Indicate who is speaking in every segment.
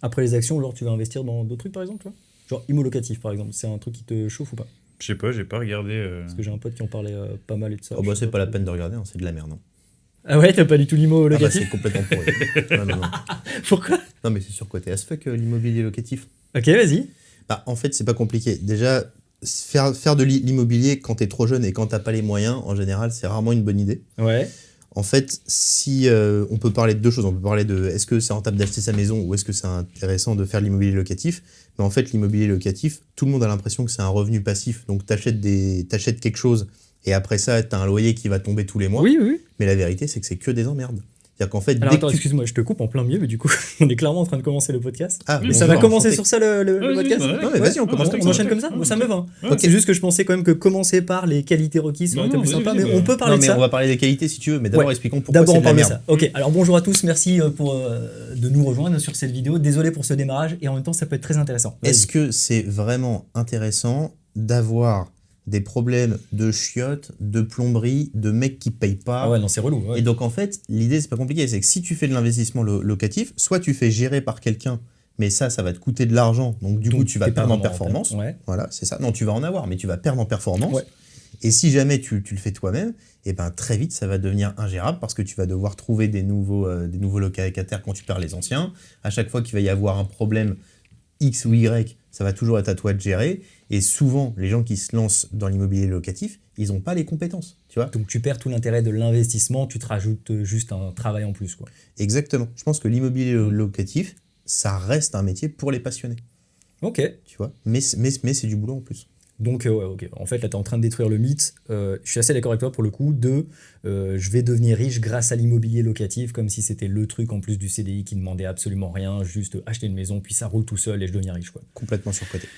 Speaker 1: Après les actions, genre tu vas investir dans d'autres trucs par exemple, tu vois? Genre immo locatif par exemple, c'est un truc qui te chauffe ou pas?
Speaker 2: Je sais pas, j'ai pas regardé.
Speaker 1: Parce que j'ai un pote qui en parlait pas mal et de ça.
Speaker 3: Oh
Speaker 1: je
Speaker 3: bah
Speaker 1: sais
Speaker 3: c'est pas la
Speaker 1: trop.
Speaker 3: peine de regarder, hein, c'est de la merde. Hein.
Speaker 1: Ah ouais, t'as pas du tout l'immo
Speaker 3: Ah bah
Speaker 1: locatif?
Speaker 3: c'est complètement pourri. Non, non, non.
Speaker 1: Pourquoi?
Speaker 3: Non mais c'est surcoté as fuck l'immobilier locatif.
Speaker 1: Ok, vas-y.
Speaker 3: Bah en fait c'est pas compliqué. Déjà, faire de l'immobilier quand t'es trop jeune et quand t'as pas les moyens, en général, c'est rarement une bonne idée.
Speaker 1: Ouais.
Speaker 3: En fait, si on peut parler de deux choses, on peut parler de est-ce que c'est rentable d'acheter sa maison ou est-ce que c'est intéressant de faire de l'immobilier locatif. Mais en fait, l'immobilier locatif, tout le monde a l'impression que c'est un revenu passif. Donc t'achètes quelque chose et après ça, t'as un loyer qui va tomber tous les mois.
Speaker 1: Oui, oui.
Speaker 3: Mais la vérité, c'est que c'est que des emmerdes. C'est-à-dire qu'en fait,
Speaker 1: Alors
Speaker 3: dès
Speaker 1: attends,
Speaker 3: que tu...
Speaker 1: excuse-moi, je te coupe en plein milieu, mais du coup, on est clairement en train de commencer le podcast.
Speaker 3: Ah,
Speaker 2: Oui,
Speaker 1: Et ça
Speaker 3: bonjour,
Speaker 1: va commencer
Speaker 3: enchanté.
Speaker 1: sur ça le
Speaker 2: Ouais,
Speaker 1: podcast?
Speaker 2: vas-y,
Speaker 3: Non mais vas-y, on commence comme
Speaker 1: On
Speaker 3: ça.
Speaker 1: enchaîne comme ça?
Speaker 2: Ouais,
Speaker 1: Ça me va.
Speaker 2: ouais.
Speaker 1: C'est juste que je pensais quand même que commencer par les qualités requises ça aurait été
Speaker 2: Non,
Speaker 1: plus
Speaker 2: vas-y,
Speaker 1: sympa,
Speaker 2: vas-y,
Speaker 1: mais
Speaker 2: bah.
Speaker 1: on peut parler
Speaker 3: Non
Speaker 1: de
Speaker 3: mais
Speaker 1: ça.
Speaker 3: on va parler des qualités si tu veux, mais d'abord
Speaker 1: Ouais.
Speaker 3: expliquons pourquoi
Speaker 1: D'abord,
Speaker 3: c'est
Speaker 1: on
Speaker 3: de la
Speaker 1: parle de
Speaker 3: merde.
Speaker 1: ça. Ok, alors bonjour à tous, merci de nous rejoindre sur cette vidéo. Désolé pour ce démarrage et en même temps, ça peut être très intéressant. Vas-y.
Speaker 3: Est-ce que c'est vraiment intéressant d'avoir des problèmes de chiottes, de plomberie, de mecs qui payent pas?
Speaker 1: Ah ouais, non, c'est relou. Ouais.
Speaker 3: Et donc en fait, l'idée c'est pas compliqué, c'est que si tu fais de l'investissement locatif, soit tu fais gérer par quelqu'un, mais ça va te coûter de l'argent, donc du coup tu vas
Speaker 1: t'es pas
Speaker 3: perdre en
Speaker 1: vraiment
Speaker 3: performance.
Speaker 1: rentable. Ouais.
Speaker 3: Voilà, c'est ça. Non, tu vas en avoir, mais tu vas perdre en performance.
Speaker 1: Ouais.
Speaker 3: Et si jamais tu le fais toi-même, et ben très vite ça va devenir ingérable parce que tu vas devoir trouver des nouveaux locataires quand tu perds les anciens. À chaque fois qu'il va y avoir un problème X ou Y, ça va toujours être à toi de gérer. Et souvent, les gens qui se lancent dans l'immobilier locatif, ils n'ont pas les compétences, tu vois.
Speaker 1: Donc tu perds tout l'intérêt de l'investissement, tu te rajoutes juste un travail en plus, quoi.
Speaker 3: Exactement. Je pense que l'immobilier locatif, ça reste un métier pour les passionnés,
Speaker 1: Ok.
Speaker 3: tu vois. Mais c'est du boulot en plus.
Speaker 1: Donc, ouais, ok. En fait, là, tu es en train de détruire le mythe. Je suis assez d'accord avec toi pour le coup je vais devenir riche grâce à l'immobilier locatif, comme si c'était le truc en plus du CDI qui ne demandait absolument rien, juste acheter une maison, puis ça roule tout seul et je deviens riche, quoi.
Speaker 3: Complètement surcoté.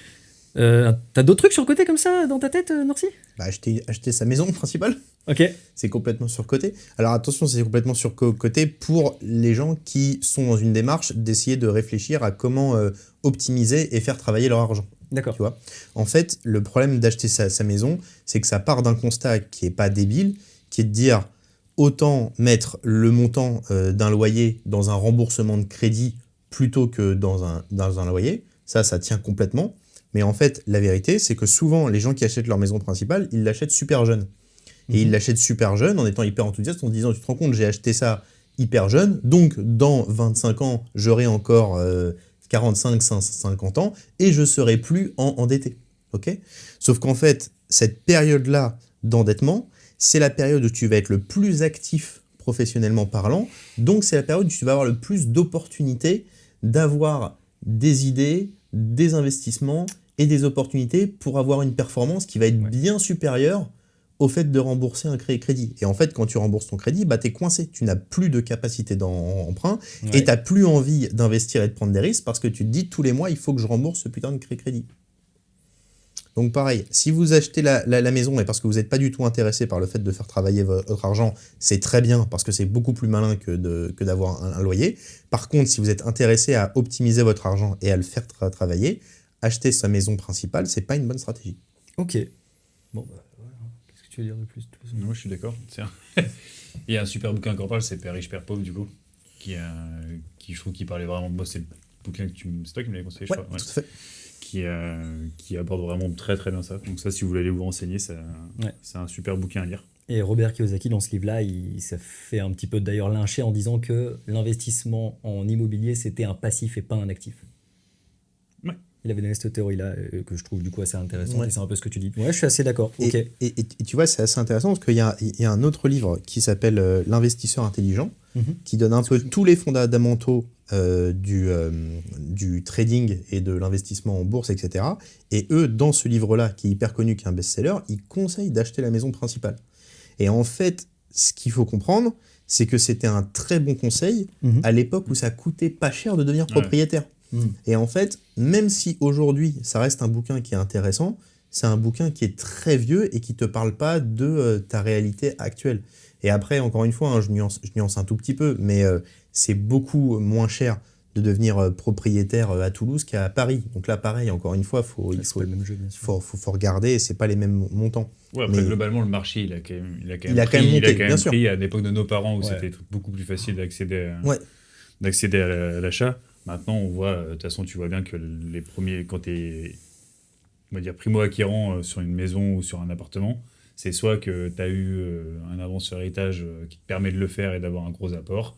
Speaker 1: T'as d'autres trucs sur le côté comme ça dans ta tête, Norcy?
Speaker 3: Bah, acheter sa maison principale,
Speaker 1: Ok.
Speaker 3: c'est complètement surcoté. Alors attention, c'est complètement surcoté pour les gens qui sont dans une démarche d'essayer de réfléchir à comment optimiser et faire travailler leur argent.
Speaker 1: D'accord.
Speaker 3: Tu vois, en fait, le problème d'acheter sa maison, c'est que ça part d'un constat qui est pas débile, qui est de dire autant mettre le montant d'un loyer dans un remboursement de crédit plutôt que dans un loyer. Ça tient complètement. Mais en fait, la vérité, c'est que souvent, les gens qui achètent leur maison principale, ils l'achètent super jeune. Et ils l'achètent super jeune en étant hyper enthousiaste, en se disant, tu te rends compte, j'ai acheté ça hyper jeune, donc dans 25 ans, j'aurai encore 45, 50 ans, et je serai plus endetté. Okay, sauf qu'en fait, cette période-là d'endettement, c'est la période où tu vas être le plus actif professionnellement parlant, donc c'est la période où tu vas avoir le plus d'opportunités d'avoir des idées, des investissements et des opportunités pour avoir une performance qui va être bien supérieure au fait de rembourser un crédit. Et en fait, quand tu rembourses ton crédit, bah, tu es coincé. Tu n'as plus de capacité d'emprunt et tu n'as plus envie d'investir et de prendre des risques parce que tu te dis tous les mois, il faut que je rembourse ce putain de crédit. Donc pareil, si vous achetez la maison et parce que vous n'êtes pas du tout intéressé par le fait de faire travailler votre argent, c'est très bien parce que c'est beaucoup plus malin que d'avoir un loyer. Par contre, si vous êtes intéressé à optimiser votre argent et à le faire travailler, acheter sa maison principale, c'est pas une bonne stratégie.
Speaker 1: Ok. Bon, bah, voilà. Qu'est-ce que tu veux dire de plus?
Speaker 2: Moi, je suis d'accord. Il y a un super bouquin qu'on parle, c'est Père riche, Père pauvre, du coup, qui je trouve qui parlait vraiment de moi. C'est le bouquin que c'est toi qui me l'avais conseillé, je crois.
Speaker 3: Tout à fait.
Speaker 2: Qui aborde vraiment très très bien ça. Donc ça, si vous voulez aller vous renseigner, c'est un super bouquin à lire.
Speaker 1: Et Robert Kiyosaki, dans ce livre-là, il s'est fait un petit peu d'ailleurs lyncher en disant que l'investissement en immobilier, c'était un passif et pas un actif.
Speaker 2: Ouais.
Speaker 1: Il avait donné cette théorie-là que je trouve du coup assez intéressante.
Speaker 3: Ouais.
Speaker 1: Et c'est un peu ce que tu dis. Ouais, je suis assez d'accord. Ok.
Speaker 3: Et tu vois, c'est assez intéressant parce qu'il y a un autre livre qui s'appelle L'investisseur intelligent, qui donne un peu tous les fondamentaux du trading et de l'investissement en bourse, etc. Et eux, dans ce livre-là, qui est hyper connu, qui est un best-seller, ils conseillent d'acheter la maison principale. Et en fait, ce qu'il faut comprendre, c'est que c'était un très bon conseil à l'époque où ça coûtait pas cher de devenir propriétaire. Et en fait, même si aujourd'hui, ça reste un bouquin qui est intéressant, c'est un bouquin qui est très vieux et qui te parle pas de ta réalité actuelle. Et après, encore une fois, je nuance un tout petit peu, mais c'est beaucoup moins cher de devenir propriétaire à Toulouse qu'à Paris. Donc là, pareil, encore une fois, il faut regarder, c'est pas les mêmes montants.
Speaker 2: Ouais, après, globalement, le marché, il a quand même
Speaker 3: monté,
Speaker 2: pris à l'époque de nos parents où c'était beaucoup plus facile d'accéder à l'achat. Maintenant, on voit, de toute façon, tu vois bien que les premiers, quand tu es, on va dire, primo-acquérant sur une maison ou sur un appartement, c'est soit que tu as eu un avance sur héritage qui te permet de le faire et d'avoir un gros apport,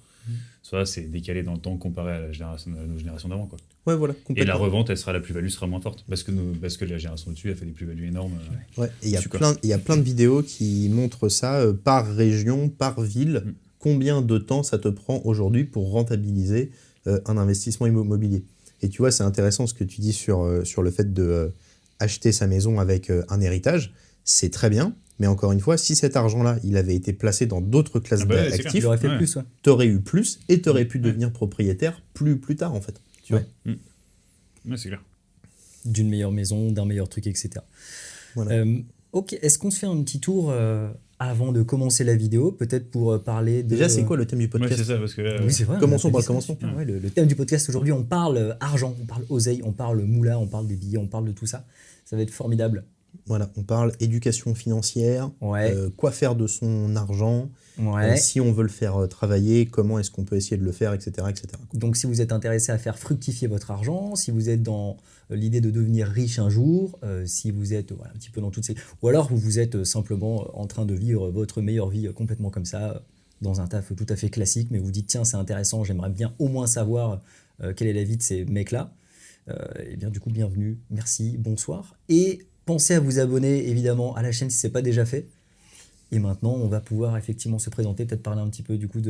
Speaker 2: soit c'est décalé dans le temps comparé à nos générations d'avant, quoi.
Speaker 3: Ouais, voilà,
Speaker 2: Et la
Speaker 3: complètement.
Speaker 2: revente, la plus-value sera moins forte parce que la génération dessus a fait des plus-values énormes.
Speaker 3: Ouais, et il y a
Speaker 2: dessus, quoi.
Speaker 3: plein de vidéos qui montrent ça par région, par ville, combien de temps ça te prend aujourd'hui pour rentabiliser un investissement immobilier. Et tu vois, c'est intéressant ce que tu dis sur le fait de acheter sa maison avec un héritage. C'est très bien, mais encore une fois, si cet argent-là, il avait été placé dans d'autres classes
Speaker 2: Ah bah ouais, c'est
Speaker 3: d'actifs,
Speaker 1: Il aurait fait
Speaker 2: Ouais.
Speaker 1: plus, ouais.
Speaker 3: tu aurais eu plus et tu aurais pu devenir propriétaire plus tard, en fait. Tu vois.
Speaker 2: Ouais, c'est clair.
Speaker 1: D'une meilleure maison, d'un meilleur truc, etc.
Speaker 3: Voilà.
Speaker 1: Ok, est-ce qu'on se fait un petit tour avant de commencer la vidéo, peut-être pour parler de...
Speaker 3: Déjà, c'est quoi le thème du
Speaker 2: Ouais,
Speaker 3: podcast?
Speaker 2: c'est ça, parce que là,
Speaker 1: Oui, c'est vrai.
Speaker 3: Commençons
Speaker 1: on a
Speaker 3: par
Speaker 1: pas
Speaker 3: le
Speaker 1: dit ça,
Speaker 3: commencement.
Speaker 1: super, ouais, le thème du podcast aujourd'hui, on parle argent, on parle oseille, on parle moula, on parle des billets, on parle de tout ça. Ça va être formidable.
Speaker 3: Voilà, on parle éducation financière,
Speaker 1: Ouais,
Speaker 3: quoi faire de son argent,
Speaker 1: ouais.
Speaker 3: si on veut le faire travailler, comment est-ce qu'on peut essayer de le faire, etc. etc.
Speaker 1: Donc si vous êtes intéressé à faire fructifier votre argent, si vous êtes dans l'idée de devenir riche un jour, si vous êtes voilà, un petit peu dans toutes ces... Ou alors vous êtes simplement en train de vivre votre meilleure vie complètement comme ça, dans un taf tout à fait classique, mais vous dites tiens c'est intéressant, j'aimerais bien au moins savoir quelle est la vie de ces mecs-là. Et bien du coup bienvenue, merci, bonsoir. Et pensez à vous abonner évidemment à la chaîne si ce n'est pas déjà fait. Et maintenant on va pouvoir effectivement se présenter, peut-être parler un petit peu du coup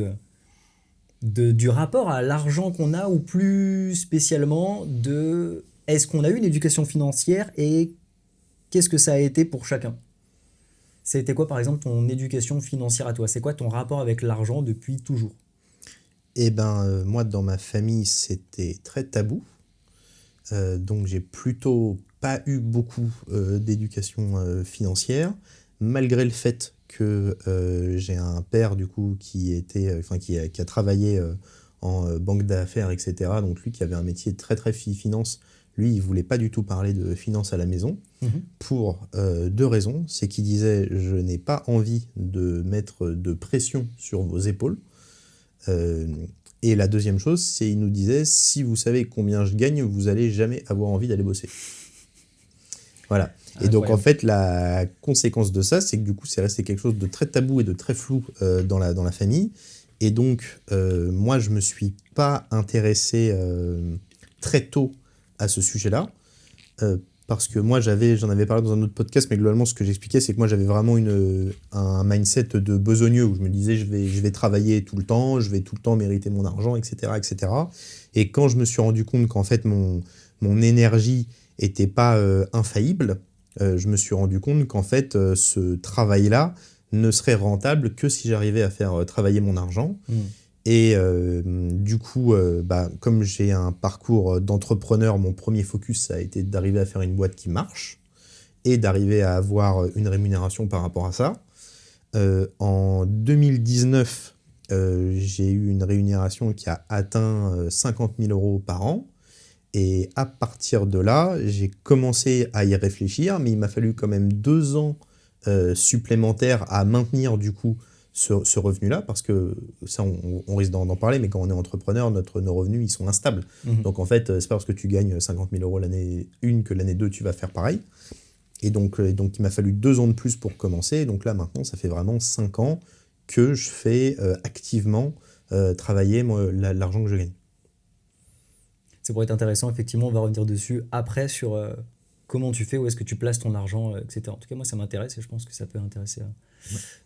Speaker 1: du rapport à l'argent qu'on a, ou plus spécialement de est-ce qu'on a eu une éducation financière et qu'est-ce que ça a été pour chacun. Ça a été quoi par exemple ton éducation financière à toi? C'est quoi ton rapport avec l'argent depuis toujours?
Speaker 3: Eh ben, moi, dans ma famille, c'était très tabou. Donc, j'ai plutôt pas eu beaucoup d'éducation financière, malgré le fait que j'ai un père, du coup, qui a travaillé en banque d'affaires, etc. Donc, lui, qui avait un métier très, très finance, lui, il voulait pas du tout parler de finance à la maison, pour deux raisons. C'est qu'il disait, je n'ai pas envie de mettre de pression sur vos épaules. Et la deuxième chose, c'est il nous disait, si vous savez combien je gagne, vous allez jamais avoir envie d'aller bosser. Voilà. Et donc en fait, la conséquence de ça, c'est que du coup, c'est resté quelque chose de très tabou et de très flou dans la famille. Et donc, moi, je me suis pas intéressé très tôt à ce sujet-là. Parce que moi, j'en avais parlé dans un autre podcast, mais globalement, ce que j'expliquais, c'est que moi, j'avais vraiment un mindset de besogneux, où je me disais, je vais travailler tout le temps, je vais tout le temps mériter mon argent, etc., etc. Et quand je me suis rendu compte qu'en fait, mon énergie était pas infaillible, je me suis rendu compte qu'en fait, ce travail-là ne serait rentable que si j'arrivais à faire travailler mon argent. Et du coup, comme j'ai un parcours d'entrepreneur, mon premier focus, ça a été d'arriver à faire une boîte qui marche et d'arriver à avoir une rémunération par rapport à ça. En 2019, j'ai eu une rémunération qui a atteint 50 000 € par an. Et à partir de là, j'ai commencé à y réfléchir, mais il m'a fallu quand même 2 ans supplémentaires à maintenir du coup ce revenu-là, parce que ça, on risque d'en parler, mais quand on est entrepreneur, nos revenus, ils sont instables. Donc en fait, c'est pas parce que tu gagnes 50 000 € l'année 1 que l'année 2, tu vas faire pareil. Et donc il m'a fallu 2 ans de plus pour commencer. Donc là, maintenant, ça fait vraiment 5 ans que je fais activement travailler l'argent que je gagne.
Speaker 1: Ça pourrait être intéressant, effectivement, on va revenir dessus après sur comment tu fais, où est-ce que tu places ton argent, etc. En tout cas, moi, ça m'intéresse et je pense que ça peut intéresser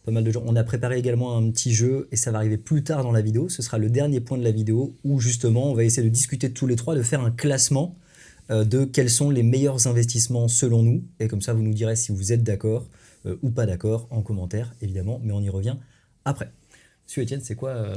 Speaker 1: pas mal de gens. On a préparé également un petit jeu et ça va arriver plus tard dans la vidéo. Ce sera le dernier point de la vidéo où justement, on va essayer de discuter tous les trois, de faire un classement de quels sont les meilleurs investissements selon nous. Et comme ça, vous nous direz si vous êtes d'accord ou pas d'accord en commentaire, évidemment, mais on y revient après. Monsieur Étienne, c'est quoi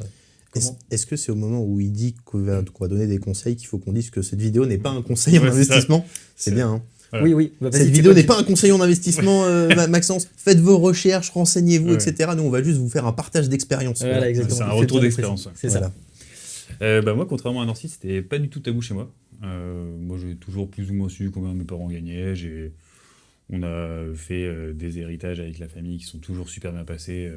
Speaker 3: Est-ce que c'est au moment où il dit qu'on va donner des conseils qu'il faut qu'on dise que cette vidéo n'est pas un conseil en investissement? C'est bien, hein.
Speaker 2: Voilà.
Speaker 1: Oui. Bah,
Speaker 3: Cette vidéo n'est pas un conseil en investissement, Maxence. Faites vos recherches, renseignez-vous, etc. Nous, on va juste vous faire un partage d'expérience.
Speaker 1: Voilà, exactement.
Speaker 2: C'est un retour d'expérience.
Speaker 1: C'est
Speaker 3: voilà.
Speaker 2: Ça. Moi, contrairement à Nancy, c'était pas du tout tabou chez moi. Moi, j'ai toujours plus ou moins su combien mes parents gagnaient. On a fait des héritages avec la famille qui sont toujours super bien passés.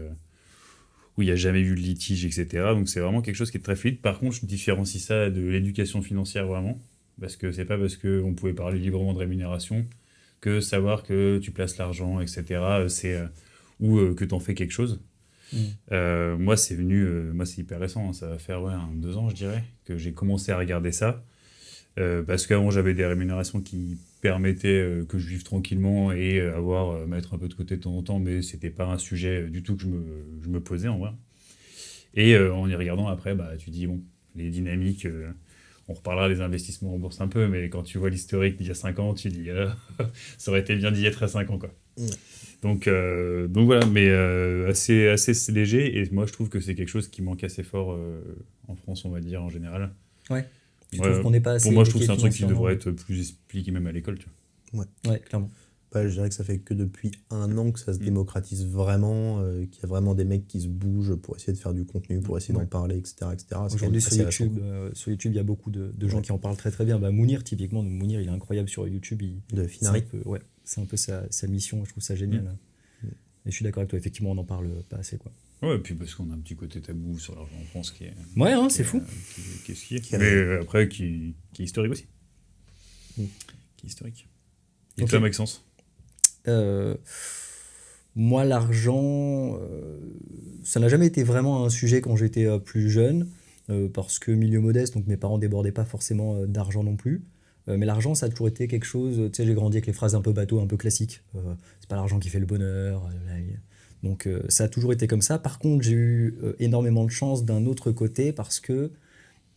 Speaker 2: où il n'y a jamais eu de litige, etc. Donc c'est vraiment quelque chose qui est très fluide. Par contre, je différencie ça de l'éducation financière vraiment, parce que c'est pas parce qu'on pouvait parler librement de rémunération que savoir que tu places l'argent, etc., ou que tu en fais quelque chose. Moi, c'est hyper récent, hein, ça va faire 2 ans, je dirais, que j'ai commencé à regarder ça. Parce qu'avant, j'avais des rémunérations qui permettaient que je vive tranquillement et mettre un peu de côté de temps en temps, mais c'était pas un sujet du tout que je me posais en vrai. Et en y regardant après, tu dis, bon, les dynamiques, on reparlera des investissements en bourse un peu, mais quand tu vois l'historique d'il y a 5 ans, tu dis, ça aurait été bien d'y être à 5 ans, quoi. Donc voilà, mais assez léger, et moi je trouve que c'est quelque chose qui manque assez fort en France, on va dire, en général.
Speaker 1: Ouais. Tu trouves qu'on n'est pas assez
Speaker 2: pour moi, je trouve que c'est un
Speaker 1: éduqué
Speaker 2: truc qui devrait être plus expliqué même à l'école, tu vois.
Speaker 1: Ouais, clairement.
Speaker 3: Je dirais que ça fait que depuis 1 an que ça se démocratise vraiment, qu'il y a vraiment des mecs qui se bougent pour essayer de faire du contenu, pour essayer d'en parler, etc.
Speaker 1: Aujourd'hui, sur YouTube, il y a beaucoup de gens qui en parlent très très bien. Mounir, typiquement, Mounir, il est incroyable sur YouTube.
Speaker 3: De Finari.
Speaker 1: C'est un peu sa mission, je trouve ça génial. Et je suis d'accord avec toi, effectivement, on n'en parle pas assez, quoi.
Speaker 2: Ouais, et puis parce qu'on a un petit côté tabou sur l'argent en France qui est...
Speaker 1: c'est fou.
Speaker 2: Mais après, qui est historique aussi. Qui est historique. Et toi, Maxence ?
Speaker 1: Moi, l'argent, ça n'a jamais été vraiment un sujet quand j'étais plus jeune, parce que milieu modeste, donc mes parents débordaient pas forcément d'argent non plus. Mais l'argent, ça a toujours été quelque chose, tu sais, j'ai grandi avec les phrases un peu bateau, un peu classiques. C'est pas l'argent qui fait le bonheur. Donc ça a toujours été comme ça. Par contre, j'ai eu énormément de chance d'un autre côté, parce que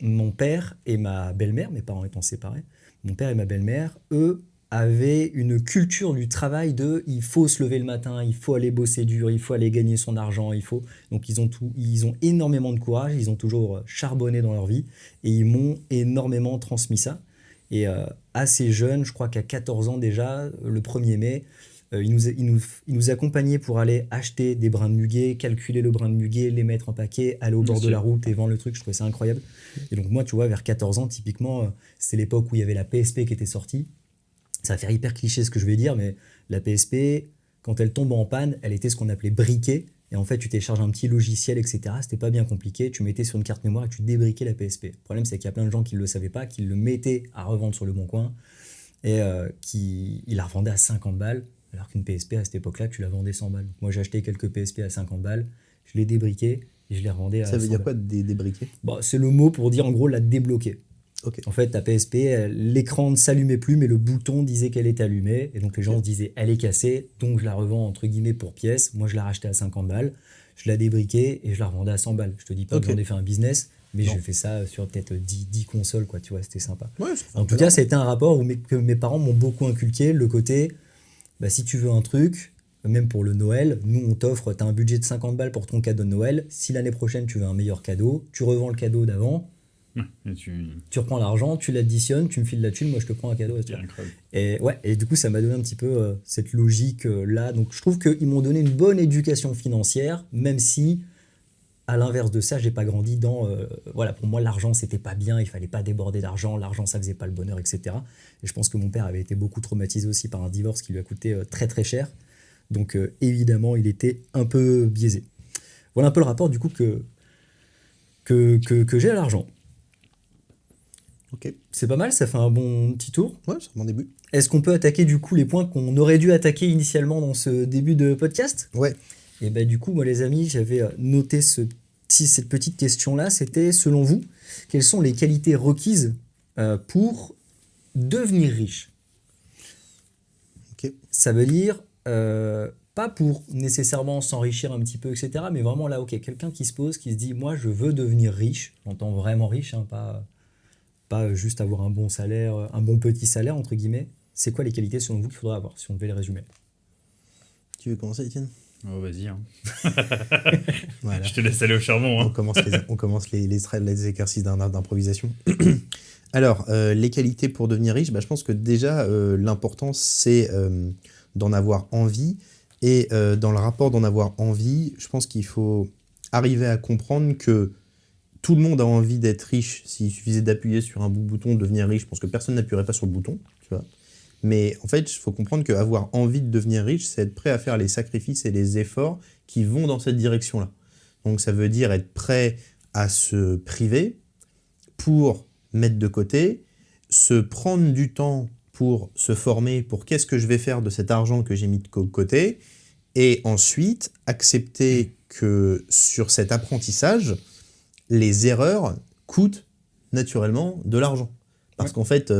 Speaker 1: mon père et ma belle-mère, mes parents étant séparés, mon père et ma belle-mère, eux, avaient une culture du travail il faut se lever le matin, il faut aller bosser dur, il faut aller gagner son argent, Donc ils ont énormément de courage, ils ont toujours charbonné dans leur vie, et ils m'ont énormément transmis ça. Et assez jeune, je crois qu'à 14 ans déjà, le 1er mai, il nous accompagnait pour aller acheter des brins de muguet, calculer le brin de muguet, les mettre en paquet, aller au bord de la route et vendre le truc. Je trouvais ça incroyable. Et donc moi, tu vois, vers 14 ans, typiquement, c'était l'époque où il y avait la PSP qui était sortie. Ça va faire hyper cliché ce que je vais dire, mais la PSP, quand elle tombe en panne, elle était ce qu'on appelait briquée. Et en fait, tu télécharges un petit logiciel, etc. C'était pas bien compliqué. Tu mettais sur une carte mémoire et tu débriquais la PSP. Le problème, c'est qu'il y a plein de gens qui ne le savaient pas, qui le mettaient à revendre sur le Bon Coin et qui la revendaient à 50 balles. Alors qu'une PSP, à cette époque-là, tu la vendais 100 balles. Moi, j'ai acheté quelques PSP à 50 balles. Je les débriquais et je les revendais à 100 balles.
Speaker 3: Ça veut dire quoi, débriquer ?
Speaker 1: C'est le mot pour dire, en gros, la débloquer.
Speaker 3: Okay.
Speaker 1: En fait, ta PSP, l'écran ne s'allumait plus, mais le bouton disait qu'elle était allumée. Et donc, les gens se disaient, elle est cassée, donc je la revends entre guillemets pour pièce. Moi, je la rachetais à 50 balles, je la débriquais et je la revendais à 100 balles. Je te dis pas que j'en ai fait un business, mais j'ai fait ça sur peut-être 10 consoles, quoi. Tu vois, c'était sympa.
Speaker 3: Ouais,
Speaker 1: en tout cas, ça a été un rapport que mes parents m'ont beaucoup inculqué, le côté, si tu veux un truc, même pour le Noël, nous, on t'offre, tu as un budget de 50 balles pour ton cadeau de Noël. Si l'année prochaine, tu veux un meilleur cadeau, tu revends le cadeau d'avant. Tu reprends l'argent, tu l'additionnes, tu me files la thune, moi je te prends un cadeau. Et du coup, ça m'a donné un petit peu cette logique-là. Donc je trouve qu'ils m'ont donné une bonne éducation financière, même si, à l'inverse de ça, j'ai pas grandi dans... pour moi, l'argent, c'était pas bien, il fallait pas déborder d'argent, l'argent, ça faisait pas le bonheur, etc. Et je pense que mon père avait été beaucoup traumatisé aussi par un divorce qui lui a coûté très très cher. Donc évidemment, il était un peu biaisé. Voilà un peu le rapport du coup que j'ai à l'argent.
Speaker 3: Ok.
Speaker 1: C'est pas mal, ça fait un bon petit tour.
Speaker 3: Ouais, c'est un bon début.
Speaker 1: Est-ce qu'on peut attaquer du coup les points qu'on aurait dû attaquer initialement dans ce début de podcast ?
Speaker 3: Ouais.
Speaker 1: Et du coup, moi les amis, j'avais noté cette petite question-là, c'était selon vous, quelles sont les qualités requises pour devenir riche ?
Speaker 3: Ok.
Speaker 1: Ça veut dire, pas pour nécessairement s'enrichir un petit peu, etc., mais vraiment là, quelqu'un qui se pose, qui se dit, moi je veux devenir riche, j'entends vraiment riche, pas juste avoir un bon salaire, un bon petit salaire, entre guillemets. C'est quoi les qualités, selon vous, qu'il faudrait avoir, si on devait les résumer ?
Speaker 3: Tu veux commencer, Étienne ?
Speaker 2: Oh, vas-y.
Speaker 3: Voilà.
Speaker 2: Je te laisse aller au charbon.
Speaker 3: On commence les exercices d'improvisation. Alors, les qualités pour devenir riche, je pense que déjà, l'important, c'est d'en avoir envie. Et dans le rapport d'en avoir envie, je pense qu'il faut arriver à comprendre que tout le monde a envie d'être riche. S'il suffisait d'appuyer sur un bouton, devenir riche, je pense que personne n'appuierait pas sur le bouton, tu vois. Mais en fait, il faut comprendre qu'avoir envie de devenir riche, c'est être prêt à faire les sacrifices et les efforts qui vont dans cette direction-là. Donc ça veut dire être prêt à se priver pour mettre de côté, se prendre du temps pour se former, pour qu'est-ce que je vais faire de cet argent que j'ai mis de côté, et ensuite accepter que sur cet apprentissage, les erreurs coûtent naturellement de l'argent. Parce qu'en fait,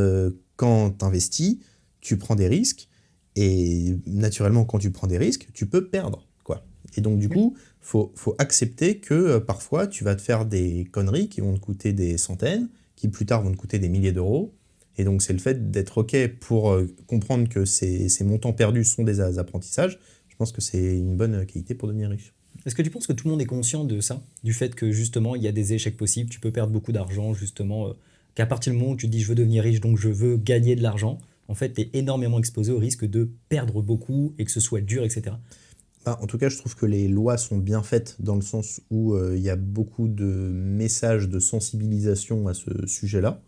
Speaker 3: quand tu investis, tu prends des risques, et naturellement, quand tu prends des risques, tu peux perdre, quoi. Et donc, du coup, faut accepter que parfois, tu vas te faire des conneries qui vont te coûter des centaines, qui plus tard vont te coûter des milliers d'euros. Et donc, c'est le fait d'être OK pour comprendre que ces montants perdus sont des apprentissages. Je pense que c'est une bonne qualité pour devenir riche.
Speaker 1: Est-ce que tu penses que tout le monde est conscient de ça? Du fait que justement, il y a des échecs possibles, tu peux perdre beaucoup d'argent, justement, qu'à partir du moment où tu te dis je veux devenir riche, donc je veux gagner de l'argent, en fait, tu es énormément exposé au risque de perdre beaucoup et que ce soit dur, etc.
Speaker 3: En tout cas, je trouve que les lois sont bien faites dans le sens où il y a beaucoup de messages de sensibilisation à ce sujet-là.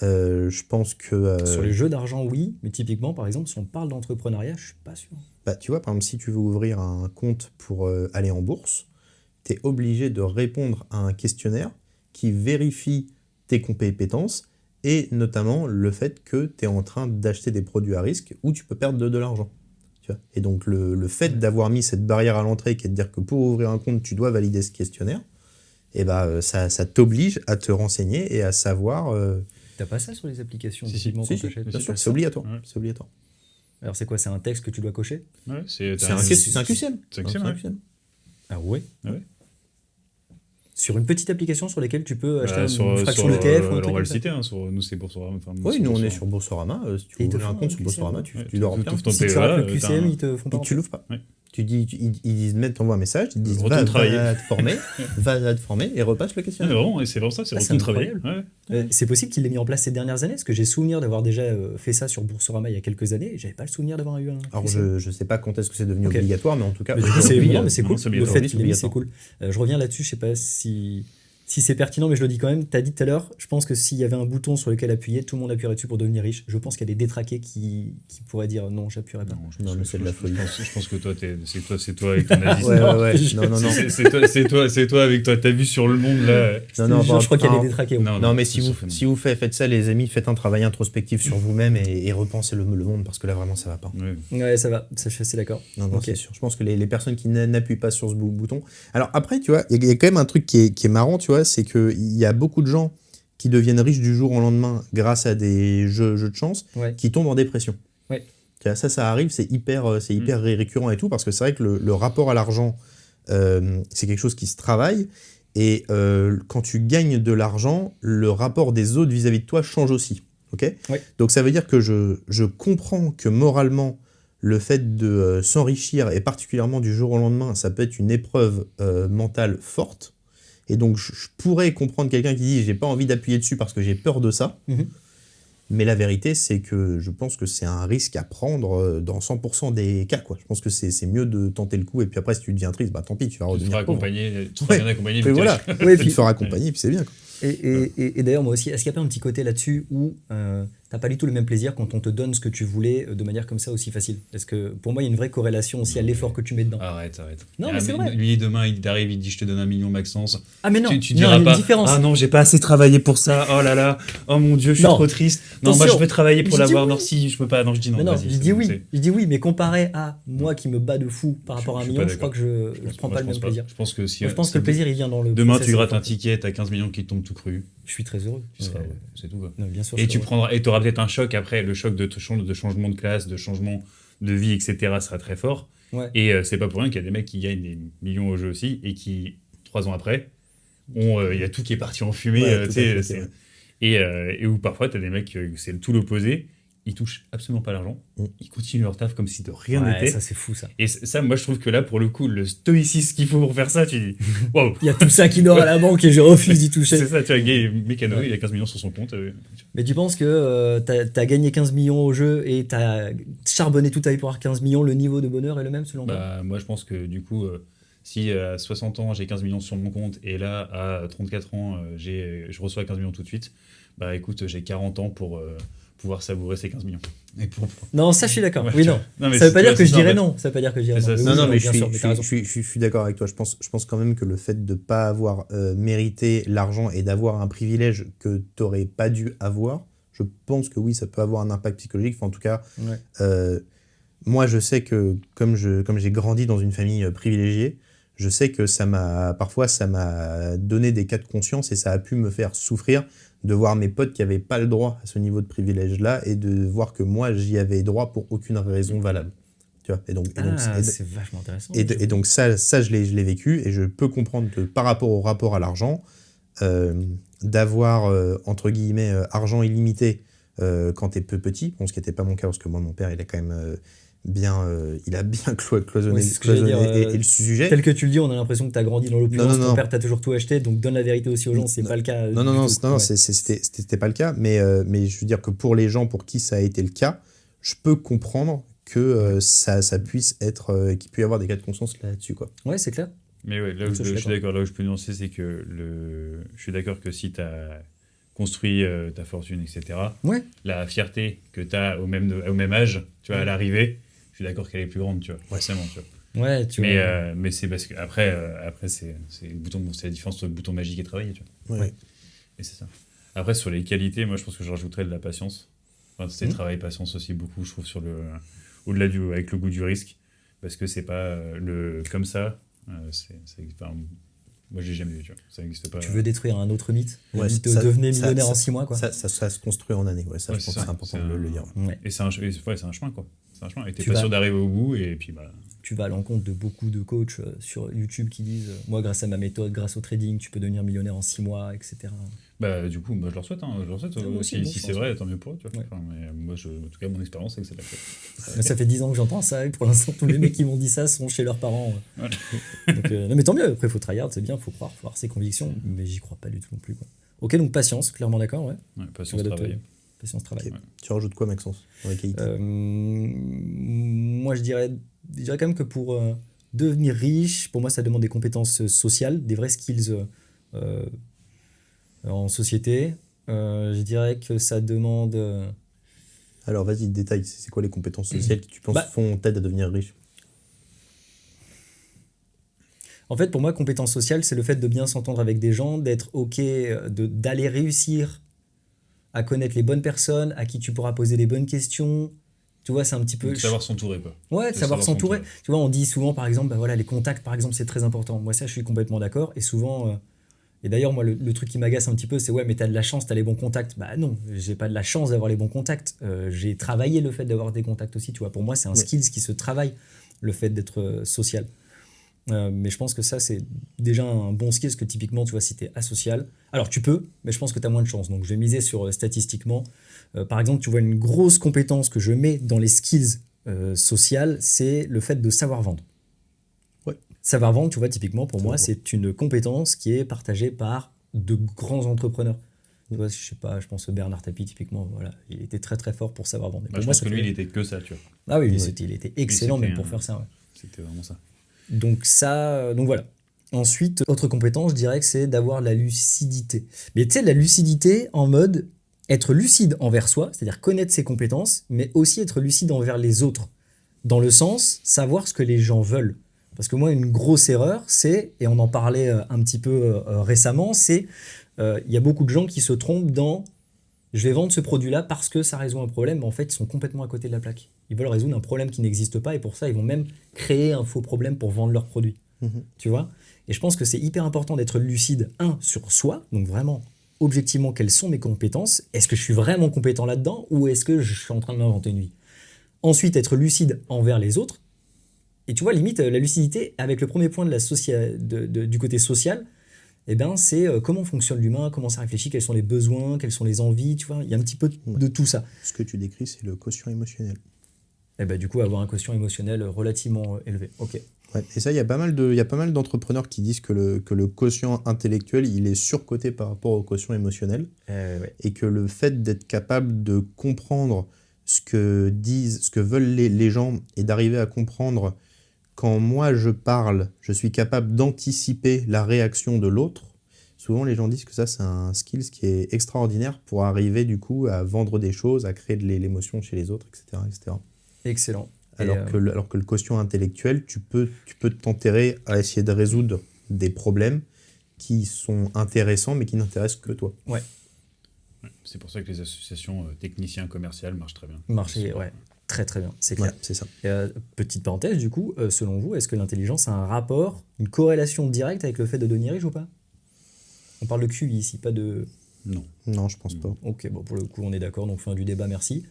Speaker 3: Je pense que...
Speaker 1: Sur les jeux d'argent, oui, mais typiquement, par exemple, si on parle d'entrepreneuriat, je suis pas sûr.
Speaker 3: Tu vois, par exemple, si tu veux ouvrir un compte pour aller en bourse, tu es obligé de répondre à un questionnaire qui vérifie tes compétences et notamment le fait que tu es en train d'acheter des produits à risque où tu peux perdre de l'argent. Tu vois. Et donc, le fait d'avoir mis cette barrière à l'entrée qui est de dire que pour ouvrir un compte, tu dois valider ce questionnaire, et ça t'oblige à te renseigner et à savoir...
Speaker 1: T'as pas ça sur les applications,
Speaker 2: Si,
Speaker 1: typiquement,
Speaker 3: Si,
Speaker 1: quand t'achètes?
Speaker 3: bien sûr, c'est obligatoire.
Speaker 2: Ouais.
Speaker 3: C'est obligatoire.
Speaker 1: Alors c'est quoi? C'est un texte que tu dois cocher?
Speaker 2: Ouais,
Speaker 3: C'est un QCM.
Speaker 2: C'est un QCM, ouais.
Speaker 1: Ah ouais?
Speaker 2: Ah ouais.
Speaker 1: Sur une petite application sur laquelle tu peux acheter
Speaker 2: Sur,
Speaker 1: une fraction
Speaker 2: sur,
Speaker 1: d'ETF ou un
Speaker 2: alors
Speaker 1: truc
Speaker 2: on va
Speaker 1: comme
Speaker 2: le
Speaker 1: ça?
Speaker 2: citer, hein, nous c'est Boursorama. Enfin,
Speaker 3: Oui, nous on est
Speaker 2: Boursorama.
Speaker 3: sur Boursorama. Si tu
Speaker 1: Et ils te
Speaker 3: ouvres un
Speaker 1: font
Speaker 3: compte
Speaker 1: un
Speaker 3: sur Boursorama,
Speaker 1: QCM.
Speaker 3: tu dois remplir.
Speaker 2: ton
Speaker 1: Si tu
Speaker 2: PEA,
Speaker 1: rates le
Speaker 2: t'as
Speaker 1: QCM,
Speaker 2: un-
Speaker 1: ils te font pas
Speaker 3: Et tu
Speaker 1: remplir.
Speaker 3: l'ouvres pas.
Speaker 2: Ouais.
Speaker 3: Tu dis, ils disent, t'envoient un message, ils disent
Speaker 2: Retourne travailler.
Speaker 3: va te former, va te former et repasse le
Speaker 2: Ah, mais
Speaker 3: questionnaire.
Speaker 2: vraiment, et c'est vraiment ça, c'est
Speaker 1: Ah, c'est
Speaker 2: retourne travailler.
Speaker 1: incroyable.
Speaker 2: Ouais.
Speaker 1: C'est possible qu'il l'ait mis en place ces dernières années, parce que j'ai souvenir d'avoir déjà fait ça sur Boursorama il y a quelques années, et j'avais pas le souvenir d'avoir eu un
Speaker 3: Alors
Speaker 1: QCM.
Speaker 3: je sais pas quand est-ce que c'est devenu
Speaker 1: Ok.
Speaker 3: obligatoire, mais en tout cas,
Speaker 1: Mais du coup, c'est
Speaker 3: aujourd'hui,
Speaker 1: non, mais c'est
Speaker 2: non,
Speaker 1: cool.
Speaker 2: c'est
Speaker 1: Le
Speaker 2: obligatoire.
Speaker 1: fait
Speaker 3: Oui,
Speaker 1: qu'il
Speaker 3: c'est
Speaker 1: l'ait mis, c'est
Speaker 3: obligatoire.
Speaker 1: cool. Je reviens là-dessus, je sais pas si c'est pertinent, mais je le dis quand même. Tu as dit tout à l'heure, je pense que s'il y avait un bouton sur lequel appuyer, tout le monde appuierait dessus pour devenir riche. Je pense qu'il y a des détraqués qui pourraient dire non, j'appuierai pas.
Speaker 2: Non, je
Speaker 3: Non,
Speaker 2: pense
Speaker 3: mais
Speaker 2: que-
Speaker 3: c'est de la
Speaker 2: je
Speaker 3: folie.
Speaker 2: pense que toi, c'est toi avec ton avis.
Speaker 3: Ouais. Non.
Speaker 2: C'est toi avec ta vue sur le monde là.
Speaker 1: Je crois qu'il y a des détraqués. ouais.
Speaker 3: Non, mais
Speaker 2: c'est sauf-
Speaker 3: si vous faites ça, les amis, faites un travail introspectif sur vous-même et repensez le monde parce que là, vraiment, ça va pas.
Speaker 2: Ouais.
Speaker 1: Ouais, ça va, ça, je suis assez d'accord.
Speaker 3: Non,
Speaker 1: Ok.
Speaker 3: c'est sûr. Je pense que les personnes qui n'appuient pas sur ce bouton. Alors après, tu vois, il y a quand même un truc qui est marrant, tu vois, c'est qu'il y a beaucoup de gens qui deviennent riches du jour au lendemain grâce à des jeux de chance
Speaker 1: Ouais.
Speaker 3: qui tombent en dépression.
Speaker 1: Ouais.
Speaker 3: Tu vois, ça arrive, c'est hyper récurrent et tout parce que c'est vrai que le rapport à l'argent, c'est quelque chose qui se travaille. Et quand tu gagnes de l'argent, le rapport des autres vis-à-vis de toi change aussi. Okay.
Speaker 1: Ouais.
Speaker 3: Donc ça veut dire que je comprends que moralement, le fait de s'enrichir, et particulièrement du jour au lendemain, ça peut être une épreuve mentale forte. Et donc je pourrais comprendre quelqu'un qui dit « j'ai pas envie d'appuyer dessus parce que j'ai peur de ça
Speaker 1: Mhm. ».
Speaker 3: Mais la vérité, c'est que je pense que c'est un risque à prendre dans 100% des cas, quoi. Je pense que c'est mieux de tenter le coup, et puis après, si tu deviens triste, bah tant pis, tu vas
Speaker 2: Tu te
Speaker 3: redevenir
Speaker 2: feras
Speaker 3: pauvre.
Speaker 2: accompagner, tu te feras bien accompagner.
Speaker 3: Et
Speaker 2: vu que t'es
Speaker 3: voilà,
Speaker 2: riche.
Speaker 1: Ouais,
Speaker 3: tu te feras accompagner, et puis c'est bien, quoi.
Speaker 1: Et d'ailleurs, moi aussi, est-ce qu'il n'y a pas un petit côté là-dessus où t'as pas du tout le même plaisir quand on te donne ce que tu voulais de manière comme ça aussi facile? Est-ce que pour moi, il y a une vraie corrélation aussi à l'effort que tu mets dedans?
Speaker 2: Arrête.
Speaker 1: Non, mais c'est vrai.
Speaker 2: Lui, demain, il t'arrive, il te dit je te donne 1 million Maxence.
Speaker 1: Ah, mais non,
Speaker 2: Tu
Speaker 1: non, il y
Speaker 2: diras
Speaker 1: a une
Speaker 2: pas
Speaker 1: différence.
Speaker 2: ah non, j'ai pas assez travaillé pour ça. Oh là là. Oh mon dieu, je suis
Speaker 1: Non.
Speaker 2: trop triste. Non, moi
Speaker 1: Attention.
Speaker 2: je veux travailler pour
Speaker 1: Je dis
Speaker 2: l'avoir.
Speaker 1: oui.
Speaker 2: Non, si je peux pas. Non, je dis non.
Speaker 1: Mais non,
Speaker 2: vas-y,
Speaker 1: je
Speaker 2: c'est
Speaker 1: dis
Speaker 2: bon,
Speaker 1: oui.
Speaker 2: c'est-
Speaker 1: Je dis oui, mais comparé à moi qui me bats de fou par rapport à un
Speaker 2: je suis
Speaker 1: million,
Speaker 2: pas
Speaker 1: je crois que je prends pas le même plaisir.
Speaker 2: Je pense que si
Speaker 1: Moi, je pense que le plaisir, il vient dans le.
Speaker 2: demain
Speaker 1: process
Speaker 2: tu grattes
Speaker 1: et
Speaker 2: un
Speaker 1: le-
Speaker 2: ticket, t'as 15 millions qui te tombent tout cru.
Speaker 1: Je suis très heureux.
Speaker 2: Tu seras, c'est tout quoi.
Speaker 1: Non, bien sûr.
Speaker 2: Et
Speaker 1: je
Speaker 2: tu
Speaker 1: suis heureux.
Speaker 2: prendras, et t'auras peut-être un choc après, le choc de changement de classe, de changement de vie, etc. sera très fort.
Speaker 1: Ouais.
Speaker 2: Et c'est pas pour rien qu'il y a des mecs qui gagnent des millions au jeu aussi et qui, 3 ans après, il y a tout qui est parti en fumée.
Speaker 3: Ouais,
Speaker 2: tu
Speaker 3: tout à
Speaker 2: sais,
Speaker 3: fait,
Speaker 2: c'est-
Speaker 3: ouais.
Speaker 2: et où parfois t'as des mecs, c'est tout l'opposé. Ils touchent absolument pas l'argent.
Speaker 3: Mm.
Speaker 2: Ils continuent leur taf comme si de rien
Speaker 1: Ouais,
Speaker 2: n'était.
Speaker 1: ça, c'est fou, ça.
Speaker 2: Et ça, moi, je trouve que là, pour le coup, le stoïcisme qu'il faut pour faire ça, tu dis, waouh,
Speaker 1: Il y a tout ça qui dort à la banque et je refuse d'y toucher.
Speaker 2: c'est ça, tu vois, gay, mécano,
Speaker 1: Ouais.
Speaker 2: il a 15 millions sur son compte.
Speaker 1: Mais tu penses que t'as gagné 15 millions au jeu et t'as charbonné toute ta vie pour avoir 15 millions, le niveau de bonheur est le même selon toi?
Speaker 2: Bah, moi, je pense que du coup, si à 60 ans, j'ai 15 millions sur mon compte et là, à 34 ans, je reçois 15 millions tout de suite, bah écoute, j'ai 40 ans pour pouvoir savourer ces 15 millions. Et
Speaker 1: Non, ça, je suis d'accord.
Speaker 2: Ouais,
Speaker 1: Oui,
Speaker 2: tu
Speaker 1: non.
Speaker 2: vois. Non, mais
Speaker 1: Ça veut pas
Speaker 2: tu
Speaker 1: dire
Speaker 2: vois,
Speaker 1: que je
Speaker 2: c'est
Speaker 1: dirais
Speaker 2: ça,
Speaker 1: non. Ça veut pas dire que je dirais
Speaker 2: C'est
Speaker 1: non.
Speaker 2: ça,
Speaker 1: Oui,
Speaker 2: c'est
Speaker 3: Non,
Speaker 1: oui,
Speaker 3: mais
Speaker 1: bien sûr, mais t'as raison.
Speaker 3: je suis d'accord avec toi. Je pense quand même que le fait de ne pas avoir mérité l'argent et d'avoir un privilège que tu n'aurais pas dû avoir, je pense que oui, ça peut avoir un impact psychologique. Enfin, en tout cas,
Speaker 1: Ouais.
Speaker 3: moi, je sais que comme j'ai grandi dans une famille privilégiée, je sais que parfois, ça m'a donné des cas de conscience et ça a pu me faire souffrir de voir mes potes qui n'avaient pas le droit à ce niveau de privilège-là et de voir que moi, j'y avais droit pour aucune raison valable. Tu vois,
Speaker 1: C'est vachement intéressant.
Speaker 3: et donc ça je l'ai vécu et je peux comprendre que par rapport au rapport à l'argent, d'avoir, entre guillemets, argent illimité quand t'es peu petit, bon, ce qui n'était pas mon cas parce que moi, mon père, il a quand même il a bien cloisonné,
Speaker 1: Ouais, c'est ce que j'allais dire,
Speaker 3: et le sujet.
Speaker 1: Tel que tu le dis, on a l'impression que tu as grandi dans l'opulence,
Speaker 3: Non.
Speaker 1: ton père t'a toujours tout acheté, donc donne la vérité aussi aux gens, c'est
Speaker 3: Non.
Speaker 1: pas le cas.
Speaker 3: Non,
Speaker 1: du tout. Ouais.
Speaker 3: c'était pas le cas, mais je veux dire que pour les gens pour qui ça a été le cas, je peux comprendre que ça puisse être, qu'il peut y avoir des cas de conscience là-dessus, quoi.
Speaker 1: Ouais, c'est clair.
Speaker 2: Mais ouais, là où
Speaker 1: Ça,
Speaker 2: je
Speaker 1: je
Speaker 2: suis
Speaker 1: suis
Speaker 2: d'accord, là où je peux nuancer, c'est que je suis d'accord que si tu as construit ta fortune, etc.,
Speaker 1: Ouais.
Speaker 2: la fierté que tu as au même âge, tu vois, à l'arrivée, je suis d'accord qu'elle est plus grande, tu vois, forcément, tu vois.
Speaker 1: Ouais, tu vois.
Speaker 2: Mais c'est parce que après c'est la différence entre le bouton magique et travailler, tu vois.
Speaker 3: Ouais.
Speaker 2: Et c'est ça. Après, sur les qualités, moi, je pense que je rajouterais de la patience. Enfin, c'est travail, patience aussi beaucoup, je trouve, au-delà avec le goût du risque. Parce que c'est pas comme ça. Enfin, moi, j'ai jamais vu, tu vois. Ça n'existe pas.
Speaker 1: Tu veux détruire un autre mythe, le
Speaker 3: Ouais,
Speaker 1: mythe
Speaker 3: ça-
Speaker 1: devenez
Speaker 3: ça-
Speaker 1: millionnaire
Speaker 3: ça-
Speaker 1: en 6 mois, quoi.
Speaker 3: Ça se construit en années, ouais, ça,
Speaker 2: Ouais,
Speaker 3: je pense
Speaker 2: c'est
Speaker 3: que c'est
Speaker 2: ça.
Speaker 3: important
Speaker 2: C'est
Speaker 3: de
Speaker 2: un-
Speaker 3: le dire.
Speaker 1: Ouais.
Speaker 2: Et c'est un chemin, quoi. C'est un chemin. Et t'es
Speaker 1: Tu
Speaker 2: pas
Speaker 1: vas-
Speaker 2: sûr d'arriver au bout, et puis bah.
Speaker 1: Tu vas à l'encontre de beaucoup de coachs sur YouTube qui disent moi, grâce à ma méthode, grâce au trading, tu peux devenir millionnaire en 6 mois, etc.
Speaker 2: Bah, du coup, moi, je leur souhaite, hein. Je leur souhaite.
Speaker 1: moi aussi,
Speaker 2: Si
Speaker 1: bon,
Speaker 2: si
Speaker 1: je
Speaker 2: c'est
Speaker 1: pense.
Speaker 2: vrai, tant mieux pour eux, tu vois.
Speaker 1: Ouais.
Speaker 2: Enfin, mais moi, en tout cas, mon expérience, c'est que c'est pas fait.
Speaker 1: Mais ça fait 10 ans que j'entends ça, et pour l'instant, tous les mecs qui m'ont dit ça sont chez leurs parents.
Speaker 2: Voilà.
Speaker 1: Donc, non, mais tant mieux, après, il faut tryhard, c'est bien, il faut croire, faut avoir ses convictions, mais j'y crois pas du tout non plus, quoi. Ok, donc patience, clairement d'accord, ouais.
Speaker 2: Ouais, patience,
Speaker 1: Tu vas
Speaker 2: travailler.
Speaker 1: Patience, travail.
Speaker 3: Ok. Tu rajoutes quoi, Maxence, dans les qualités?
Speaker 1: Moi, je dirais quand même que pour devenir riche, pour moi, ça demande des compétences sociales, des vrais skills en société. Je dirais que ça demande...
Speaker 3: Alors, vas-y, détaille. C'est quoi les compétences sociales qui, tu penses, t'aident à devenir riche?
Speaker 1: En fait, pour moi, compétence sociale, c'est le fait de bien s'entendre avec des gens, d'être OK, d'aller réussir à connaître les bonnes personnes, à qui tu pourras poser les bonnes questions. Tu vois, c'est un petit peu...
Speaker 2: De savoir s'entourer, quoi.
Speaker 1: Ouais, de savoir s'entourer. Tu vois, on dit souvent, par exemple, bah voilà, les contacts, par exemple, c'est très important. Moi, ça, je suis complètement d'accord. Et souvent... Et d'ailleurs, moi, le truc qui m'agace un petit peu, c'est ouais, mais t'as de la chance, t'as les bons contacts. Bah non, j'ai pas de la chance d'avoir les bons contacts. J'ai travaillé le fait d'avoir des contacts aussi, tu vois. Pour moi, c'est un skills qui se travaille, le fait d'être social. Mais je pense que ça, c'est déjà un bon skill, parce que typiquement, tu vois, si t'es asocial, alors tu peux, mais je pense que t'as moins de chance. Donc, je vais miser sur statistiquement. Par exemple, tu vois, une grosse compétence que je mets dans les skills sociales, c'est le fait de savoir vendre. Savoir vendre, tu vois, typiquement, pour moi, c'est une compétence qui est partagée par de grands entrepreneurs. Tu vois, je sais pas, je pense que Bernard Tapie, typiquement, voilà, il était très très fort pour savoir vendre.
Speaker 2: Bah, je pense que lui, il était que ça, tu vois.
Speaker 1: Ah oui, il était excellent même pour faire ça. Ouais.
Speaker 2: C'était vraiment ça.
Speaker 1: Donc voilà. Ensuite, autre compétence, je dirais que c'est d'avoir la lucidité. Mais tu sais, la lucidité en mode être lucide envers soi, c'est-à-dire connaître ses compétences, mais aussi être lucide envers les autres. Dans le sens, savoir ce que les gens veulent. Parce que moi, une grosse erreur, c'est, et on en parlait un petit peu récemment, c'est il y a beaucoup de gens qui se trompent dans « je vais vendre ce produit-là parce que ça résout un problème », mais en fait, ils sont complètement à côté de la plaque. Ils veulent résoudre un problème qui n'existe pas, et pour ça, ils vont même créer un faux problème pour vendre leur produit. Tu vois ? Et je pense que c'est hyper important d'être lucide, sur soi, donc vraiment, objectivement, quelles sont mes compétences ? Est-ce que je suis vraiment compétent là-dedans, ou est-ce que je suis en train de m'inventer une vie ? Ensuite, être lucide envers les autres. Et tu vois, limite, la lucidité, avec le premier point du côté social, eh ben, c'est comment fonctionne l'humain, comment ça réfléchit, quels sont les besoins, quelles sont les envies, tu vois, il y a un petit peu de tout ça.
Speaker 3: Ce que tu décris, c'est le quotient émotionnel.
Speaker 1: Et ben, du coup, avoir un quotient émotionnel relativement élevé. Ok.
Speaker 3: Ouais. Et ça, il y a pas mal d'entrepreneurs qui disent que le quotient intellectuel, il est surcoté par rapport au quotient émotionnel.
Speaker 1: Ouais.
Speaker 3: Et que le fait d'être capable de comprendre ce que veulent les gens et d'arriver à comprendre quand moi je parle, je suis capable d'anticiper la réaction de l'autre, souvent les gens disent que ça, c'est un skill qui est extraordinaire pour arriver du coup à vendre des choses, à créer de l'émotion chez les autres, etc. etc.
Speaker 1: Excellent.
Speaker 3: Alors que le quotient intellectuel, tu peux t'enterrer à essayer de résoudre des problèmes qui sont intéressants, mais qui n'intéressent que toi.
Speaker 1: Ouais.
Speaker 2: C'est pour ça que les associations techniciens commerciales marchent très bien.
Speaker 1: Marcher, ouais. Très très bien, c'est clair.
Speaker 3: Ouais, c'est ça.
Speaker 1: Et, petite parenthèse, du coup, selon vous, est-ce que l'intelligence a un rapport, une corrélation directe avec le fait de devenir riche ou pas? On parle de QI ici, pas de...
Speaker 3: Non, je pense pas.
Speaker 1: Ok, bon, pour le coup, on est d'accord, donc fin du débat, merci.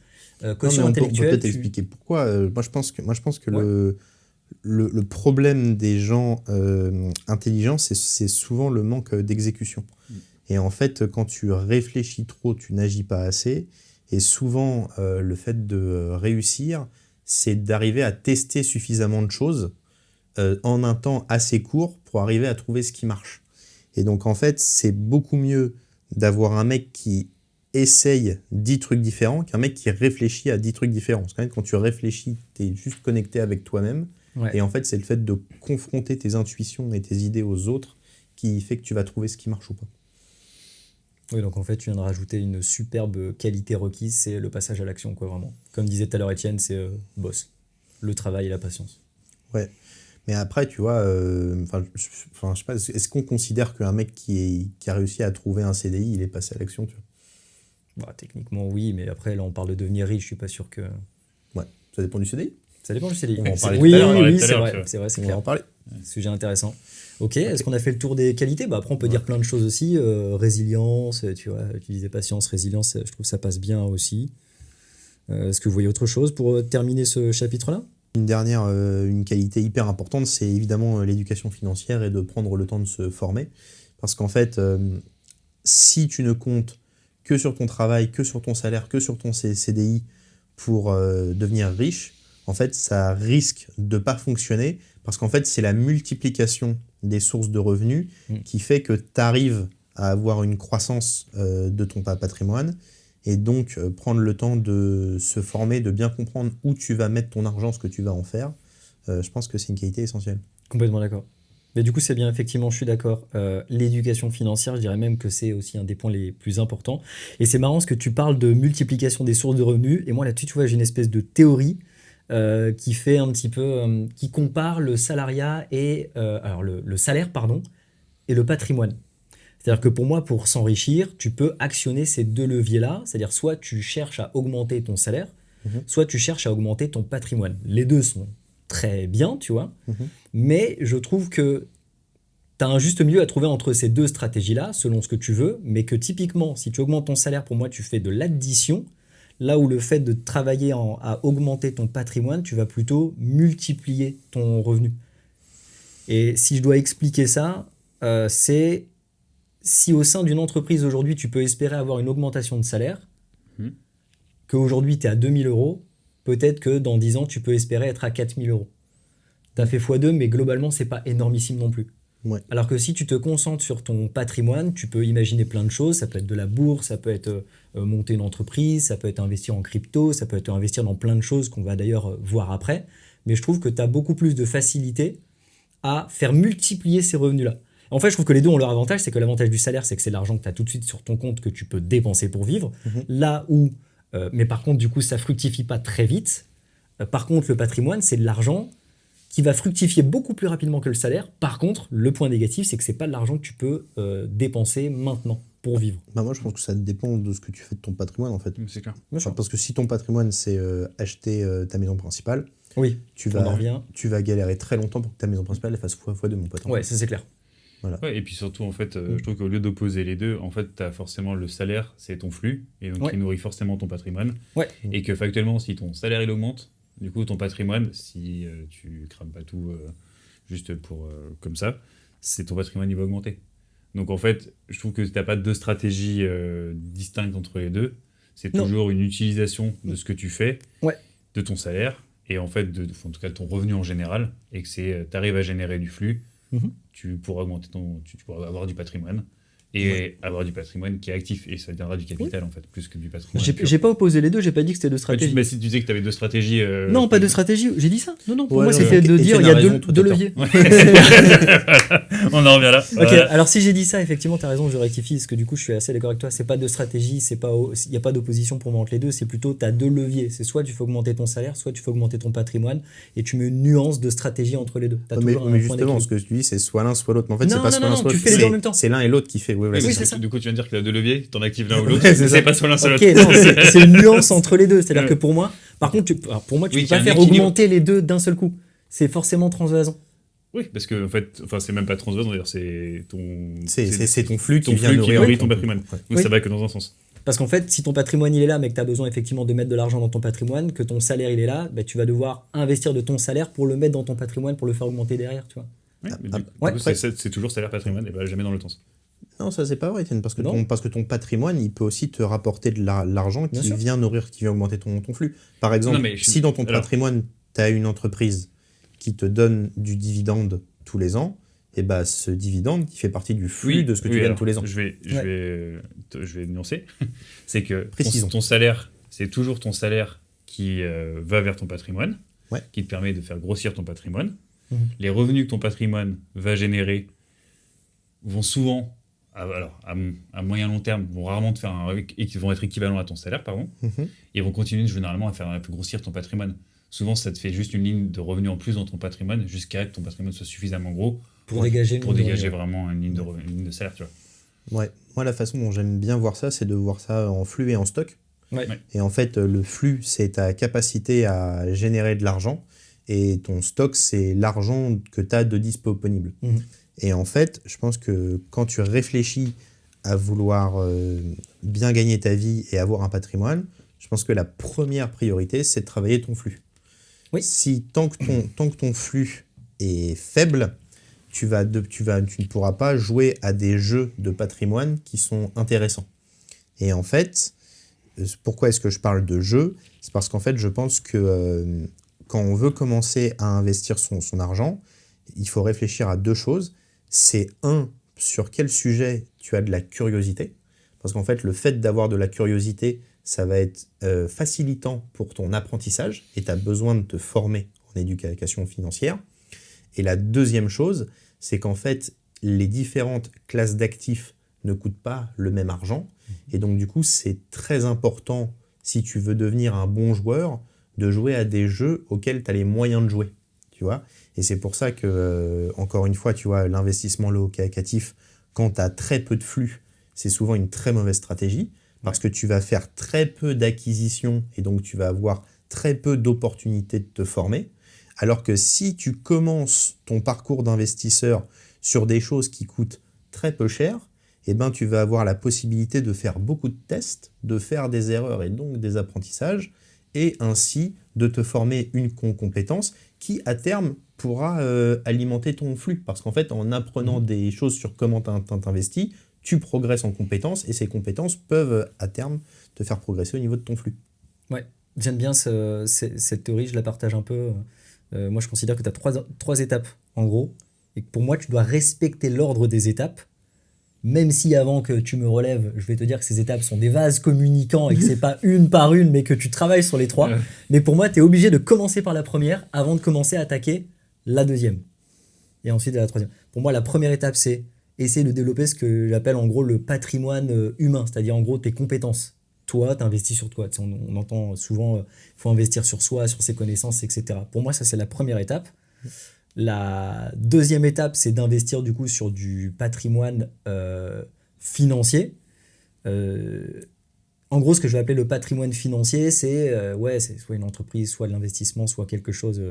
Speaker 3: Non, mais
Speaker 1: Quotient
Speaker 3: on peut
Speaker 1: intellectuel,
Speaker 3: peut-être expliquer pourquoi. Moi, je pense que
Speaker 1: Ouais.
Speaker 3: le problème des gens intelligents, c'est souvent le manque d'exécution. Et en fait, quand tu réfléchis trop, tu n'agis pas assez. Et souvent, le fait de réussir, c'est d'arriver à tester suffisamment de choses en un temps assez court pour arriver à trouver ce qui marche. Et donc, en fait, c'est beaucoup mieux d'avoir un mec qui essaye 10 trucs différents qu'un mec qui réfléchit à 10 trucs différents. Parce que quand tu réfléchis, tu es juste connecté avec toi-même.
Speaker 1: Ouais.
Speaker 3: Et en fait, c'est le fait de confronter tes intuitions et tes idées aux autres qui fait que tu vas trouver ce qui marche ou pas.
Speaker 1: Oui, donc en fait, tu viens de rajouter une superbe qualité requise, c'est le passage à l'action, quoi, vraiment. Comme disait tout à l'heure Étienne, c'est boss. Le travail et la patience.
Speaker 3: Ouais. Mais après, tu vois, je sais pas, est-ce qu'on considère qu'un mec qui a réussi à trouver un CDI, il est passé à l'action, tu vois?
Speaker 1: Bah, techniquement, oui, mais après, là, on parle de devenir riche, je suis pas sûr que...
Speaker 3: Ouais. Ça dépend du CDI.
Speaker 1: Ça dépend du CDI.
Speaker 3: On va en parler
Speaker 1: Oui,
Speaker 3: tout à l'heure,
Speaker 1: oui,
Speaker 2: tout à
Speaker 1: c'est
Speaker 2: l'heure,
Speaker 1: vrai,
Speaker 2: tu vois.
Speaker 1: c'est vrai, c'est
Speaker 3: On va
Speaker 1: clair.
Speaker 3: en parler.
Speaker 1: Sujet intéressant. Ok, est-ce qu'on a fait le tour des qualités? Bah, après, on peut dire plein de choses aussi. Résilience, tu vois, tu disais patience, résilience, je trouve que ça passe bien aussi. Est-ce que vous voyez autre chose pour terminer ce chapitre-là?
Speaker 3: Une dernière, une qualité hyper importante, c'est évidemment l'éducation financière et de prendre le temps de se former. Parce qu'en fait, si tu ne comptes que sur ton travail, que sur ton salaire, que sur ton CDI pour devenir riche, en fait, ça risque de ne pas fonctionner parce qu'en fait, c'est la multiplication des sources de revenus qui fait que tu arrives à avoir une croissance de ton patrimoine et donc prendre le temps de se former, de bien comprendre où tu vas mettre ton argent, ce que tu vas en faire. Je pense que c'est une qualité essentielle.
Speaker 1: Complètement d'accord. Mais du coup, c'est bien, effectivement, je suis d'accord. L'éducation financière, je dirais même que c'est aussi un des points les plus importants. Et c'est marrant parce que tu parles de multiplication des sources de revenus. Et moi, là-dessus, tu vois, j'ai une espèce de théorie qui fait un petit peu... qui compare le salariat et... alors, le salaire, pardon, et le patrimoine. C'est-à-dire que pour moi, pour s'enrichir, tu peux actionner ces deux leviers-là. C'est-à-dire soit tu cherches à augmenter ton salaire, soit tu cherches à augmenter ton patrimoine. Les deux sont très bien, tu vois. Mais je trouve que tu as un juste milieu à trouver entre ces deux stratégies-là, selon ce que tu veux, mais que typiquement, si tu augmentes ton salaire, pour moi, tu fais de l'addition, là où le fait de travailler à augmenter ton patrimoine, tu vas plutôt multiplier ton revenu. Et si je dois expliquer ça, c'est si au sein d'une entreprise aujourd'hui, tu peux espérer avoir une augmentation de salaire, qu'aujourd'hui tu es à 2 000 €, peut-être que dans 10 ans, tu peux espérer être à 4 000 €. Tu as fait x2, mais globalement, c'est pas énormissime non plus.
Speaker 3: Ouais.
Speaker 1: Alors que si tu te concentres sur ton patrimoine, tu peux imaginer plein de choses. Ça peut être de la bourse, ça peut être monter une entreprise, ça peut être investir en crypto, ça peut être investir dans plein de choses qu'on va d'ailleurs voir après. Mais je trouve que tu as beaucoup plus de facilité à faire multiplier ces revenus-là. En fait, je trouve que les deux ont leur avantage. C'est que l'avantage du salaire, c'est que c'est l'argent que tu as tout de suite sur ton compte que tu peux dépenser pour vivre. Là où, mais par contre, du coup, ça fructifie pas très vite. Par contre, le patrimoine, c'est de l'argent qui va fructifier beaucoup plus rapidement que le salaire. Par contre, le point négatif, c'est que c'est pas de l'argent que tu peux dépenser maintenant pour vivre.
Speaker 3: Bah moi, je pense que ça dépend de ce que tu fais de ton patrimoine, en fait.
Speaker 2: C'est clair.
Speaker 3: Enfin, parce que si ton patrimoine, c'est acheter ta maison principale,
Speaker 1: Oui,
Speaker 3: tu
Speaker 1: on en revient.
Speaker 3: vas galérer très longtemps pour que ta maison principale elle fasse x2, mon pote.
Speaker 1: Ouais, ça c'est clair.
Speaker 3: Voilà.
Speaker 2: Ouais, et puis surtout, en fait, je trouve qu'au lieu d'opposer les deux, en fait, tu as forcément le salaire, c'est ton flux, et donc
Speaker 1: Ouais.
Speaker 2: il nourrit forcément ton patrimoine.
Speaker 1: Ouais.
Speaker 2: Et que factuellement, si ton salaire il augmente, du coup, ton patrimoine, si tu crames pas tout juste pour comme ça, c'est ton patrimoine il va augmenter. Donc en fait, je trouve que tu n'as pas deux stratégies distinctes entre les deux. C'est
Speaker 1: Non.
Speaker 2: toujours une utilisation de ce que tu fais,
Speaker 1: Ouais.
Speaker 2: de ton salaire, et en fait, en tout cas, de ton revenu en général, et que tu arrives à générer du flux, tu pourras augmenter tu pourras avoir du patrimoine. et avoir du patrimoine qui est actif. Et ça deviendra du capital, en fait, plus que du patrimoine.
Speaker 1: J'ai pas opposé les deux, j'ai pas dit que c'était deux stratégies.
Speaker 2: Mais si tu disais que tu avais deux stratégies.
Speaker 1: Non, pas de stratégie, j'ai dit ça. Non, pour
Speaker 3: Ouais,
Speaker 1: moi
Speaker 3: non,
Speaker 1: c'était de
Speaker 3: Étienne
Speaker 1: dire il y
Speaker 3: a
Speaker 1: a
Speaker 3: raison,
Speaker 1: deux
Speaker 3: toi, t'as
Speaker 1: leviers.
Speaker 2: On en revient là.
Speaker 1: Ok,
Speaker 2: Voilà.
Speaker 1: alors si j'ai dit ça, effectivement, t'as raison, je rectifie, parce que du coup, je suis assez d'accord avec toi. C'est pas de stratégie, il n'y a pas d'opposition pour moi entre les deux. C'est plutôt, t'as deux leviers. C'est soit tu fais augmenter ton salaire, soit tu fais augmenter ton patrimoine, et tu mets une nuance de stratégie entre les deux. T'as
Speaker 3: Mais,
Speaker 1: toujours un
Speaker 3: mais
Speaker 1: point
Speaker 3: justement,
Speaker 1: d'équilibre.
Speaker 3: ce que tu dis, c'est soit l'un, soit l'autre. Mais en fait,
Speaker 1: Non,
Speaker 3: c'est pas
Speaker 1: non,
Speaker 3: soit
Speaker 1: non,
Speaker 3: l'un,
Speaker 1: non,
Speaker 3: soit
Speaker 1: tu
Speaker 3: l'autre.
Speaker 1: fais les deux en même temps.
Speaker 3: C'est l'un et l'autre qui fait. Oui, voilà,
Speaker 2: Oui,
Speaker 3: c'est
Speaker 1: c'est
Speaker 3: ça.
Speaker 1: ça.
Speaker 2: Du coup, tu viens de dire que tu as deux leviers, tu en actives l'un ou l'autre.
Speaker 3: Ouais, c'est
Speaker 2: mais
Speaker 3: ça.
Speaker 2: c'est pas sur l'un, sur l'autre.
Speaker 1: Ok, non, c'est une nuance entre les deux. C'est-à-dire que pour moi, par contre, alors pour moi, tu
Speaker 2: Oui,
Speaker 1: peux
Speaker 2: qu'il y
Speaker 1: pas
Speaker 2: a un
Speaker 1: faire
Speaker 2: équilibre.
Speaker 1: augmenter les deux d'un seul coup. C'est forcément transvasant.
Speaker 2: Oui, parce que en fait, c'est même pas transversal, d'ailleurs, c'est ton.
Speaker 3: C'est ton flux qui
Speaker 2: ton
Speaker 3: vient
Speaker 2: flux qui
Speaker 3: nourrir
Speaker 2: nourrit ton patrimoine.
Speaker 3: Ouais.
Speaker 2: Donc
Speaker 1: Oui.
Speaker 2: ça va que dans un sens.
Speaker 1: Parce qu'en fait, si ton patrimoine il est là, mais que tu as besoin effectivement de mettre de l'argent dans ton patrimoine, que ton salaire il est là, bah, tu vas devoir investir de ton salaire pour le mettre dans ton patrimoine, pour le faire augmenter derrière, tu vois.
Speaker 2: Oui, mais
Speaker 3: ah,
Speaker 2: du
Speaker 1: ouais.
Speaker 2: coup, c'est toujours salaire patrimoine et jamais dans le temps.
Speaker 3: Non, ça c'est pas vrai, Étienne, parce que
Speaker 1: Non.
Speaker 3: ton patrimoine, il peut aussi te rapporter de l'argent
Speaker 1: Bien
Speaker 3: qui
Speaker 1: sûr.
Speaker 3: vient nourrir, qui vient augmenter ton flux. Par exemple,
Speaker 2: Non, mais
Speaker 3: si dans ton
Speaker 2: alors-
Speaker 3: patrimoine, tu as une entreprise qui te donne du dividende tous les ans, et bah ce dividende qui fait partie du flux de ce que tu gagnes
Speaker 2: alors,
Speaker 3: tous les ans.
Speaker 2: Je vais nuancer. C'est que
Speaker 3: Précisons.
Speaker 2: ton salaire, c'est toujours ton salaire qui va vers ton patrimoine,
Speaker 3: Ouais.
Speaker 2: qui te permet de faire grossir ton patrimoine.
Speaker 1: Mhm.
Speaker 2: Les revenus que ton patrimoine va générer vont souvent, à moyen long terme, vont rarement te faire vont être équivalents à ton salaire, pardon.
Speaker 3: Mhm.
Speaker 2: Et vont continuer généralement à faire grossir ton patrimoine. Souvent, ça te fait juste une ligne de revenus en plus dans ton patrimoine jusqu'à que ton patrimoine soit suffisamment gros
Speaker 1: Pour dégager une
Speaker 2: pour
Speaker 1: ligne de
Speaker 2: dégager
Speaker 1: revenu.
Speaker 2: vraiment une ligne de salaire, tu vois.
Speaker 3: Ouais. Moi, la façon dont j'aime bien voir ça, c'est de voir ça en flux et en stock.
Speaker 1: Ouais.
Speaker 3: Et en fait, le flux, c'est ta capacité à générer de l'argent. Et ton stock, c'est l'argent que tu as de disponible.
Speaker 1: Mhm.
Speaker 3: Et en fait, je pense que quand tu réfléchis à vouloir bien gagner ta vie et avoir un patrimoine, je pense que la première priorité, c'est de travailler ton flux.
Speaker 1: Oui.
Speaker 3: Si tant que ton flux est faible, tu ne pourras pas jouer à des jeux de patrimoine qui sont intéressants. Et en fait, pourquoi est-ce que je parle de jeux ? C'est parce qu'en fait, je pense que quand on veut commencer à investir son argent, il faut réfléchir à deux choses. C'est sur quel sujet tu as de la curiosité. Parce qu'en fait, le fait d'avoir de la curiosité, ça va être facilitant pour ton apprentissage et tu as besoin de te former en éducation financière. Et la deuxième chose, c'est qu'en fait, les différentes classes d'actifs ne coûtent pas le même argent. Et donc, du coup, c'est très important, si tu veux devenir un bon joueur, de jouer à des jeux auxquels tu as les moyens de jouer. Tu vois ? Et c'est pour ça que, encore une fois, tu vois, l'investissement locatif, quand tu as très peu de flux, c'est souvent une très mauvaise stratégie parce que tu vas faire très peu d'acquisitions et donc tu vas avoir très peu d'opportunités de te former. Alors que si tu commences ton parcours d'investisseur sur des choses qui coûtent très peu cher, eh ben, tu vas avoir la possibilité de faire beaucoup de tests, de faire des erreurs et donc des apprentissages et ainsi de te former une compétence qui, à terme, pourra alimenter ton flux. Parce qu'en fait, en apprenant des choses sur comment t'investis, tu progresses en compétences et ces compétences peuvent, à terme, te faire progresser au niveau de ton flux.
Speaker 1: Ouais, j'aime bien cette théorie, je la partage un peu. Moi, je considère que tu as trois étapes, en gros, et que pour moi, tu dois respecter l'ordre des étapes, même si avant que tu me relèves, je vais te dire que ces étapes sont des vases communicants et que c'est pas une par une, mais que tu travailles sur les trois. Mais pour moi, tu es obligé de commencer par la première avant de commencer à attaquer la deuxième. Et ensuite la troisième. Pour moi, la première étape, c'est essayer de développer ce que j'appelle en gros le patrimoine humain, c'est-à-dire en gros tes compétences. Toi, tu investis sur toi. Tu sais, on entend souvent il faut investir sur soi, sur ses connaissances, etc. Pour moi, ça, c'est la première étape. La deuxième étape, c'est d'investir du coup sur du patrimoine financier. En gros, ce que je vais appeler le patrimoine financier, c'est soit une entreprise, soit de l'investissement, soit quelque chose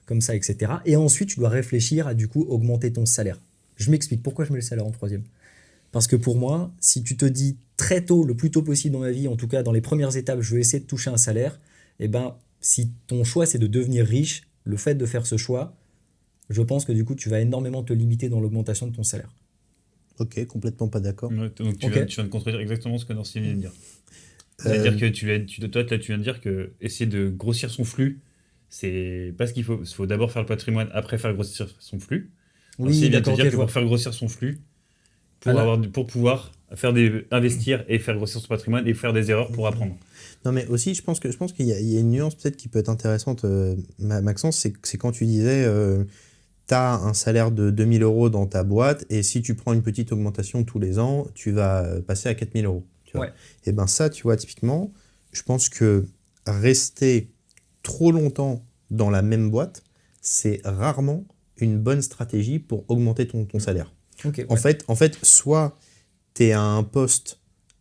Speaker 1: comme ça, etc. Et ensuite, tu dois réfléchir à du coup augmenter ton salaire. Je m'explique pourquoi je mets le salaire en troisième. Parce que pour moi, si tu te dis très tôt, le plus tôt possible dans ma vie, en tout cas dans les premières étapes, je vais essayer de toucher un salaire, et ben si ton choix c'est de devenir riche, le fait de faire ce choix, je pense que du coup tu vas énormément te limiter dans l'augmentation de ton salaire.
Speaker 3: Ok, complètement pas d'accord.
Speaker 2: Ouais, donc tu viens de contredire exactement ce que Nancy vient de dire. C'est-à-dire que tu viens de dire que essayer de grossir son flux, c'est pas ce qu'il faut. Il faut d'abord faire le patrimoine, après faire grossir son flux.
Speaker 1: Oui,
Speaker 2: Nancy vient de te
Speaker 1: d'accord,
Speaker 2: dire
Speaker 1: ok,
Speaker 2: que
Speaker 1: je vois.
Speaker 2: pour faire grossir son flux, pour pouvoir investir et faire grossir son patrimoine et faire des erreurs pour apprendre.
Speaker 3: Non, mais aussi, je pense qu'il y a une nuance peut-être qui peut être intéressante, Maxence, c'est quand tu disais, tu as un salaire de 2 000 € dans ta boîte, et si tu prends une petite augmentation tous les ans, tu vas passer à 4 000 €. Tu vois.
Speaker 1: Ouais.
Speaker 3: Et bien ça, tu vois, typiquement, je pense que rester trop longtemps dans la même boîte, c'est rarement une bonne stratégie pour augmenter ton salaire.
Speaker 1: Ok,
Speaker 3: En fait, soit tu es à un poste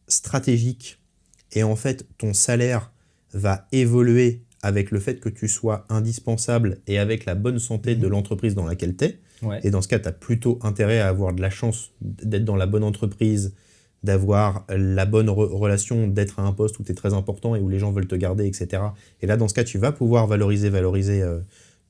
Speaker 3: stratégique et en fait, ton salaire va évoluer avec le fait que tu sois indispensable et avec la bonne santé de l'entreprise dans laquelle tu es.
Speaker 1: Ouais.
Speaker 3: Et dans ce cas, tu as plutôt intérêt à avoir de la chance d'être dans la bonne entreprise, d'avoir la bonne relation, d'être à un poste où tu es très important et où les gens veulent te garder, etc. Et là, dans ce cas, tu vas pouvoir valoriser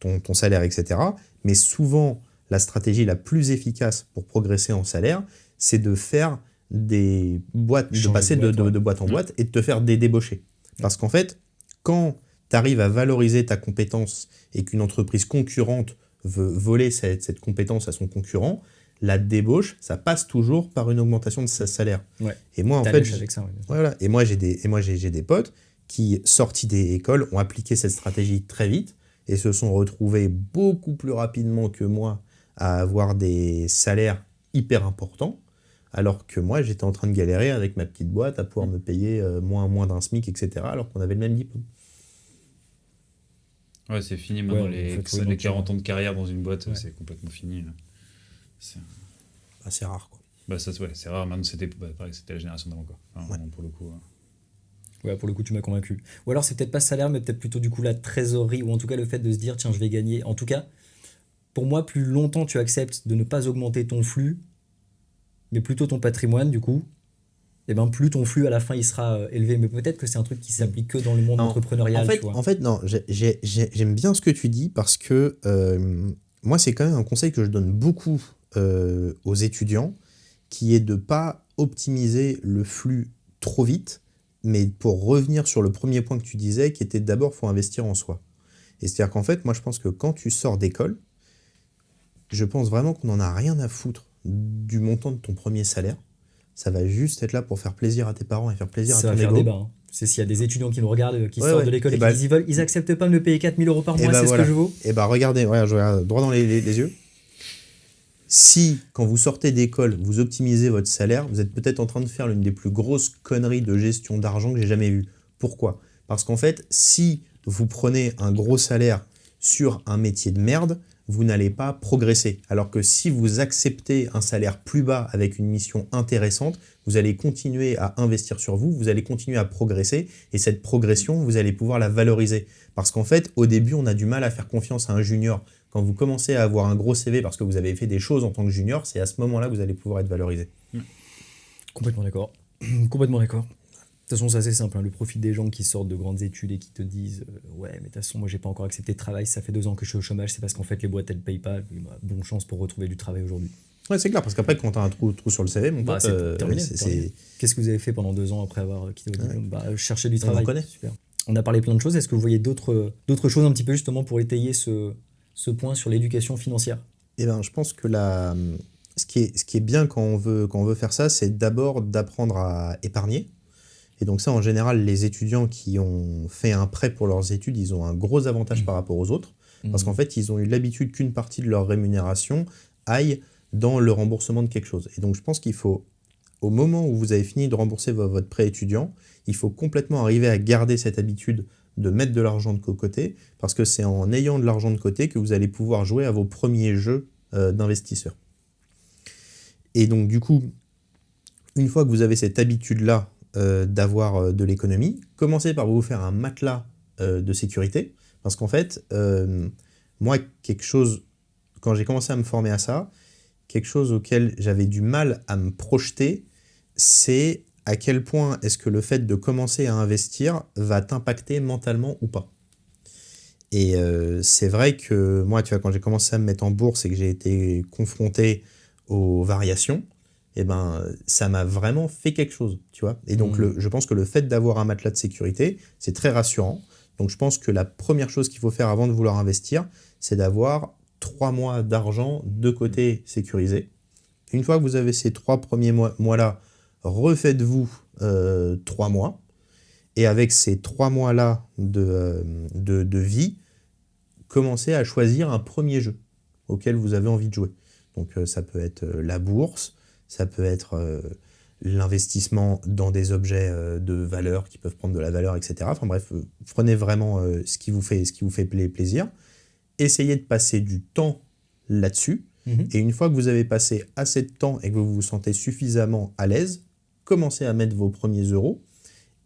Speaker 3: ton salaire, etc. Mais souvent, la stratégie la plus efficace pour progresser en salaire, c'est de faire des boîtes, de passer de boîte en boîte et de te faire des débauchés. Parce qu'en fait, quand tu arrives à valoriser ta compétence et qu'une entreprise concurrente veut voler cette compétence à son concurrent, la débauche, ça passe toujours par une augmentation de sa salaire.
Speaker 1: Ouais.
Speaker 3: Et moi, en fait,
Speaker 1: Avec ça, ouais.
Speaker 3: voilà. Et moi, j'ai des potes qui, sortis des écoles, ont appliqué cette stratégie très vite et se sont retrouvés beaucoup plus rapidement que moi à avoir des salaires hyper importants, alors que moi, j'étais en train de galérer avec ma petite boîte à pouvoir me payer moins d'un SMIC, etc., alors qu'on avait le même diplôme.
Speaker 2: Ouais, c'est fini maintenant,
Speaker 1: Ouais,
Speaker 2: les 40 ans de carrière dans une boîte, c'est complètement fini.
Speaker 3: C'est rare, quoi.
Speaker 2: Bah ça, ouais, c'est rare. Maintenant, c'était la génération d'avant, quoi. Enfin, vraiment, pour le coup.
Speaker 1: Ouais, pour le coup, tu m'as convaincu. Ou alors, c'est peut-être pas ce salaire, mais peut-être plutôt du coup la trésorerie, ou en tout cas le fait de se dire, tiens, je vais gagner. En tout cas, pour moi, plus longtemps tu acceptes de ne pas augmenter ton flux, mais plutôt ton patrimoine, du coup, et ben plus ton flux à la fin il sera élevé. Mais peut-être que c'est un truc qui s'applique que dans le monde entrepreneurial. Tu vois.
Speaker 3: En fait, non, j'aime bien ce que tu dis parce que moi, c'est quand même un conseil que je donne beaucoup aux étudiants, qui est de ne pas optimiser le flux trop vite, mais pour revenir sur le premier point que tu disais, qui était d'abord, il faut investir en soi. Et c'est-à-dire qu'en fait, moi, je pense que quand tu sors d'école, je pense vraiment qu'on n'en a rien à foutre du montant de ton premier salaire. Ça va juste être là pour faire plaisir à tes parents et faire plaisir à ton ego. Ça va faire
Speaker 1: débat. Hein. C'est s'il y a des étudiants qui nous regardent, qui sortent de l'école et qui disent ils acceptent pas de me payer 4 000 € par mois, c'est voilà. Ce que je vaux.
Speaker 3: Et bah regardez, je regarde droit dans les yeux. Si, quand vous sortez d'école, vous optimisez votre salaire, vous êtes peut-être en train de faire l'une des plus grosses conneries de gestion d'argent que j'ai jamais vues. Pourquoi ? Parce qu'en fait, si vous prenez un gros salaire sur un métier de merde, vous n'allez pas progresser. Alors que si vous acceptez un salaire plus bas avec une mission intéressante, vous allez continuer à investir sur vous, vous allez continuer à progresser, et cette progression, vous allez pouvoir la valoriser. Parce qu'en fait, au début, on a du mal à faire confiance à un junior. Quand vous commencez à avoir un gros CV parce que vous avez fait des choses en tant que junior, c'est à ce moment-là que vous allez pouvoir être valorisé.
Speaker 1: Complètement d'accord. Complètement d'accord. De toute façon, c'est assez simple. Hein. Le profil des gens qui sortent de grandes études et qui te disent ouais, mais de toute façon, moi, j'ai pas encore accepté de travail, ça fait 2 ans que je suis au chômage, c'est parce qu'en fait, les boîtes, elles payent pas. Bonne chance pour retrouver du travail aujourd'hui.
Speaker 3: Ouais, c'est clair, parce qu'après, quand tu as un trou sur le CV, mon pote,
Speaker 1: c'est terminé. Qu'est-ce que vous avez fait pendant 2 ans après avoir quitté votre diplôme ? Chercher du travail.
Speaker 3: On en connaît.
Speaker 1: Super. On a parlé plein de choses. Est-ce que vous voyez d'autres choses un petit peu justement pour étayer ce point sur l'éducation financière ?
Speaker 3: Eh ben, je pense que ce qui est bien quand on veut faire ça, c'est d'abord d'apprendre à épargner. Et donc ça, en général, les étudiants qui ont fait un prêt pour leurs études, ils ont un gros avantage par rapport aux autres, parce qu'en fait, ils ont eu l'habitude qu'une partie de leur rémunération aille dans le remboursement de quelque chose. Et donc je pense qu'il faut, au moment où vous avez fini de rembourser votre prêt étudiant, il faut complètement arriver à garder cette habitude de mettre de l'argent de côté, parce que c'est en ayant de l'argent de côté que vous allez pouvoir jouer à vos premiers jeux d'investisseurs. Et donc du coup, une fois que vous avez cette habitude-là d'avoir de l'économie, commencez par vous faire un matelas de sécurité, parce qu'en fait, moi, quand j'ai commencé à me former à ça, quelque chose auquel j'avais du mal à me projeter, c'est à quel point est-ce que le fait de commencer à investir va t'impacter mentalement ou pas. Et c'est vrai que moi, tu vois, quand j'ai commencé à me mettre en bourse et que j'ai été confronté aux variations, eh ben, ça m'a vraiment fait quelque chose, tu vois. Et donc, je pense que le fait d'avoir un matelas de sécurité, c'est très rassurant. Donc, je pense que la première chose qu'il faut faire avant de vouloir investir, c'est d'avoir 3 mois d'argent de côté sécurisé. Une fois que vous avez ces 3 premiers mois-là, refaites-vous 3 mois. Et avec ces 3 mois-là de vie, commencez à choisir un premier jeu auquel vous avez envie de jouer. Donc ça peut être la bourse, ça peut être l'investissement dans des objets de valeur qui peuvent prendre de la valeur, etc. Enfin bref, prenez vraiment ce qui vous fait plaisir. Essayez de passer du temps là-dessus. Et une fois que vous avez passé assez de temps et que vous vous sentez suffisamment à l'aise, commencez à mettre vos premiers euros.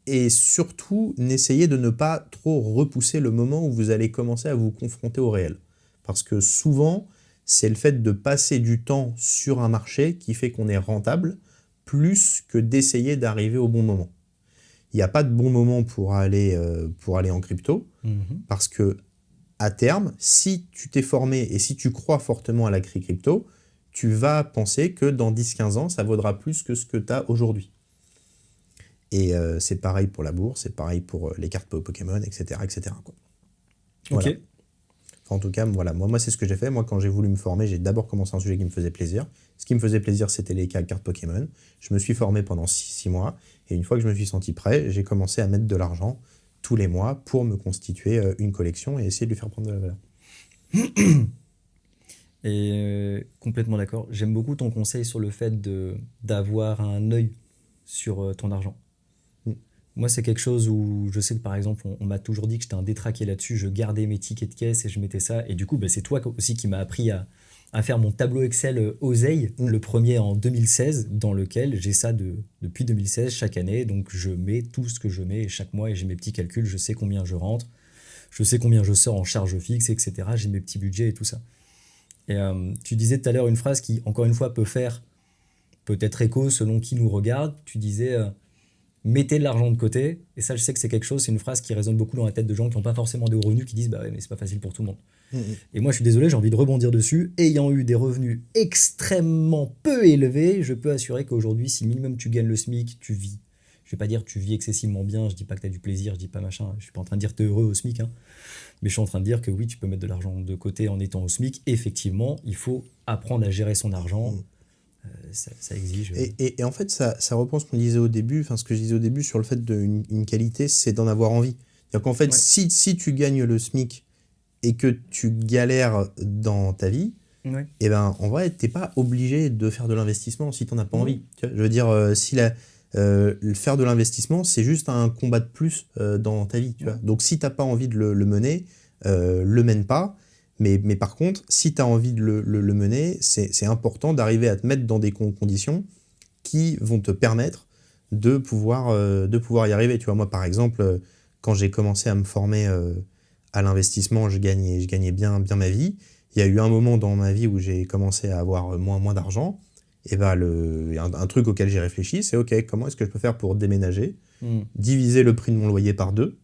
Speaker 3: Et surtout, n'essayez de ne pas trop repousser le moment où vous allez commencer à vous confronter au réel. Parce que souvent, c'est le fait de passer du temps sur un marché qui fait qu'on est rentable, plus que d'essayer d'arriver au bon moment. Il n'y a pas de bon moment pour aller en crypto, parce que à terme, si tu t'es formé et si tu crois fortement à la crypto, tu vas penser que dans 10-15 ans, ça vaudra plus que ce que tu as aujourd'hui. Et c'est pareil pour la bourse, c'est pareil pour les cartes Pokémon, etc. etc. quoi. Voilà.
Speaker 1: Ok.
Speaker 3: Enfin, en tout cas, voilà. Moi, c'est ce que j'ai fait. Moi, quand j'ai voulu me former, j'ai d'abord commencé un sujet qui me faisait plaisir. Ce qui me faisait plaisir, c'était les cartes Pokémon. Je me suis formé pendant 6 mois. Et une fois que je me suis senti prêt, j'ai commencé à mettre de l'argent tous les mois pour me constituer une collection et essayer de lui faire prendre de la valeur.
Speaker 1: Et complètement d'accord. J'aime beaucoup ton conseil sur le fait d'avoir un œil sur ton argent. Moi, c'est quelque chose où je sais que, par exemple, on m'a toujours dit que j'étais un détraqué là-dessus. Je gardais mes tickets de caisse et je mettais ça. Et du coup, c'est toi aussi qui m'as appris à faire mon tableau Excel Oseille, le premier en 2016, dans lequel j'ai ça depuis 2016 chaque année. Donc, je mets tout ce que je mets chaque mois et j'ai mes petits calculs. Je sais combien je rentre, je sais combien je sors en charge fixe, etc. J'ai mes petits budgets et tout ça. Et tu disais tout à l'heure une phrase qui, encore une fois, peut faire peut-être écho selon qui nous regarde. Tu disais... mettez de l'argent de côté, et ça je sais que c'est quelque chose, c'est une phrase qui résonne beaucoup dans la tête de gens qui n'ont pas forcément de revenus, qui disent bah ouais mais c'est pas facile pour tout le monde. Et moi je suis désolé, j'ai envie de rebondir dessus, ayant eu des revenus extrêmement peu élevés, je peux assurer qu'aujourd'hui si minimum tu gagnes le SMIC, tu vis. Je vais pas dire tu vis excessivement bien, je dis pas que tu as du plaisir, je dis pas machin, je suis pas en train de dire t'es heureux au SMIC, hein, mais je suis en train de dire que oui tu peux mettre de l'argent de côté en étant au SMIC, effectivement il faut apprendre à gérer son argent. Ça exige.
Speaker 3: Et en fait, ça reprend ce qu'on disait au début, enfin ce que je disais au début sur le fait d'une qualité, c'est d'en avoir envie. C'est-à-dire qu'en fait, si tu gagnes le SMIC et que tu galères dans ta vie, et ben en vrai, t'es pas obligé de faire de l'investissement si t'en as pas envie. Tu vois, je veux dire, faire de l'investissement, c'est juste un combat de plus dans ta vie. Tu vois. Donc si t'as pas envie de le mener, le mène pas. Mais par contre, si tu as envie de le mener, c'est important d'arriver à te mettre dans des conditions qui vont te permettre de pouvoir y arriver. Tu vois, moi, par exemple, quand j'ai commencé à me former à l'investissement, je gagnais bien ma vie. Il y a eu un moment dans ma vie où j'ai commencé à avoir moins d'argent. Et un truc auquel j'ai réfléchi, c'est OK, comment est-ce que je peux faire pour déménager, diviser le prix de mon loyer par 2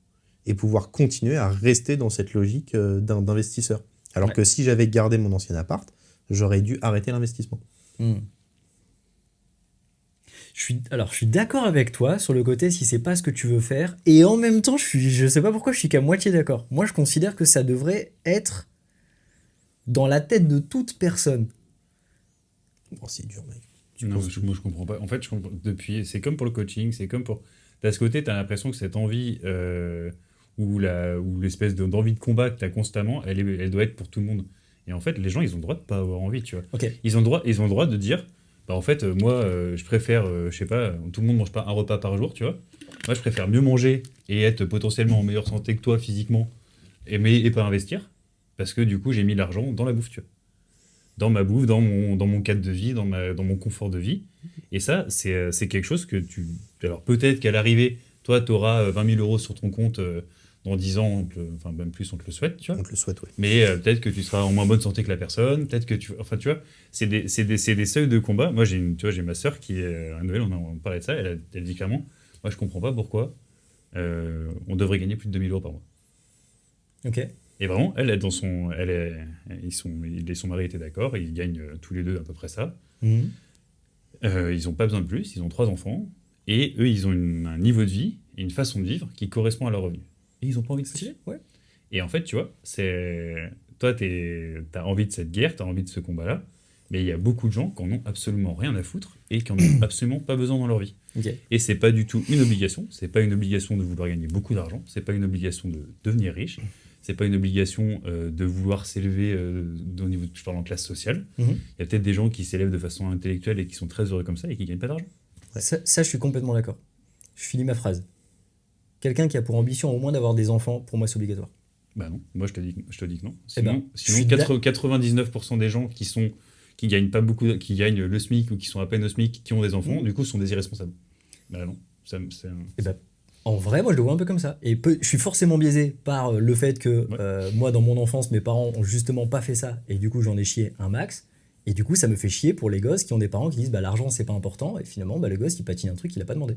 Speaker 3: et pouvoir continuer à rester dans cette logique d'investisseur. Alors que si j'avais gardé mon ancien appart, j'aurais dû arrêter l'investissement.
Speaker 1: Je suis d'accord avec toi sur le côté si c'est pas ce que tu veux faire, et en même temps je sais pas pourquoi je suis qu'à moitié d'accord. Moi je considère que ça devrait être dans la tête de toute personne.
Speaker 3: Oh, c'est dur, mec.
Speaker 2: Moi je comprends pas. En fait, c'est comme pour le coaching, c'est comme pour... T'as ce côté, t'as l'impression que cette envie ou l'espèce d'envie de combat que t'as constamment, elle doit être pour tout le monde. Et en fait, les gens, ils ont le droit de pas avoir envie, tu vois.
Speaker 1: Okay.
Speaker 2: Ils ont le droit de dire, bah en fait, moi, je préfère, je sais pas, tout le monde mange pas un repas par jour, tu vois. Moi, je préfère mieux manger et être potentiellement en meilleure santé que toi physiquement, et pas investir, parce que du coup, j'ai mis l'argent dans la bouffe, tu vois. Dans ma bouffe, dans mon cadre de vie, dans mon confort de vie. Et ça, c'est quelque chose que tu... Alors peut-être qu'à l'arrivée, toi, tu auras 20 000 € sur ton compte dans 10 ans, enfin même plus, on te le souhaite, tu vois.
Speaker 3: On te le souhaite, oui.
Speaker 2: Mais peut-être que tu seras en moins bonne santé que la personne, peut-être que tu... Enfin, tu vois, c'est des seuils de combat. Moi, j'ai ma sœur qui est... à Noël, on parlait de ça, elle dit clairement, moi, je comprends pas pourquoi on devrait gagner plus de 2 000 € par mois.
Speaker 1: Ok.
Speaker 2: Et vraiment, elle et son mari étaient d'accord, ils gagnent tous les deux à peu près ça. Ils n'ont pas besoin de plus, ils ont 3 enfants, et eux, ils ont un niveau de vie et une façon de vivre qui correspond à leur revenu. Et ils n'ont pas envie de ça.
Speaker 1: Ouais.
Speaker 2: Et en fait, tu vois, toi, t'as envie de cette guerre, t'as envie de ce combat-là, Mais il y a beaucoup de gens qui en ont absolument rien à foutre et qui en ont absolument pas besoin dans leur vie.
Speaker 1: Ok.
Speaker 2: Et c'est pas du tout une obligation. C'est pas une obligation de vouloir gagner beaucoup d'argent. C'est pas une obligation de devenir riche. C'est pas une obligation de vouloir s'élever au niveau, je parle en classe sociale.
Speaker 1: Mhm.
Speaker 2: Il y a peut-être des gens qui s'élèvent de façon intellectuelle et qui sont très heureux comme ça et qui gagnent pas d'argent.
Speaker 1: Ça, je suis complètement d'accord. Je finis ma phrase. Quelqu'un qui a pour ambition au moins d'avoir des enfants, pour moi, c'est obligatoire.
Speaker 2: Bah non, moi je te dis que non.
Speaker 1: Eh ben,
Speaker 2: Sinon
Speaker 1: je suis
Speaker 2: 99% des gens qui gagnent pas beaucoup, qui gagnent le SMIC ou qui sont à peine au SMIC, qui ont des enfants, du coup sont des irresponsables. Bah non,
Speaker 1: Eh ben, en vrai, moi, je le vois un peu comme ça. Et je suis forcément biaisé par le fait que moi, dans mon enfance, mes parents ont justement pas fait ça. Et du coup, j'en ai chié un max. Et du coup, ça me fait chier pour les gosses qui ont des parents qui disent bah, l'argent, c'est pas important. Et finalement, bah, le gosse, il patine un truc qu'il a pas demandé.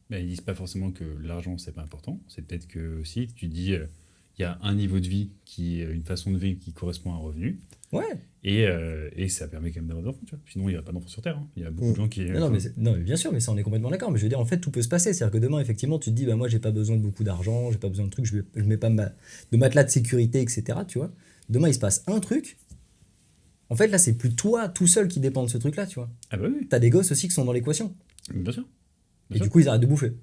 Speaker 2: bah, ils disent pas forcément que l'argent c'est pas important. C'est peut-être que aussi tu dis il y a un niveau de vie une façon de vie qui correspond à un revenu.
Speaker 1: Ouais.
Speaker 2: Et ça permet quand même d'avoir des enfants, tu vois. Sinon, il n'y a pas d'enfants sur Terre. Hein. Il y a beaucoup de gens qui...
Speaker 1: Non, mais bien sûr, mais ça, on est complètement d'accord. Mais je veux dire, en fait, tout peut se passer. C'est-à-dire que demain, effectivement, tu te dis, bah, moi, j'ai pas besoin de beaucoup d'argent, j'ai pas besoin de trucs, je mets pas de matelas de sécurité, etc. Tu vois. Demain, il se passe un truc. En fait, là, c'est plus toi tout seul qui dépend de ce truc-là, tu vois.
Speaker 2: Ah bah oui,
Speaker 1: T'as des gosses aussi qui sont dans l'équation.
Speaker 2: bien sûr.
Speaker 1: Et du coup, ils arrêtent de bouffer.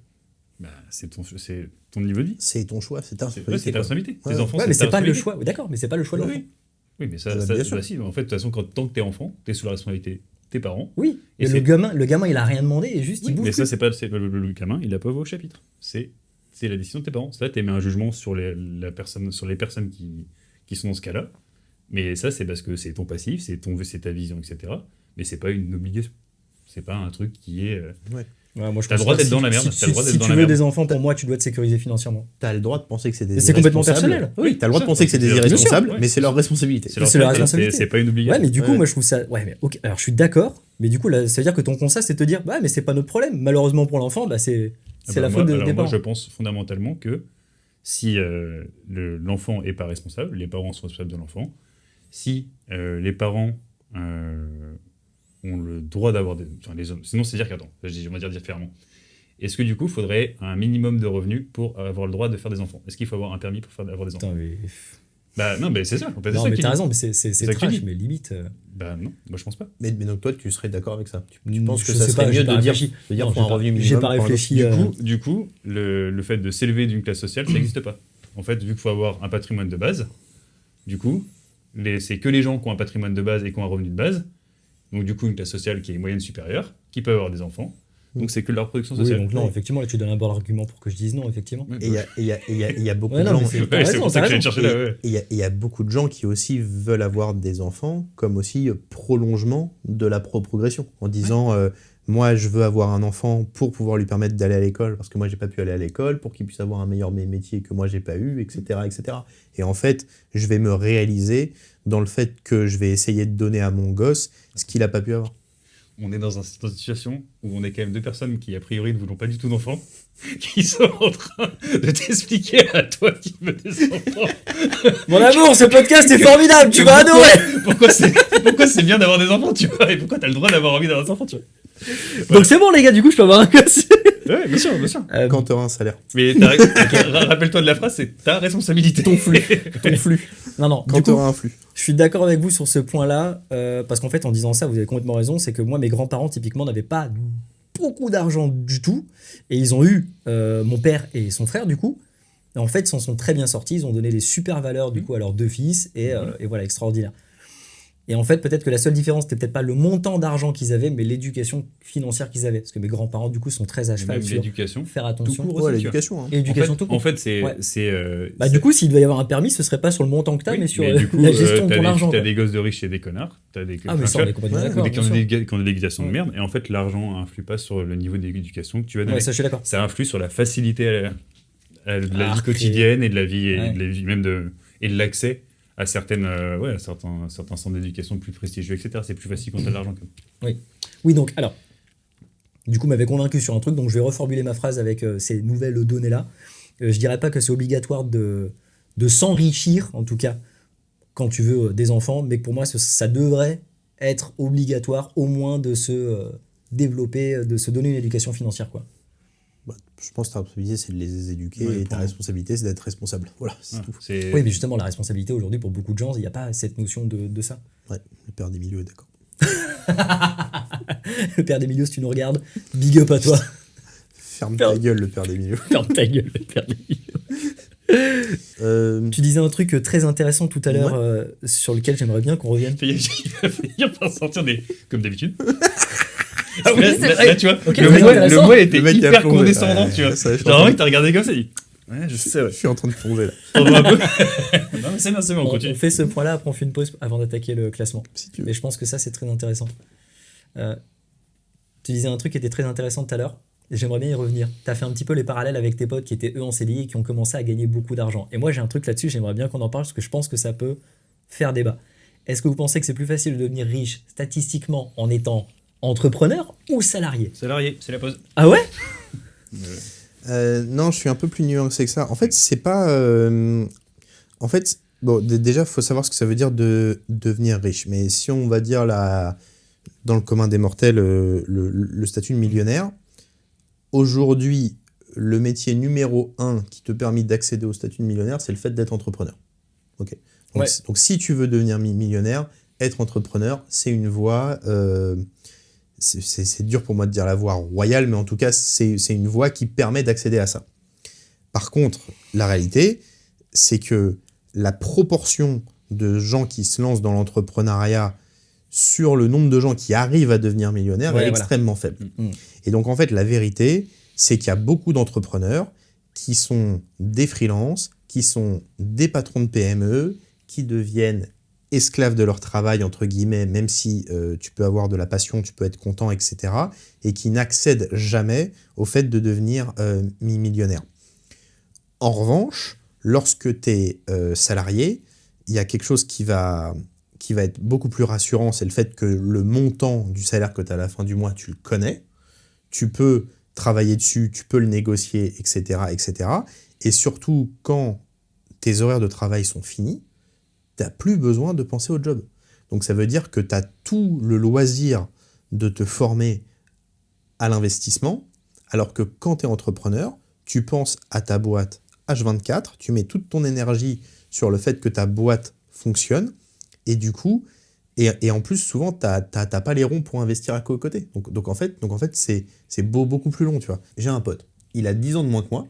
Speaker 2: Bah, c'est ton niveau de vie.
Speaker 3: C'est ton choix, c'est ta
Speaker 2: C'est
Speaker 3: responsabilité.
Speaker 2: ta responsabilité.
Speaker 3: Ouais.
Speaker 2: Tes enfants,
Speaker 1: Ouais, mais
Speaker 2: ta
Speaker 1: c'est pas le
Speaker 2: responsabilité.
Speaker 1: choix. D'accord, mais c'est pas le choix de l'enfant.
Speaker 2: Oui. Oui, mais ça,
Speaker 3: Ah bah,
Speaker 2: ça
Speaker 3: bien sûr.
Speaker 2: bah si, en fait, de toute façon, tant que t'es enfant, t'es sous la responsabilité de tes parents.
Speaker 1: Oui,
Speaker 2: Et
Speaker 1: mais
Speaker 2: c'est-
Speaker 1: le gamin, il a rien demandé et juste
Speaker 2: Oui,
Speaker 1: il bouffe.
Speaker 2: mais ça,
Speaker 1: plus.
Speaker 2: c'est le gamin, il a pas au chapitre. C'est la décision de tes parents. Ça, t'émets un jugement sur les personnes qui sont dans ce cas-là. Mais ça, c'est parce que c'est ton passif, c'est ta vision, etc. Mais c'est pas une obligation. C'est pas un truc qui est.
Speaker 1: Ouais, moi, je
Speaker 2: T'as le
Speaker 1: pense
Speaker 2: droit
Speaker 1: pas.
Speaker 2: d'être
Speaker 1: Si-
Speaker 2: dans la merde,
Speaker 1: Si,
Speaker 2: t'as le droit
Speaker 1: si
Speaker 2: d'être dans
Speaker 1: tu
Speaker 2: la
Speaker 1: veux
Speaker 2: merde.
Speaker 1: des enfants, pour moi, tu dois te sécuriser financièrement.
Speaker 3: T'as le droit de penser que c'est des
Speaker 1: Mais c'est complètement
Speaker 3: irresponsables.
Speaker 1: personnel.
Speaker 3: Oui, t'as le droit de
Speaker 2: Ça,
Speaker 3: penser que c'est des
Speaker 2: bien sûr,
Speaker 3: irresponsables,
Speaker 2: ouais.
Speaker 3: mais c'est leur responsabilité.
Speaker 1: C'est la responsabilité.
Speaker 2: C'est pas une obligation.
Speaker 1: Ouais, mais du coup,
Speaker 3: Ouais.
Speaker 1: moi, je trouve ça. Ouais, mais ok. Alors, je suis d'accord, mais du coup, là, ça veut dire que ton constat, c'est de te dire, bah, mais c'est pas notre problème. Malheureusement pour l'enfant, bah, c'est
Speaker 2: Ah bah
Speaker 1: la
Speaker 2: moi,
Speaker 1: faute
Speaker 2: alors
Speaker 1: des
Speaker 2: moi,
Speaker 1: parents.
Speaker 2: je pense fondamentalement que si l'enfant est pas responsable, les parents sont responsables de l'enfant. Si les parents ont le droit d'avoir les hommes, sinon c'est dire qu'attends, on va dire différemment. Est-ce que du coup, il faudrait un minimum de revenus pour avoir le droit de faire des enfants? Est-ce qu'il faut avoir un permis pour avoir des enfants?
Speaker 1: Putain, mais.
Speaker 2: Bah non, mais c'est ça. En fait, c'est
Speaker 1: Non,
Speaker 2: ça
Speaker 1: mais
Speaker 2: que
Speaker 1: t'as
Speaker 2: tu dis.
Speaker 1: raison, mais c'est
Speaker 2: ça que tu
Speaker 1: trash,
Speaker 2: dis.
Speaker 1: mais limite.
Speaker 2: Bah non, moi je pense pas.
Speaker 3: Mais donc toi, tu serais d'accord avec ça? Tu
Speaker 1: Mm,
Speaker 3: penses que
Speaker 1: je
Speaker 3: ça
Speaker 1: sais
Speaker 3: serait
Speaker 1: pas,
Speaker 3: mieux
Speaker 1: j'ai pas
Speaker 3: de dire
Speaker 1: réfléchi. Non,
Speaker 3: faut
Speaker 1: j'ai
Speaker 3: un
Speaker 1: pas-
Speaker 3: revenu
Speaker 1: j'ai
Speaker 3: minimum
Speaker 1: pas
Speaker 3: pour un
Speaker 1: réfléchi.
Speaker 2: Du coup, le fait de s'élever d'une classe sociale, ça n'existe pas. En fait, vu qu'il faut avoir un patrimoine de base, du coup, c'est que les gens qui ont un patrimoine de base et qui ont un revenu de base, donc du coup une classe sociale qui est moyenne supérieure, qui peuvent avoir des enfants, donc c'est que leur production
Speaker 1: Oui,
Speaker 2: sociale.
Speaker 1: donc non,
Speaker 3: Ouais.
Speaker 1: effectivement, là, tu donnes un bon argument pour que je dise non, effectivement.
Speaker 2: Ouais,
Speaker 3: Et il y a beaucoup
Speaker 1: Ouais,
Speaker 3: de
Speaker 1: non,
Speaker 3: gens.
Speaker 1: mais c'est- t'as
Speaker 2: Ouais, c'est
Speaker 1: raison,
Speaker 2: pour ça
Speaker 1: t'as
Speaker 2: que j'allais
Speaker 1: raison.
Speaker 2: chercher là. Ouais.
Speaker 3: Et il y a beaucoup de gens qui aussi veulent avoir des enfants comme aussi prolongement de la progression, en disant moi je veux avoir un enfant pour pouvoir lui permettre d'aller à l'école parce que moi j'ai pas pu aller à l'école, pour qu'il puisse avoir un meilleur métier que moi j'ai pas eu, etc., etc. Et en fait je vais me réaliser dans le fait que je vais essayer de donner à mon gosse ce qu'il a pas pu avoir.
Speaker 2: On est dans une situation où on est quand même deux personnes qui a priori ne voulons pas du tout d'enfants, qui sont en train de t'expliquer à toi qui veux des enfants.
Speaker 1: Mon amour, ce podcast est formidable, tu vas
Speaker 2: Pourquoi-
Speaker 1: adorer.
Speaker 2: Pourquoi c'est bien d'avoir des enfants, tu vois, et pourquoi t'as le droit d'avoir envie d'avoir des enfants, tu vois.
Speaker 1: Donc c'est bon, les gars, du coup, je peux avoir un gosse.
Speaker 2: Ouais, bien sûr, bien sûr.
Speaker 3: Quand tu auras un salaire.
Speaker 2: Mais rappelle-toi de la phrase, c'est ta responsabilité.
Speaker 1: Ton flux. Ton flux. Non,
Speaker 3: Quand
Speaker 1: du
Speaker 3: tu
Speaker 1: coup,
Speaker 3: auras un flux.
Speaker 1: je suis d'accord avec vous sur ce point-là, parce qu'en fait, en disant ça, vous avez complètement raison, c'est que moi, mes grands-parents, typiquement, n'avaient pas beaucoup d'argent du tout, et ils ont eu mon père et son frère, du coup, et en fait, ils s'en sont très bien sortis, ils ont donné des super valeurs, du coup, à leurs deux fils, et voilà, extraordinaire. Et en fait, peut-être que la seule différence, c'était peut-être pas le montant d'argent qu'ils avaient, mais l'éducation financière qu'ils avaient, parce que mes grands-parents, du coup, sont très à
Speaker 2: Et
Speaker 1: cheval
Speaker 2: même
Speaker 1: sur
Speaker 2: l'éducation.
Speaker 1: faire
Speaker 2: Tout
Speaker 1: attention.
Speaker 2: court
Speaker 3: Ouais,
Speaker 2: aussi, tu vois.
Speaker 3: l'éducation. Hein.
Speaker 1: Et éducation tout court.
Speaker 2: En fait, c'est.
Speaker 1: Ouais. Bah,
Speaker 2: c'est-
Speaker 1: du coup, s'il devait y avoir un permis, ce serait pas sur le montant que t'as,
Speaker 2: oui,
Speaker 1: mais sur
Speaker 2: du coup,
Speaker 1: la gestion de
Speaker 2: t'as
Speaker 1: ton argent.
Speaker 2: T'as
Speaker 1: quoi.
Speaker 2: des gosses de riches et des connards. T'as des,
Speaker 1: Ah, mais ça, on est complètement
Speaker 3: ouais,
Speaker 1: d'accord.
Speaker 2: des
Speaker 1: bien sûr.
Speaker 2: qui ont de l'éducation de
Speaker 1: Ouais.
Speaker 2: merde. Et en fait, l'argent influe pas sur le niveau d'éducation que tu vas donner.
Speaker 1: Ouais, ça, je suis d'accord.
Speaker 2: Ça influe sur la facilité de la
Speaker 1: Ah,
Speaker 2: vie quotidienne et de la vie,
Speaker 1: Ouais.
Speaker 2: et de la vie même et de l'accès à certains centres d'éducation plus prestigieux, etc. C'est plus facile quand t'as de l'argent.
Speaker 1: Oui, donc, alors, du coup, m'avait convaincu sur un truc, donc je vais reformuler ma phrase avec ces nouvelles données-là. Je dirais pas que c'est obligatoire de s'enrichir, en tout cas, quand tu veux des enfants, mais que pour moi, ça devrait être obligatoire, au moins, de se développer, de se donner une éducation financière, quoi.
Speaker 3: Je pense que ta responsabilité, c'est de les éduquer,
Speaker 2: Ouais,
Speaker 3: et ta
Speaker 2: point.
Speaker 3: responsabilité, c'est d'être responsable. Voilà, c'est
Speaker 2: Ouais,
Speaker 3: tout.
Speaker 2: c'est-
Speaker 1: Oui, mais justement, la responsabilité aujourd'hui, pour beaucoup de gens, il n'y a pas cette notion de ça.
Speaker 3: Ouais, le père d'Emilio est d'accord.
Speaker 1: Le père d'Emilio, si tu nous regardes, big up à toi.
Speaker 3: Ferme
Speaker 1: Père-
Speaker 3: ta gueule, le père d'Emilio.
Speaker 1: Ferme ta gueule, le père d'Emilio. Tu disais un truc très intéressant tout à l'heure sur lequel j'aimerais bien qu'on revienne.
Speaker 2: Il va finir par sortir des. Comme d'habitude.
Speaker 1: Ah oui,
Speaker 2: là,
Speaker 1: c'est
Speaker 2: là,
Speaker 1: vrai.
Speaker 2: là, tu vois,
Speaker 1: Ok,
Speaker 2: le
Speaker 1: c'est
Speaker 2: mois
Speaker 1: intéressant.
Speaker 2: était
Speaker 3: Le mec a
Speaker 2: hyper
Speaker 3: plongé.
Speaker 2: condescendant,
Speaker 3: Ouais,
Speaker 2: tu vois.
Speaker 3: ça, je suis
Speaker 2: Genre,
Speaker 3: en
Speaker 2: un
Speaker 3: train
Speaker 2: mec, t'as regardé comme ça, il dit. Ouais, je sais, ouais.
Speaker 3: Je suis en train de plonger là.
Speaker 2: T'en vois un peu. Non, mais c'est bien, on
Speaker 1: On
Speaker 2: continue.
Speaker 1: fait ce point-là, après on fait une pause avant d'attaquer le classement.
Speaker 3: Si tu veux.
Speaker 1: Mais je pense que ça, c'est très intéressant. Tu disais un truc qui était très intéressant tout à l'heure, et j'aimerais bien y revenir. Tu as fait un petit peu les parallèles avec tes potes qui étaient eux en CDI et qui ont commencé à gagner beaucoup d'argent. Et moi, j'ai un truc là-dessus, j'aimerais bien qu'on en parle parce que je pense que ça peut faire débat. Est-ce que vous pensez que c'est plus facile de devenir riche statistiquement en étant entrepreneur ou salarié?
Speaker 2: Salarié, c'est la pause.
Speaker 1: Ah ouais?
Speaker 3: Non, je suis un peu plus nuancé que ça. En fait, c'est pas. En fait, bon, déjà, il faut savoir ce que ça veut dire de devenir riche. Mais si on va dire dans le commun des mortels, le statut de millionnaire, aujourd'hui, le métier numéro 1 qui te permet d'accéder au statut de millionnaire, c'est le fait d'être entrepreneur. Ok. Donc,
Speaker 1: Ouais.
Speaker 3: donc, si tu veux devenir millionnaire, être entrepreneur, c'est une voie. C'est dur pour moi de dire la voie royale, mais en tout cas, c'est une voie qui permet d'accéder à ça. Par contre, la réalité, c'est que la proportion de gens qui se lancent dans l'entrepreneuriat sur le nombre de gens qui arrivent à devenir millionnaires
Speaker 1: Ouais,
Speaker 3: est
Speaker 1: voilà.
Speaker 3: extrêmement faible.
Speaker 1: Mm.
Speaker 3: Et donc, en fait, la vérité, c'est qu'il y a beaucoup d'entrepreneurs qui sont des freelances, qui sont des patrons de PME, qui deviennent esclaves de leur travail, entre guillemets, même si tu peux avoir de la passion, tu peux être content, etc., et qui n'accèdent jamais au fait de devenir millionnaire. En revanche, lorsque tu es salarié, il y a quelque chose qui va être beaucoup plus rassurant, c'est le fait que le montant du salaire que tu as à la fin du mois, tu le connais, tu peux travailler dessus, tu peux le négocier, etc., etc., et surtout, quand tes horaires de travail sont finis, tu n'as plus besoin de penser au job. Donc ça veut dire que tu as tout le loisir de te former à l'investissement, alors que quand tu es entrepreneur, tu penses à ta boîte H24, tu mets toute ton énergie sur le fait que ta boîte fonctionne, et du coup, et en plus, souvent, tu n'as pas les ronds pour investir à côté. Donc en fait, c'est beaucoup plus long, tu vois. J'ai un pote, il a 10 ans de moins que moi,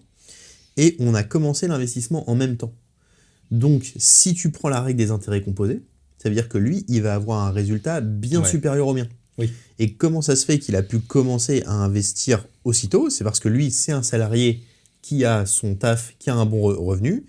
Speaker 3: et on a commencé l'investissement en même temps. Donc, si tu prends la règle des intérêts composés, ça veut dire que lui, il va avoir un résultat bien supérieur au mien.
Speaker 1: Oui.
Speaker 3: Et comment ça se fait qu'il a pu commencer à investir aussitôt? C'est parce que lui, c'est un salarié qui a son taf, qui a un bon revenu.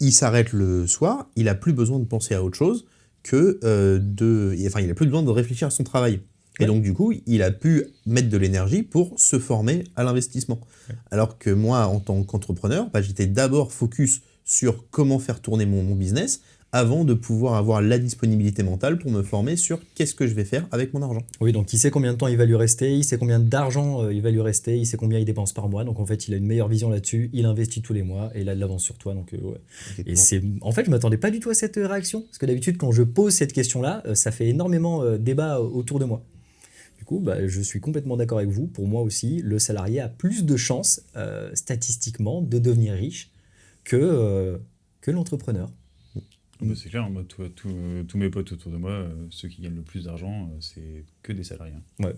Speaker 3: Il s'arrête le soir, il n'a plus besoin de penser à autre chose que il n'a plus besoin de réfléchir à son travail. Et donc, du coup, il a pu mettre de l'énergie pour se former à l'investissement. Ouais. Alors que moi, en tant qu'entrepreneur, j'étais d'abord focus sur comment faire tourner mon business avant de pouvoir avoir la disponibilité mentale pour me former sur qu'est-ce que je vais faire avec mon argent.
Speaker 1: Oui, donc il sait combien de temps il va lui rester, il sait combien d'argent il va lui rester, il sait combien il dépense par mois. Donc en fait, il a une meilleure vision là-dessus, il investit tous les mois et il a de l'avance sur toi. Donc, ouais. Et en fait, je ne m'attendais pas du tout à cette réaction. Parce que d'habitude, quand je pose cette question-là, ça fait énormément débat autour de moi. Du coup, je suis complètement d'accord avec vous. Pour moi aussi, le salarié a plus de chances, statistiquement, de devenir riche que l'entrepreneur.
Speaker 2: C'est clair, moi, tous mes potes autour de moi, ceux qui gagnent le plus d'argent, c'est que des salariés.
Speaker 1: Ouais,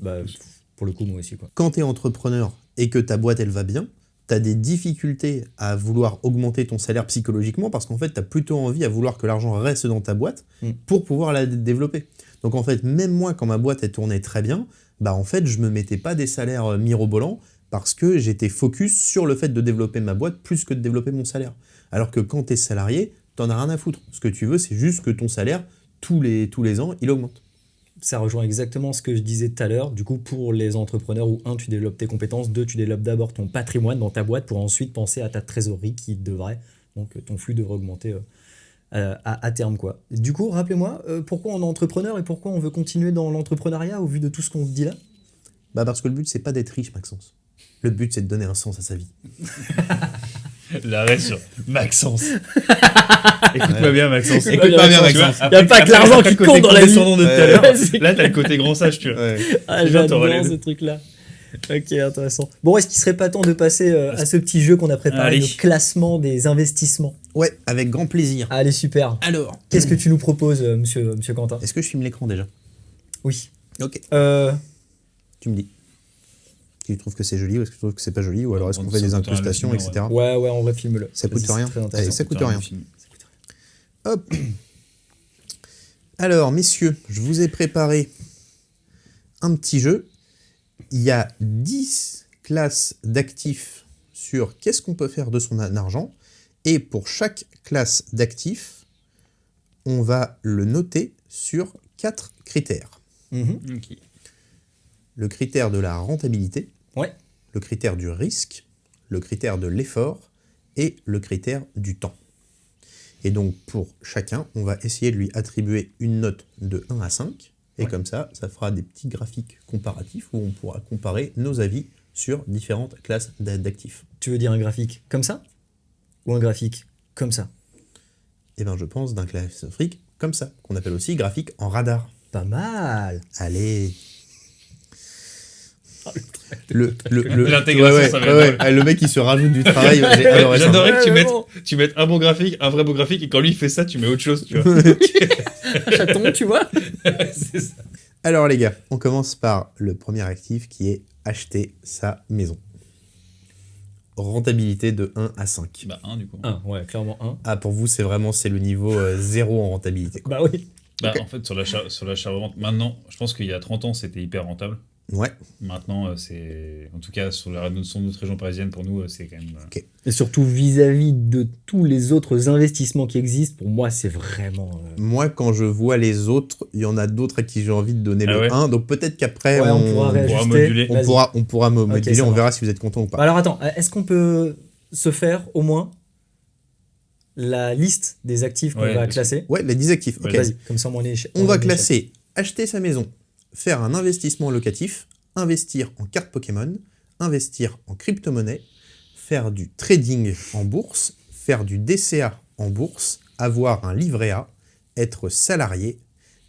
Speaker 1: pour le coup, moi aussi. Quoi.
Speaker 3: Quand tu es entrepreneur et que ta boîte, elle va bien, tu as des difficultés à vouloir augmenter ton salaire psychologiquement parce qu'en fait, tu as plutôt envie à vouloir que l'argent reste dans ta boîte pour pouvoir la développer. Donc en fait, même moi, quand ma boîte, elle tournait très bien, en fait, je me mettais pas des salaires mirobolants parce que j'étais focus sur le fait de développer ma boîte plus que de développer mon salaire. Alors que quand tu es salarié, t'en as rien à foutre. Ce que tu veux, c'est juste que ton salaire, tous les ans, il augmente.
Speaker 1: Ça rejoint exactement ce que je disais tout à l'heure. Du coup, pour les entrepreneurs, où 1, tu développes tes compétences, 2, tu développes d'abord ton patrimoine dans ta boîte pour ensuite penser à ta trésorerie qui devrait, donc ton flux devrait augmenter à terme, quoi. Du coup, rappelez-moi, pourquoi on est entrepreneur et pourquoi on veut continuer dans l'entrepreneuriat au vu de tout ce qu'on se dit là ?
Speaker 3: Parce que le but, c'est pas d'être riche, Maxence. Le but, c'est de donner un sens à sa vie.
Speaker 2: L'arrêt sur Maxence. Écoute-moi bien, Maxence.
Speaker 3: Écoute-moi bien, Maxence.
Speaker 1: Il n'y a pas que l'argent qui compte dans la vie.
Speaker 2: De tout à l'heure. Là, t'as le côté grand sage, tu vois.
Speaker 3: Ouais.
Speaker 1: Ah, j'adore ce truc-là. Ok, intéressant. Bon, est-ce qu'il serait pas temps de passer à ce petit jeu qu'on a préparé,
Speaker 2: Allez.
Speaker 1: le classement des investissements?
Speaker 3: Ouais, avec grand plaisir.
Speaker 1: Allez, super.
Speaker 3: Alors,
Speaker 1: Qu'est-ce que tu nous proposes, monsieur Quentin?
Speaker 3: est-ce que je filme l'écran déjà?
Speaker 1: Oui.
Speaker 3: Ok.
Speaker 1: Euh,
Speaker 3: Tu me dis. Tu trouves que c'est joli ou est-ce que tu trouves que c'est pas joli ou alors est-ce qu'on fait
Speaker 2: Ça
Speaker 3: des
Speaker 2: coûte rien,
Speaker 3: incrustations,
Speaker 2: le film,
Speaker 3: etc.
Speaker 1: ouais, on va filmer-le.
Speaker 3: Ça coûte
Speaker 1: Vas-y, c'est
Speaker 3: rien.
Speaker 1: très
Speaker 3: Allez,
Speaker 1: intéressant.
Speaker 3: ça coûte
Speaker 2: Putain,
Speaker 3: rien.
Speaker 2: le film.
Speaker 3: Hop. Alors, messieurs, je vous ai préparé un petit jeu. Il y a 10 classes d'actifs sur qu'est-ce qu'on peut faire de son argent. Et pour chaque classe d'actifs, on va le noter sur 4 critères.
Speaker 1: Mhm.
Speaker 2: Ok.
Speaker 3: Le critère de la rentabilité,
Speaker 1: Ouais.
Speaker 3: le critère du risque, le critère de l'effort et le critère du temps. Et donc, pour chacun, on va essayer de lui attribuer une note de 1 à 5. Et
Speaker 1: Ouais.
Speaker 3: comme ça fera des petits graphiques comparatifs où on pourra comparer nos avis sur différentes classes d'actifs.
Speaker 1: Tu veux dire un graphique comme ça? Ou un graphique comme ça?
Speaker 3: Et bien, je pense d'un graphique comme ça, qu'on appelle aussi graphique en radar.
Speaker 1: Pas mal.
Speaker 3: Allez.
Speaker 2: L'intégration, ça va être drôle.
Speaker 3: Le mec qui se rajoute du travail. J'ai adoré ça.
Speaker 2: J'adorais que
Speaker 1: Ouais, vraiment.
Speaker 2: tu mettes un bon graphique, un vrai beau graphique, et quand lui il fait ça, tu mets autre chose, tu vois.
Speaker 1: Chaton, tu vois?
Speaker 2: C'est ça.
Speaker 3: Alors les gars, on commence par le premier actif qui est acheter sa maison. Rentabilité de 1 à 5.
Speaker 2: Bah, un du coup.
Speaker 1: Ouais, clairement un.
Speaker 3: Ah, pour vous, c'est le niveau 0 en rentabilité, quoi.
Speaker 1: Bah oui.
Speaker 2: Bah,
Speaker 3: Ok.
Speaker 2: en fait, sur l'achat-revente, maintenant, je pense qu'il y a 30 ans, c'était hyper rentable.
Speaker 3: Ouais.
Speaker 2: Maintenant, c'est. En tout cas, sur notre région parisienne, pour nous, c'est quand même.
Speaker 1: Et surtout vis-à-vis de tous les autres investissements qui existent, pour moi, c'est vraiment...
Speaker 3: Moi, quand je vois les autres, il y en a d'autres à qui j'ai envie de donner
Speaker 2: Ah
Speaker 3: le
Speaker 2: ouais
Speaker 3: 1. Donc peut-être qu'après,
Speaker 1: Ouais, on pourra réajuster.
Speaker 2: moduler.
Speaker 1: Vas-y.
Speaker 3: on pourra moduler,
Speaker 1: ça
Speaker 3: on
Speaker 1: marche.
Speaker 3: verra si vous êtes content ou
Speaker 1: Bah
Speaker 3: pas.
Speaker 1: alors attends, est-ce qu'on peut se faire au moins la liste des actifs qu'on
Speaker 2: Ouais,
Speaker 1: va
Speaker 2: parce que-
Speaker 1: classer?
Speaker 3: Ouais, les 10 actifs. Ok.
Speaker 1: Vas-y, comme ça,
Speaker 3: On va classer acheter sa maison, faire un investissement locatif, investir en carte Pokémon, investir en crypto-monnaie, faire du trading en bourse, faire du DCA en bourse, avoir un livret A, être salarié,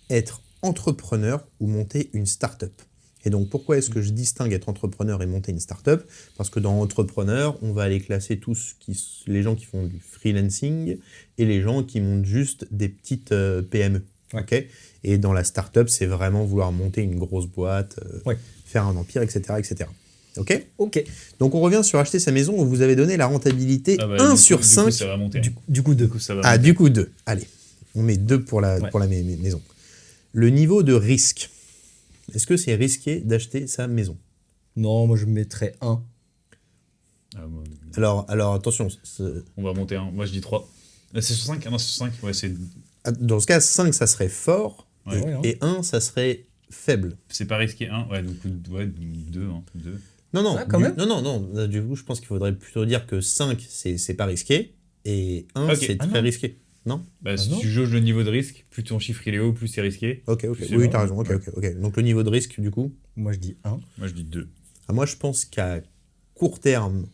Speaker 3: être entrepreneur ou monter une start-up. Et donc pourquoi est-ce que je distingue être entrepreneur et monter une start-up? Parce que dans entrepreneur, on va aller classer les gens qui font du freelancing et les gens qui montent juste des petites PME.
Speaker 1: Ouais.
Speaker 3: Ok. Et dans la start-up, c'est vraiment vouloir monter une grosse boîte,
Speaker 1: Ouais.
Speaker 3: faire un empire, etc. etc. Ok.
Speaker 1: Ok.
Speaker 3: Donc on revient sur acheter sa maison où vous avez donné la rentabilité
Speaker 2: Ah bah,
Speaker 3: 1
Speaker 2: du
Speaker 3: sur
Speaker 2: coup, Du
Speaker 3: 5.
Speaker 2: coup, ça va monter.
Speaker 1: Du coup, deux.
Speaker 2: Du coup, ça va
Speaker 3: Ah,
Speaker 2: monter.
Speaker 3: du coup 2. Allez, on met 2 pour la
Speaker 1: Ouais.
Speaker 3: maison. Le niveau de risque. Est-ce que c'est risqué d'acheter sa maison?
Speaker 1: Non, moi je mettrais 1.
Speaker 2: Ah, moi,
Speaker 3: Alors attention,
Speaker 2: on va monter un. Moi, je dis 3. C'est sur 5? Ah non, c'est sur 5. Ouais,
Speaker 3: dans ce cas, 5, ça serait fort,
Speaker 2: Ouais.
Speaker 1: Ouais, hein.
Speaker 3: et 1, ça serait faible.
Speaker 2: c'est pas risqué 1. Ouais, donc 2. Hein, 2.
Speaker 3: Non,
Speaker 1: Ah, quand même
Speaker 3: non. Du coup, je pense qu'il faudrait plutôt dire que 5, c'est pas risqué, et 1,
Speaker 2: Ok.
Speaker 3: c'est
Speaker 1: Ah,
Speaker 3: très
Speaker 1: non.
Speaker 3: risqué. Non?
Speaker 2: Bah,
Speaker 1: Ah
Speaker 2: si
Speaker 1: non.
Speaker 2: tu jauges le niveau de risque, plus ton chiffre il est haut, plus c'est risqué.
Speaker 3: Ok.
Speaker 2: Je sais
Speaker 3: Oui,
Speaker 2: pas.
Speaker 3: t'as raison.
Speaker 2: Ouais.
Speaker 3: Ok. Donc le niveau de risque, du coup,
Speaker 1: Moi je dis 1.
Speaker 2: Moi, je dis 2.
Speaker 3: moi, je pense qu'à court terme,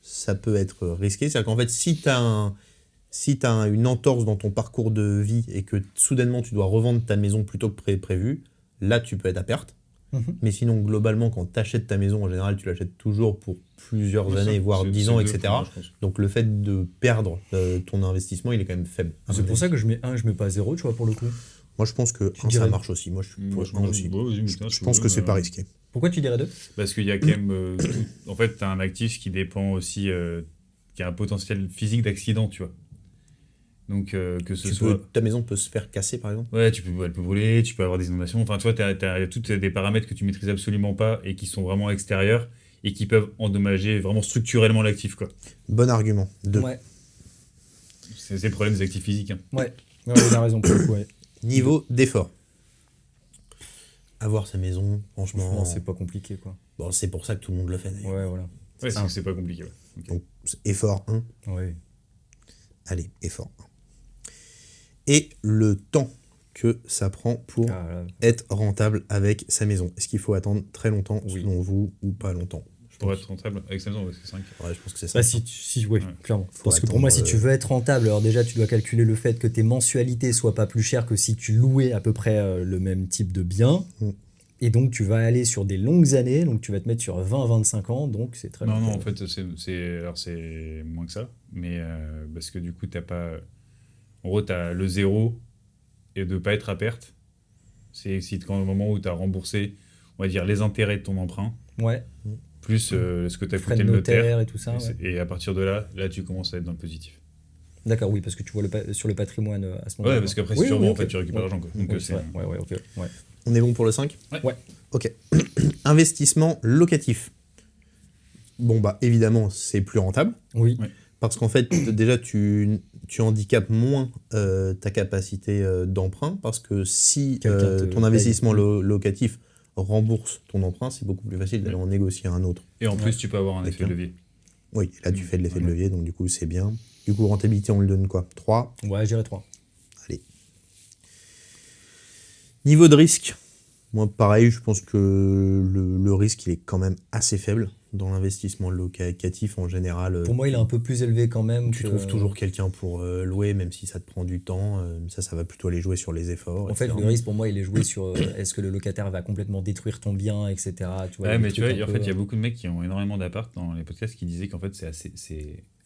Speaker 3: ça peut être risqué. C'est-à-dire qu'en fait, si tu as une entorse dans ton parcours de vie et que soudainement tu dois revendre ta maison plutôt que prévu, là, tu peux être à perte.
Speaker 1: Mhm.
Speaker 3: Mais sinon, globalement, quand tu achètes ta maison, en général, tu l'achètes toujours pour plusieurs années, voire 10 ans, etc. Donc le fait de perdre ton investissement, il est quand même faible. à
Speaker 1: C'est
Speaker 3: mon
Speaker 1: pour
Speaker 3: avis.
Speaker 1: ça que je mets 1, je mets pas 0, tu vois, pour le coup.
Speaker 3: Moi, je pense que
Speaker 1: Tu
Speaker 3: un, ça
Speaker 1: dirais-
Speaker 3: marche aussi. Moi, je pense aussi. Je pense que
Speaker 2: que
Speaker 3: c'est pas risqué.
Speaker 1: Pourquoi tu dirais 2?
Speaker 2: Parce qu'il y a quand même. En fait, tu as un actif qui dépend aussi. Qui a un potentiel physique d'accident, tu vois. Donc, que ce soit.
Speaker 3: Ta maison peut se faire casser, par exemple.
Speaker 2: Ouais, elle peut brûler, tu peux avoir des inondations. Enfin, tu vois, t'as tous des paramètres que tu maîtrises absolument pas et qui sont vraiment extérieurs et qui peuvent endommager vraiment structurellement l'actif, quoi.
Speaker 3: Bon argument. 2.
Speaker 1: Ouais.
Speaker 2: C'est le problème des actifs physiques. Hein.
Speaker 1: Ouais, il a raison pour le coup, ouais.
Speaker 3: Niveau d'effort. Avoir sa maison, franchement,
Speaker 1: Franchement, c'est pas compliqué, quoi.
Speaker 3: bon, c'est pour ça que tout le monde le fait. d'ailleurs.
Speaker 1: Ouais, voilà.
Speaker 2: Ouais,
Speaker 1: Ah.
Speaker 2: c'est pas compliqué. Ouais. Ok.
Speaker 3: Donc, effort 1.
Speaker 1: Ouais.
Speaker 3: Allez, effort 1. Et le temps que ça prend pour
Speaker 1: Ah, là.
Speaker 3: être rentable avec sa maison. Est-ce qu'il faut attendre très longtemps,
Speaker 1: Oui.
Speaker 3: selon vous, ou pas longtemps?
Speaker 2: Pour être rentable avec sa maison, ouais, c'est 5.
Speaker 3: Ouais, je pense que c'est ça.
Speaker 1: Bah, ouais,
Speaker 2: Ouais.
Speaker 1: clairement.
Speaker 3: Faut
Speaker 1: Parce que pour moi, si
Speaker 3: attendre,
Speaker 1: tu veux être rentable, alors déjà, tu dois calculer le fait que tes mensualités soient pas plus chères que si tu louais à peu près le même type de bien.
Speaker 3: Mm.
Speaker 1: Et donc, tu vas aller sur des longues années, donc tu vas te mettre sur 20-25 ans, donc c'est très
Speaker 2: Non,
Speaker 1: long.
Speaker 2: non, en fait, c'est moins que ça. Mais parce que du coup, t'as pas. En gros, t'as le zéro et de pas être à perte. C'est si quand au moment où t'as remboursé, on va dire, les intérêts de ton emprunt,
Speaker 1: Ouais,
Speaker 2: plus ce que t'as
Speaker 1: frais
Speaker 2: coûté
Speaker 1: de
Speaker 2: le notaire.
Speaker 1: notaire et tout ça.
Speaker 2: Et,
Speaker 1: Ouais.
Speaker 2: et à partir de là, tu commences à être dans le positif.
Speaker 1: D'accord, oui, parce que tu vois sur le patrimoine à ce moment-là.
Speaker 2: Ouais, parce qu'aaprès,
Speaker 1: Oui,
Speaker 2: sûrement,
Speaker 1: oui,
Speaker 2: en fait,
Speaker 1: ok.
Speaker 2: tu récupères
Speaker 1: Ouais.
Speaker 2: l'argent. Quoi. Donc,
Speaker 1: Oui,
Speaker 2: c'est.
Speaker 1: vrai. Ouais, ok. Ouais.
Speaker 3: On est bon pour le 5 ?
Speaker 1: Ouais.
Speaker 3: Ok. Investissement locatif. Bon, bah évidemment, c'est plus rentable.
Speaker 1: Oui.
Speaker 2: Ouais.
Speaker 3: Parce qu'en fait, déjà, tu handicapes moins ta capacité d'emprunt. Parce que si
Speaker 1: Quelqu'un te
Speaker 3: ton
Speaker 1: paye.
Speaker 3: investissement locatif rembourse ton emprunt, c'est beaucoup plus facile d'aller en négocier un autre.
Speaker 2: Et en
Speaker 1: Ouais.
Speaker 2: plus, tu peux avoir un effet de
Speaker 3: D'accord.
Speaker 2: levier.
Speaker 3: Oui, là, tu fais de l'effet de
Speaker 2: Ouais.
Speaker 3: levier, donc du coup, c'est bien. Du coup, rentabilité, on lui donne quoi ? 3.
Speaker 1: Ouais, je dirais 3.
Speaker 3: Allez. Niveau de risque. Moi, pareil, je pense que le risque, il est quand même assez faible dans l'investissement locatif en général.
Speaker 1: Pour moi, il est un peu plus élevé quand même.
Speaker 3: Tu trouves toujours quelqu'un pour louer, même si ça te prend du temps. Ça va plutôt aller jouer sur les efforts.
Speaker 1: En fait,
Speaker 3: etc.
Speaker 1: le risque pour moi, il est joué sur est-ce que le locataire va complètement détruire ton bien, etc. Tu vois,
Speaker 2: Ouais,
Speaker 1: des
Speaker 2: mais tu vois,
Speaker 1: trucs un
Speaker 2: en fait, il y a
Speaker 1: peu-
Speaker 2: beaucoup de mecs qui ont énormément d'appart dans les podcasts qui disaient qu'en fait, c'est assez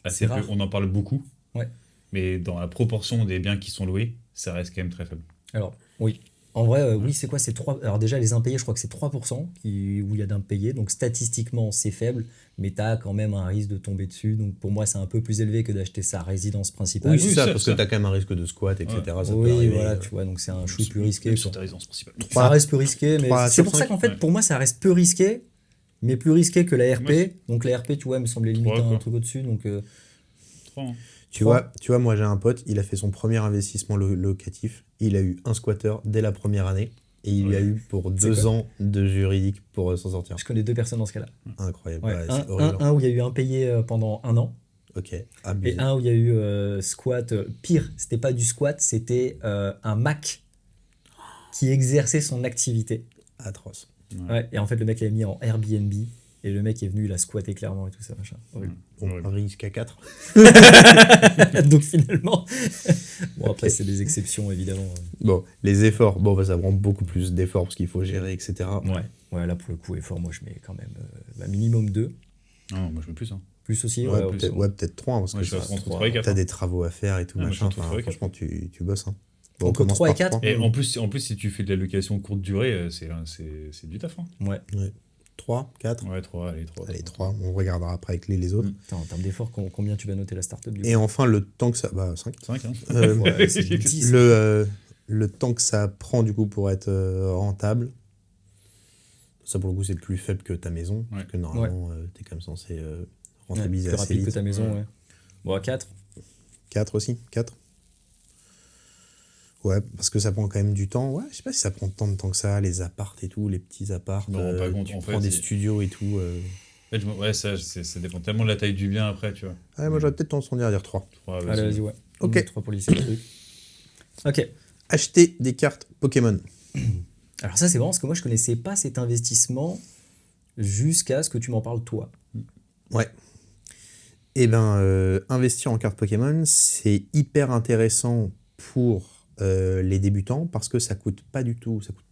Speaker 1: C'est
Speaker 2: peu.
Speaker 1: rare.
Speaker 2: On en parle beaucoup.
Speaker 1: Ouais.
Speaker 2: Mais dans la proportion des biens qui sont loués, ça reste quand même très faible.
Speaker 1: Alors, oui. En vrai, oui, c'est quoi? C'est 3. Alors, déjà, les impayés, je crois que c'est 3% où il y a d'impayés. Donc, statistiquement, c'est faible, mais tu as quand même un risque de tomber dessus. Donc, pour moi, c'est un peu plus élevé que d'acheter sa résidence principale.
Speaker 3: Oui, c'est ça,
Speaker 2: ça,
Speaker 3: parce
Speaker 2: ça.
Speaker 3: que tu as quand même un risque de squat, etc. Ça peut
Speaker 1: Oui,
Speaker 3: arriver.
Speaker 1: voilà, tu vois. Donc, c'est un chouï plus risqué.
Speaker 2: Même
Speaker 1: quoi.
Speaker 2: sur ta résidence principale.
Speaker 1: Ça reste peu risqué, mais
Speaker 3: 3
Speaker 1: c'est
Speaker 3: sur
Speaker 1: pour ça
Speaker 3: 5,
Speaker 1: qu'en fait,
Speaker 2: ouais.
Speaker 1: pour moi, ça reste peu risqué, mais plus risqué que la RP.
Speaker 2: Ouais.
Speaker 1: Donc, la RP, tu vois, me semblait limite
Speaker 2: 3,
Speaker 1: un
Speaker 2: quoi.
Speaker 1: truc au-dessus. Donc,
Speaker 2: 3, hein.
Speaker 3: Tu vois, moi j'ai un pote, il a fait son premier investissement locatif. Il a eu un squatter dès la première année. Et il lui a eu pour
Speaker 1: C'est
Speaker 3: 2
Speaker 1: quoi
Speaker 3: ans de juridique pour s'en sortir.
Speaker 1: je connais 2 personnes dans ce cas-là.
Speaker 3: Incroyable.
Speaker 1: Ouais,
Speaker 3: Ouais,
Speaker 1: un,
Speaker 3: c'est horrible.
Speaker 1: un où il y a eu impayé pendant 1 an.
Speaker 3: Ok,
Speaker 1: Et
Speaker 3: abusé.
Speaker 1: un où il y a eu squat, pire, c'était pas du squat, c'était un Mac qui exerçait son activité.
Speaker 3: Atroce.
Speaker 1: Ouais, et en fait, le mec l'avait mis en Airbnb, et le mec est venu, il a squatté clairement et tout ça, machin. Horrible.
Speaker 3: Bon,
Speaker 2: Horrible.
Speaker 3: risque à 4.
Speaker 1: Donc finalement, bon après
Speaker 3: Ok.
Speaker 1: c'est des exceptions évidemment.
Speaker 3: Bon, les efforts, bon, bah, ça prend beaucoup plus d'efforts parce qu'il faut gérer, etc.
Speaker 1: Ouais, là pour le coup, effort, moi je mets quand même minimum 2.
Speaker 2: Non, moi je mets plus. Hein.
Speaker 1: Plus aussi,
Speaker 3: Ouais,
Speaker 1: ok.
Speaker 3: peut-être 3, parce
Speaker 2: Ouais,
Speaker 3: que
Speaker 2: je suis à
Speaker 3: ça-
Speaker 2: 33 et 4.
Speaker 3: t'as des travaux à faire et tout,
Speaker 2: Ah, moi, je suis
Speaker 3: machin.
Speaker 2: entre 3 et 4.
Speaker 3: Franchement, tu bosses. Hein.
Speaker 1: Entre
Speaker 3: on commence
Speaker 1: 3 et
Speaker 3: par
Speaker 1: 4.
Speaker 3: 3.
Speaker 2: Et en plus, si tu fais de la location courte durée, c'est du taf. Hein.
Speaker 1: Ouais.
Speaker 3: 3, 4.
Speaker 2: Ouais, 3, allez, 3.
Speaker 3: Allez, 3, on regardera après avec les autres.
Speaker 1: Putain, en termes d'effort, combien tu vas noter la startup du coup?
Speaker 3: Et enfin, le temps que ça... Bah, 5.
Speaker 2: 5, hein.
Speaker 1: Ouais, c'est 10.
Speaker 3: Le temps que ça prend, du coup, pour être rentable, ça, pour le coup, c'est plus faible que ta maison. Parce que normalement, t'es quand même censé rentabiliser
Speaker 1: plus
Speaker 3: assez
Speaker 1: rapide
Speaker 3: vite.
Speaker 1: que ta maison,
Speaker 2: Ouais.
Speaker 1: ouais. Bon, à 4.
Speaker 3: 4 aussi 4. Ouais, parce que ça prend quand même du temps. Ouais, je sais pas si ça prend tant de temps que ça, les appartes et tout, les petits appartes.
Speaker 2: Je me rends pas compte,
Speaker 3: tu
Speaker 2: en
Speaker 3: prends
Speaker 2: fait,
Speaker 3: des
Speaker 2: c'est-
Speaker 3: studios et tout.
Speaker 2: En fait, ouais, ça dépend tellement de la taille du bien après, tu vois.
Speaker 3: Ouais, moi, j'aurais peut-être tendance à dire 3.
Speaker 2: 3,
Speaker 1: Allez, vas-y, ouais.
Speaker 3: Ok.
Speaker 1: 3 pour lisser le truc. Ok.
Speaker 3: Acheter des cartes Pokémon.
Speaker 1: Alors ça c'est marrant parce que moi je connaissais pas cet investissement jusqu'à ce que tu m'en parles toi.
Speaker 3: Ouais. Eh ben, investir en cartes Pokémon, c'est hyper intéressant pour les débutants parce que ça coûte pas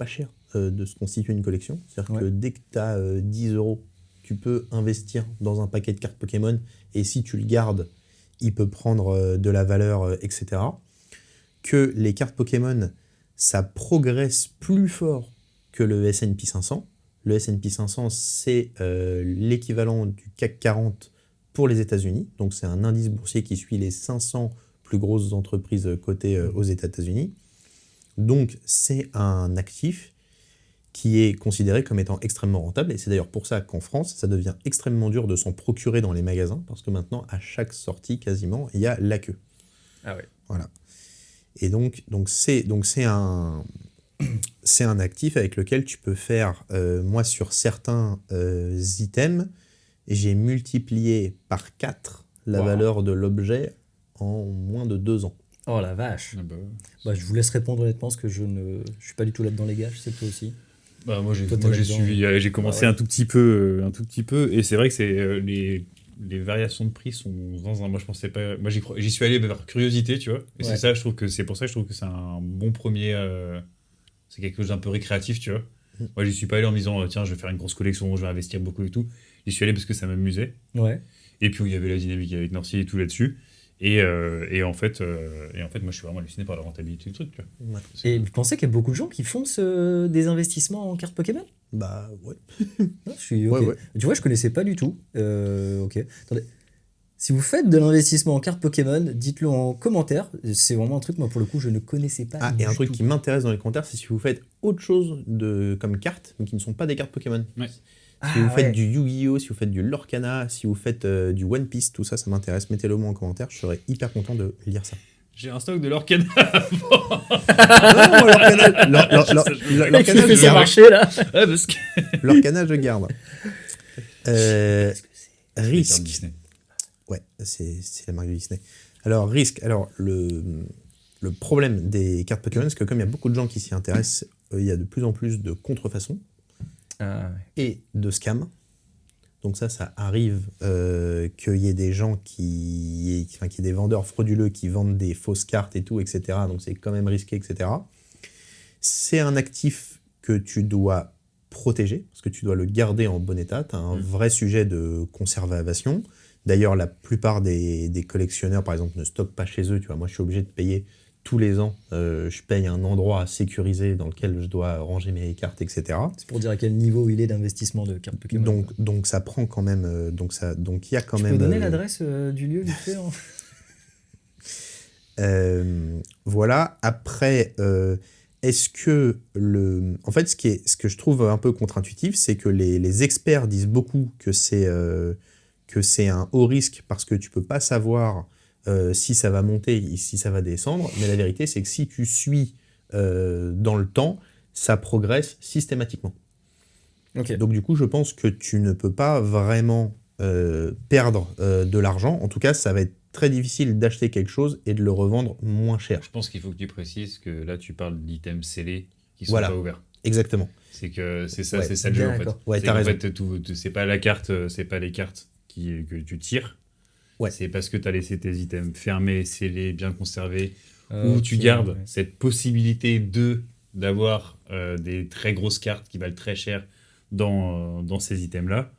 Speaker 3: cher de se constituer une collection. C'est-à-dire que dès que tu as 10 €, tu peux investir dans un paquet de cartes Pokémon et si tu le gardes, il peut prendre de la valeur, etc. Que les cartes Pokémon, ça progresse plus fort que le S&P 500. Le S&P 500, c'est l'équivalent du CAC 40 pour les États-Unis. Donc, c'est un indice boursier qui suit les 500 plus grosses entreprises cotées aux États-Unis. Donc, c'est un actif qui est considéré comme étant extrêmement rentable. Et c'est d'ailleurs pour ça qu'en France, ça devient extrêmement dur de s'en procurer dans les magasins, parce que maintenant, à chaque sortie, quasiment, il y a la queue.
Speaker 1: Ah ouais.
Speaker 3: Voilà. Et donc c'est un actif avec lequel tu peux faire, moi sur certains items, j'ai multiplié par 4 la
Speaker 2: Wow.
Speaker 3: valeur de l'objet en moins de 2 ans.
Speaker 1: Oh la vache.
Speaker 2: Ah bah,
Speaker 1: Bah, je vous laisse répondre honnêtement parce que je suis pas du tout là-dedans les gars, je sais que toi aussi.
Speaker 2: bah, moi j'ai
Speaker 1: Toi, t'es là-dedans.
Speaker 2: suivi, j'ai commencé
Speaker 1: Ah ouais.
Speaker 2: un tout petit peu, et c'est vrai que c'est les variations de prix sont dans un. Moi je pensais pas. Moi j'y suis allé par curiosité, tu vois. Et
Speaker 1: Ouais.
Speaker 2: c'est pour ça que je trouve que c'est un bon premier. C'est quelque chose d'un peu récréatif, tu vois. Moi, j'y suis pas allé en me disant, tiens, je vais faire une grosse collection, je vais investir beaucoup et tout. J'y suis allé parce que ça m'amusait.
Speaker 1: Ouais.
Speaker 2: Et puis, il y avait la dynamique avec Norcy et tout là-dessus. Et en fait, moi, je suis vraiment halluciné par la rentabilité du truc. Tu vois.
Speaker 3: Ouais.
Speaker 1: Et vous pensez qu'il y a beaucoup de gens qui font des investissements en cartes Pokémon?
Speaker 3: Bah ouais.
Speaker 1: Non, je suis ok.
Speaker 3: Ouais.
Speaker 1: Tu vois, je connaissais pas du tout. Ok. Attendez. Si vous faites de l'investissement en cartes Pokémon, dites-le en commentaire. C'est vraiment un truc, moi, pour le coup, je ne connaissais pas.
Speaker 3: Ah, et un truc qui m'intéresse dans les commentaires, c'est si vous faites autre chose comme cartes, mais qui ne sont pas des cartes Pokémon.
Speaker 2: Ouais.
Speaker 3: Si vous faites du Yu-Gi-Oh, si vous faites du Lorcana, si vous faites du One Piece, tout ça, ça m'intéresse. Mettez-le moi en commentaire, je serais hyper content de lire ça.
Speaker 2: J'ai un stock de l'Orcana.
Speaker 3: Non, Lorcana,
Speaker 1: Mec, il fait
Speaker 3: je
Speaker 1: son
Speaker 3: garde.
Speaker 1: marché, là.
Speaker 2: Ouais, parce que.
Speaker 3: Lorcana, je garde. Risque.
Speaker 2: Disney.
Speaker 3: Ouais, c'est la marque de Disney. Alors, Risque. Alors, le problème des cartes Pokémon, c'est que comme il y a beaucoup de gens qui s'y intéressent, il y a de plus en plus de contrefaçons et de scams. Donc ça arrive qu'il y ait des gens qu'il y ait des vendeurs frauduleux qui vendent des fausses cartes et tout, etc. Donc c'est quand même risqué, etc. C'est un actif que tu dois protéger, parce que tu dois le garder en bon état. Tu as un vrai sujet de conservation. D'ailleurs, la plupart des collectionneurs, par exemple, ne stockent pas chez eux. Tu vois, moi, je suis obligé de payer tous les ans. Je paye un endroit sécurisé dans lequel je dois ranger mes cartes, etc.
Speaker 1: C'est pour dire à quel niveau il est d'investissement de cartes Pokémon.
Speaker 3: Donc ça prend quand même. Donc il y a quand
Speaker 1: tu
Speaker 3: même.
Speaker 1: peux donner l'adresse du lieu vite fait, hein.
Speaker 3: Voilà. Après, est-ce que en fait, ce que je trouve un peu contre-intuitif, c'est que les experts disent beaucoup que c'est un haut risque parce que tu peux pas savoir si ça va monter et si ça va descendre. Mais la vérité, c'est que si tu suis dans le temps, ça progresse systématiquement.
Speaker 1: Ok.
Speaker 3: Donc du coup, je pense que tu ne peux pas vraiment perdre de l'argent. En tout cas, ça va être très difficile d'acheter quelque chose et de le revendre moins cher.
Speaker 2: Je pense qu'il faut que tu précises que là, tu parles d'items scellés qui sont
Speaker 3: Voilà.
Speaker 2: pas ouverts.
Speaker 3: Exactement.
Speaker 2: C'est ça,
Speaker 3: Ouais,
Speaker 2: c'est ça le jeu en fait.
Speaker 1: d'accord.
Speaker 3: Ouais,
Speaker 2: C'est
Speaker 3: t'as
Speaker 2: qu'en
Speaker 3: raison.
Speaker 2: fait, c'est pas la carte, c'est pas les cartes que tu tires.
Speaker 3: Ouais.
Speaker 2: C'est parce que tu as laissé tes items fermés, scellés, bien conservés, où
Speaker 1: Ok,
Speaker 2: tu gardes
Speaker 1: ouais.
Speaker 2: cette possibilité d'avoir des très grosses cartes qui valent très cher dans ces items-là.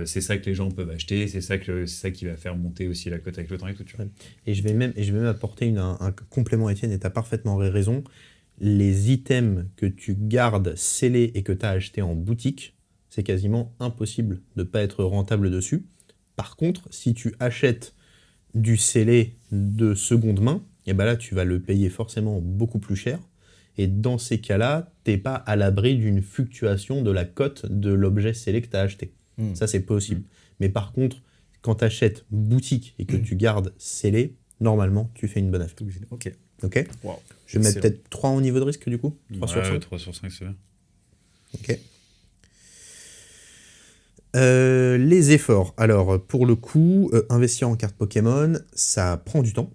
Speaker 2: C'est ça que les gens peuvent acheter, c'est ça qui va faire monter aussi la cote avec le temps et tout. Tu vois.
Speaker 3: Et je vais même apporter un complément, Étienne, et tu as parfaitement raison. Les items que tu gardes scellés et que tu as achetés en boutique, c'est quasiment impossible de ne pas être rentable dessus. Par contre, si tu achètes du scellé de seconde main, et ben là, tu vas le payer forcément beaucoup plus cher. Et dans ces cas-là, tu n'es pas à l'abri d'une fluctuation de la cote de l'objet scellé que tu as acheté. Ça, c'est possible. Mais par contre, quand tu achètes boutique et que tu gardes scellé, normalement, tu fais une bonne affaire.
Speaker 1: Ok.
Speaker 3: Ok.
Speaker 1: Wow.
Speaker 3: Je vais mettre
Speaker 1: Excellent.
Speaker 3: peut-être 3 au niveau de risque, du coup 3 sur 5.
Speaker 2: 3 sur 5, c'est bien.
Speaker 3: Ok. Les efforts. Alors, pour le coup, investir en carte Pokémon, ça prend du temps.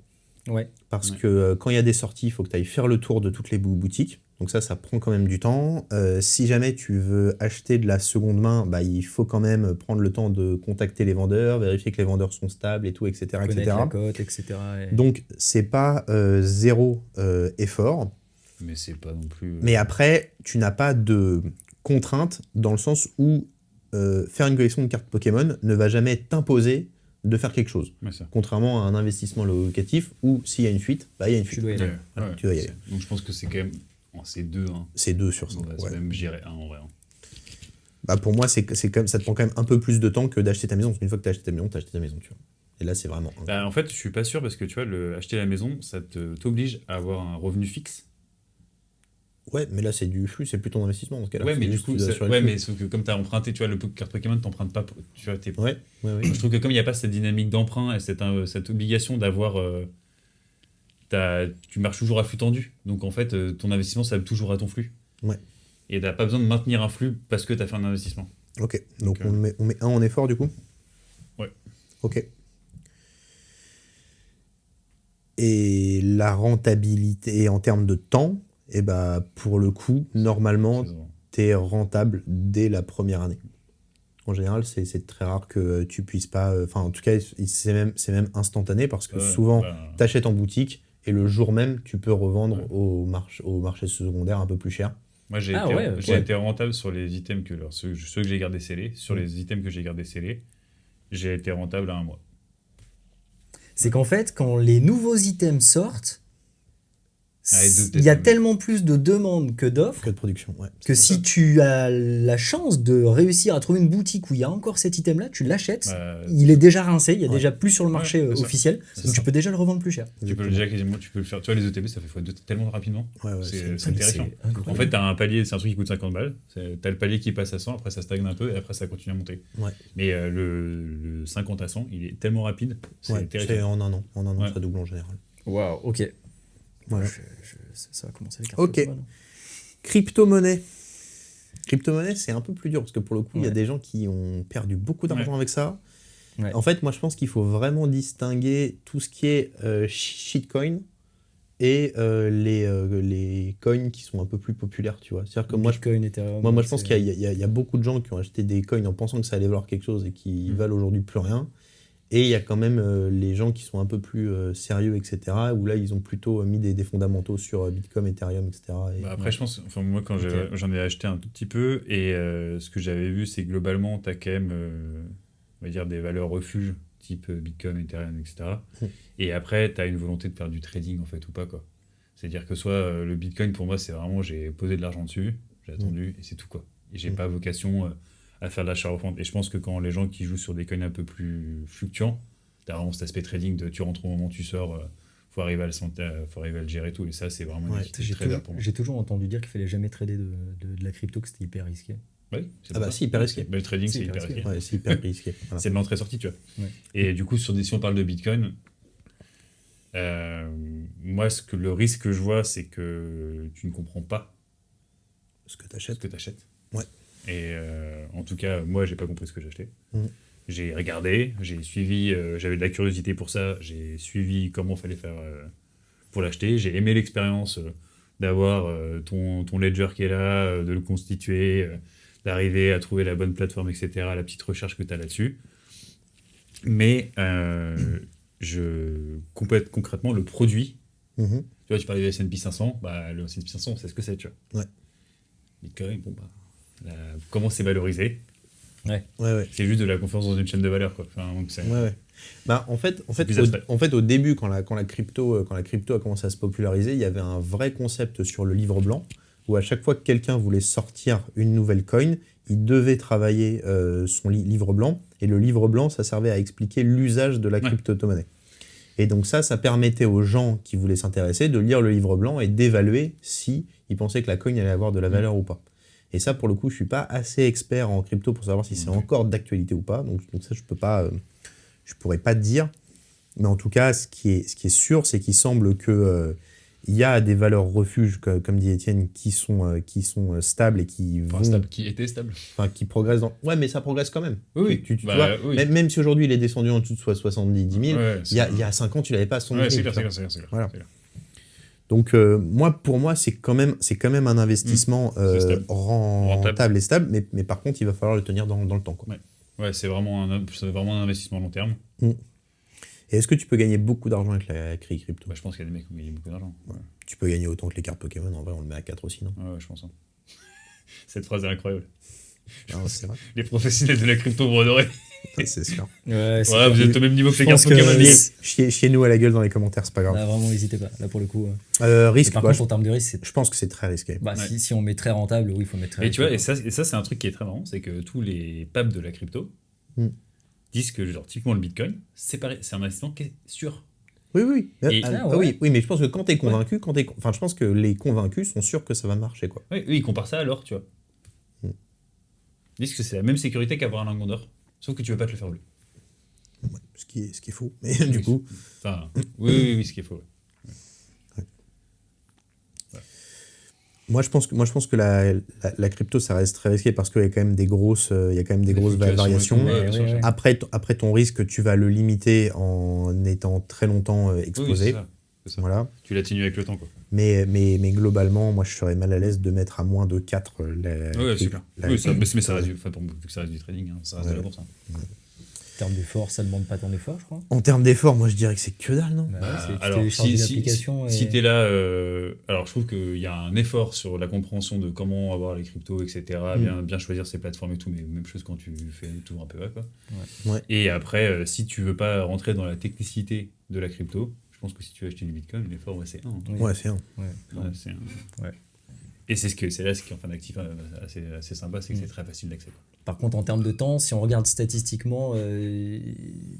Speaker 1: Ouais.
Speaker 3: Parce que quand il y a des sorties, il faut que tu ailles faire le tour de toutes les boutiques. Donc ça prend quand même du temps. Si jamais tu veux acheter de la seconde main, bah, il faut quand même prendre le temps de contacter les vendeurs, vérifier que les vendeurs sont stables et tout, etc.
Speaker 1: Connaître
Speaker 3: etc.
Speaker 1: la cote, etc. et-
Speaker 3: Donc, c'est pas zéro effort.
Speaker 2: Mais c'est pas non plus.
Speaker 3: Mais après, tu n'as pas de contrainte dans le sens où faire une collection de cartes Pokémon ne va jamais t'imposer de faire quelque chose.
Speaker 2: Ouais, ça.
Speaker 3: Contrairement à un investissement locatif où s'il y a une fuite, bah, il y a une
Speaker 1: Tu
Speaker 3: fuite.
Speaker 1: dois y aller.
Speaker 3: Voilà, tu dois y aller.
Speaker 2: Donc je pense que c'est quand même. C'est 2, hein.
Speaker 3: C'est 2 sur 5.
Speaker 2: Ouais, c'est même, je dirais 1 en vrai. Hein.
Speaker 3: Bah, pour moi, c'est comme, ça te prend quand même un peu plus de temps que d'acheter ta maison. Parce qu'une fois que tu as acheté ta maison, tu as acheté ta maison. Tu vois. Et là, c'est vraiment.
Speaker 2: Bah, en fait, je suis pas sûr parce que tu vois, acheter la maison, ça t'oblige à avoir un revenu fixe.
Speaker 3: Ouais, mais là, c'est du flux, c'est plus ton investissement dans ce cas-là.
Speaker 2: Ouais,
Speaker 3: C'est
Speaker 2: mais du
Speaker 3: juste
Speaker 2: coup,
Speaker 3: tu dois assurer le
Speaker 2: ouais,
Speaker 3: flux.
Speaker 2: mais sauf que comme tu as emprunté, tu vois, le carte Pokémon, t'empruntes pas. Tu vois,
Speaker 3: Ouais.
Speaker 2: Je trouve que comme il n'y a pas cette dynamique d'emprunt et cette obligation d'avoir. Tu marches toujours à flux tendu. Donc en fait, ton investissement, ça va toujours à ton flux.
Speaker 3: Ouais.
Speaker 2: Et t'as pas besoin de maintenir un flux parce que tu as fait un investissement.
Speaker 3: Ok, donc
Speaker 2: Ok.
Speaker 3: on met 1 en effort du coup.
Speaker 2: Ouais.
Speaker 3: Ok. Et la rentabilité en termes de temps, et bah, pour le coup, normalement, tu es rentable dès la première année. En général, c'est très rare que tu puisses pas. Enfin, en tout cas, c'est même instantané parce que souvent, tu achètes en boutique et le jour même, tu peux revendre au marché secondaire un peu plus cher.
Speaker 2: Moi, j'ai été rentable sur les items ceux que j'ai gardés scellés. Sur les items que j'ai gardés scellés, j'ai été rentable à 1 mois.
Speaker 1: C'est qu'en fait, quand les nouveaux items sortent,
Speaker 2: Peut-être
Speaker 1: il y a
Speaker 2: même.
Speaker 1: tellement plus de demandes que d'offres
Speaker 3: Que de production, ouais.
Speaker 1: que
Speaker 3: C'est
Speaker 1: si
Speaker 3: ça.
Speaker 1: tu as la chance de réussir à trouver une boutique où il y a encore cet item-là, tu l'achètes.
Speaker 2: Bah,
Speaker 1: Il est déjà rincé, il y a
Speaker 3: Ouais.
Speaker 1: déjà plus sur le marché
Speaker 2: c'est ça.
Speaker 1: officiel,
Speaker 2: C'est
Speaker 1: donc
Speaker 2: ça.
Speaker 1: tu peux déjà le revendre plus cher.
Speaker 2: tu peux déjà quasiment tu peux le faire. Tu vois, les ETB, ça fait x2 tellement rapidement.
Speaker 3: Ouais, ouais,
Speaker 2: C'est terrifiant. En fait, t'as un palier, c'est un truc qui coûte 50 balles. T'as le palier qui passe à 100, après ça stagne un peu et après ça continue à monter.
Speaker 3: Ouais.
Speaker 2: Mais le 50 à 100, il est tellement rapide, c'est
Speaker 3: ouais,
Speaker 2: terrifiant.
Speaker 3: c'est en un an. En un an,
Speaker 2: Ouais.
Speaker 3: ça double en général.
Speaker 1: Waouh, ok.
Speaker 3: Voilà.
Speaker 1: Ça va commencer les cartes.
Speaker 3: Ok.
Speaker 1: Pokémon.
Speaker 3: Crypto-monnaie. Crypto-monnaie, c'est un peu plus dur parce que pour le coup, il y a
Speaker 1: Ouais.
Speaker 3: des gens qui ont perdu beaucoup d'argent avec ça.
Speaker 1: Ouais.
Speaker 3: En fait, moi, je pense qu'il faut vraiment distinguer tout ce qui est shitcoin et les coins qui sont un peu plus populaires, tu vois. C'est-à-dire que moi,
Speaker 1: Bitcoin, Ethereum.
Speaker 3: moi, je pense qu'il y a beaucoup de gens qui ont acheté des coins en pensant que ça allait valoir quelque chose et qui valent aujourd'hui plus rien. Et il y a quand même les gens qui sont un peu plus sérieux, etc., où là, ils ont plutôt mis des fondamentaux sur Bitcoin, Ethereum, etc. Et,
Speaker 2: Bah après, je pense, enfin, moi, quand j'en ai acheté un tout petit peu, et ce que j'avais vu, c'est que globalement, tu as quand même, on va dire, des valeurs refuges, type Bitcoin, Ethereum, etc. Et après, tu as une volonté de faire du trading, en fait, ou pas, quoi. C'est-à-dire que soit le Bitcoin, pour moi, c'est vraiment, j'ai posé de l'argent dessus, j'ai attendu, et c'est tout, quoi. Et j'ai pas vocation à faire de l'achat-revente. Et je pense que quand les gens qui jouent sur des coins un peu plus fluctuants, tu as vraiment cet aspect trading de tu rentres au moment où tu sors, faut arriver à le gérer tout. Et ça, c'est vraiment une activité de trader pour moi.
Speaker 1: J'ai toujours entendu dire qu'il fallait jamais trader de la crypto, que c'était hyper risqué.
Speaker 2: Oui, c'est
Speaker 3: Ah
Speaker 2: pour
Speaker 3: bah
Speaker 2: ça.
Speaker 3: si, hyper risqué.
Speaker 2: Mais le trading,
Speaker 1: C'est
Speaker 2: c'est
Speaker 1: hyper
Speaker 2: hyper
Speaker 1: risqué.
Speaker 2: risqué.
Speaker 3: Ouais, c'est hyper risqué. Voilà.
Speaker 2: C'est de l'entrée-sortie, tu vois.
Speaker 1: Ouais.
Speaker 2: Et du coup, si on parle de Bitcoin, moi, le risque que je vois, c'est que tu ne comprends pas
Speaker 3: Ce que tu
Speaker 2: ce
Speaker 3: achètes.
Speaker 2: que tu achètes.
Speaker 3: Ouais.
Speaker 2: Et en tout cas, moi, j'ai pas compris ce que j'achetais. J'ai regardé, j'ai suivi, j'avais de la curiosité pour ça, j'ai suivi comment il fallait faire pour l'acheter. J'ai aimé l'expérience d'avoir ton ledger qui est là, de le constituer, d'arriver à trouver la bonne plateforme, etc., la petite recherche que tu as là-dessus. Mais concrètement, le produit,
Speaker 3: Mhm.
Speaker 2: tu vois, tu parlais du S&P 500, bah, le S&P 500, on sait ce que c'est, tu vois.
Speaker 3: Ouais.
Speaker 2: Bitcoin, bon, comment c'est valorisé?
Speaker 3: Ouais.
Speaker 2: C'est juste de la confiance dans une chaîne de valeur, quoi. Enfin, donc
Speaker 3: Ouais. Bah, en fait,
Speaker 2: plus abstrait.
Speaker 3: au début, quand la crypto a commencé à se populariser, il y avait un vrai concept sur le livre blanc, où à chaque fois que quelqu'un voulait sortir une nouvelle coin, il devait travailler son livre blanc, et le livre blanc, ça servait à expliquer l'usage de la crypto-monnaie. Et donc ça permettait aux gens qui voulaient s'intéresser de lire le livre blanc et d'évaluer si ils pensaient que la coin allait avoir de la valeur ou pas. Et ça, pour le coup, je suis pas assez expert en crypto pour savoir si c'est encore d'actualité ou pas. Donc ça, je pourrais pas te dire. Mais en tout cas, ce qui est sûr, c'est qu'il semble que il y a des valeurs refuges, comme dit Étienne, qui sont stables et qui vont,
Speaker 2: qui était stable.
Speaker 3: enfin, qui progressent dans. Ouais, mais ça progresse quand même.
Speaker 2: Oui,
Speaker 3: Tu vois, même si aujourd'hui il est descendu en dessous de 70 000, il y a 5 ans, tu l'avais pas à 70 000.
Speaker 2: C'est clair.
Speaker 3: Voilà. Donc pour moi, c'est quand même un investissement rentable et stable, mais par contre, il va falloir le tenir dans le temps, quoi.
Speaker 2: Ouais, c'est vraiment un investissement long terme.
Speaker 3: Et est-ce que tu peux gagner beaucoup d'argent avec la crypto?
Speaker 2: Bah, je pense qu'il y a des mecs qui ont gagné beaucoup d'argent. Ouais.
Speaker 3: Tu peux gagner autant que les cartes Pokémon, en vrai, on le met à 4 aussi, non?
Speaker 2: Ouais, je pense. Hein. Cette phrase est incroyable.
Speaker 3: Non, c'est vrai.
Speaker 2: Les professionnels de la crypto vont adorer.
Speaker 3: C'est sûr.
Speaker 1: Ouais,
Speaker 2: Voilà, vous êtes au même niveau que les cartes
Speaker 1: pense que
Speaker 2: Pokémon.
Speaker 3: Chiez-nous à la gueule dans les commentaires, c'est pas grave.
Speaker 1: Là, vraiment, n'hésitez pas. Là, pour le coup.
Speaker 3: Risque,
Speaker 1: Par
Speaker 3: quoi,
Speaker 1: contre, en termes de risque, c'est.
Speaker 3: je pense que c'est très risqué.
Speaker 1: Bah, si on met très rentable, oui, il faut mettre très
Speaker 2: Et tu vois,
Speaker 1: risqué,
Speaker 2: et ça c'est un truc qui est très marrant, c'est que tous les papes de la crypto disent que, genre, typiquement le Bitcoin, c'est un investissement qui est sûr.
Speaker 3: Oui.
Speaker 2: Et-
Speaker 3: Oui, mais je pense que quand t'es convaincu, enfin, je pense que les convaincus sont sûrs que ça va marcher, quoi.
Speaker 2: Oui, ils comparent ça à l'or, tu vois. Ils disent que c'est la même sécurité qu'avoir un lingot d'or, sauf que tu veux pas te le faire voler.
Speaker 3: Ce qui est faux. Mais du coup,
Speaker 2: Enfin, oui, ce qu'il faut. Ouais.
Speaker 3: moi je pense que la crypto, ça reste très risqué parce qu'il y a quand même des grosses, variations.
Speaker 2: Ouais,
Speaker 1: Ouais.
Speaker 3: Après, ton risque, tu vas le limiter en étant très longtemps exposé.
Speaker 2: Oui, c'est ça.
Speaker 3: Voilà.
Speaker 2: Tu l'atténues avec le temps, quoi.
Speaker 3: Mais globalement, moi, je serais mal à l'aise de mettre à moins de 4
Speaker 2: Ouais, c'est clair.
Speaker 3: la-
Speaker 2: Oui, mais ça reste vu que ça reste du trading, hein, ça reste de la bourse. Hein.
Speaker 1: termes d'effort, ça demande pas tant d'effort, je crois.
Speaker 3: En termes d'effort, moi je dirais que c'est que dalle, non?
Speaker 1: Bah ouais, c'est tu
Speaker 2: alors,
Speaker 1: télécharges une application
Speaker 2: si
Speaker 1: et...
Speaker 2: tu es là, alors je trouve qu'il y a un effort sur la compréhension de comment avoir les cryptos, etc. Bien choisir ses plateformes et tout, mais même chose quand tu fais tout un peu, quoi.
Speaker 3: Ouais.
Speaker 2: Et après, si tu veux pas rentrer dans la technicité de la crypto, je pense que si tu veux acheter du Bitcoin, l'effort, c'est 1.
Speaker 1: Oui.
Speaker 3: Ouais, c'est un.
Speaker 1: Ouais.
Speaker 2: C'est un.
Speaker 1: Ouais.
Speaker 2: Et c'est là ce qui est en fin d'actif assez sympa, c'est que c'est très facile d'accès.
Speaker 1: Par contre, en termes de temps, si on regarde statistiquement,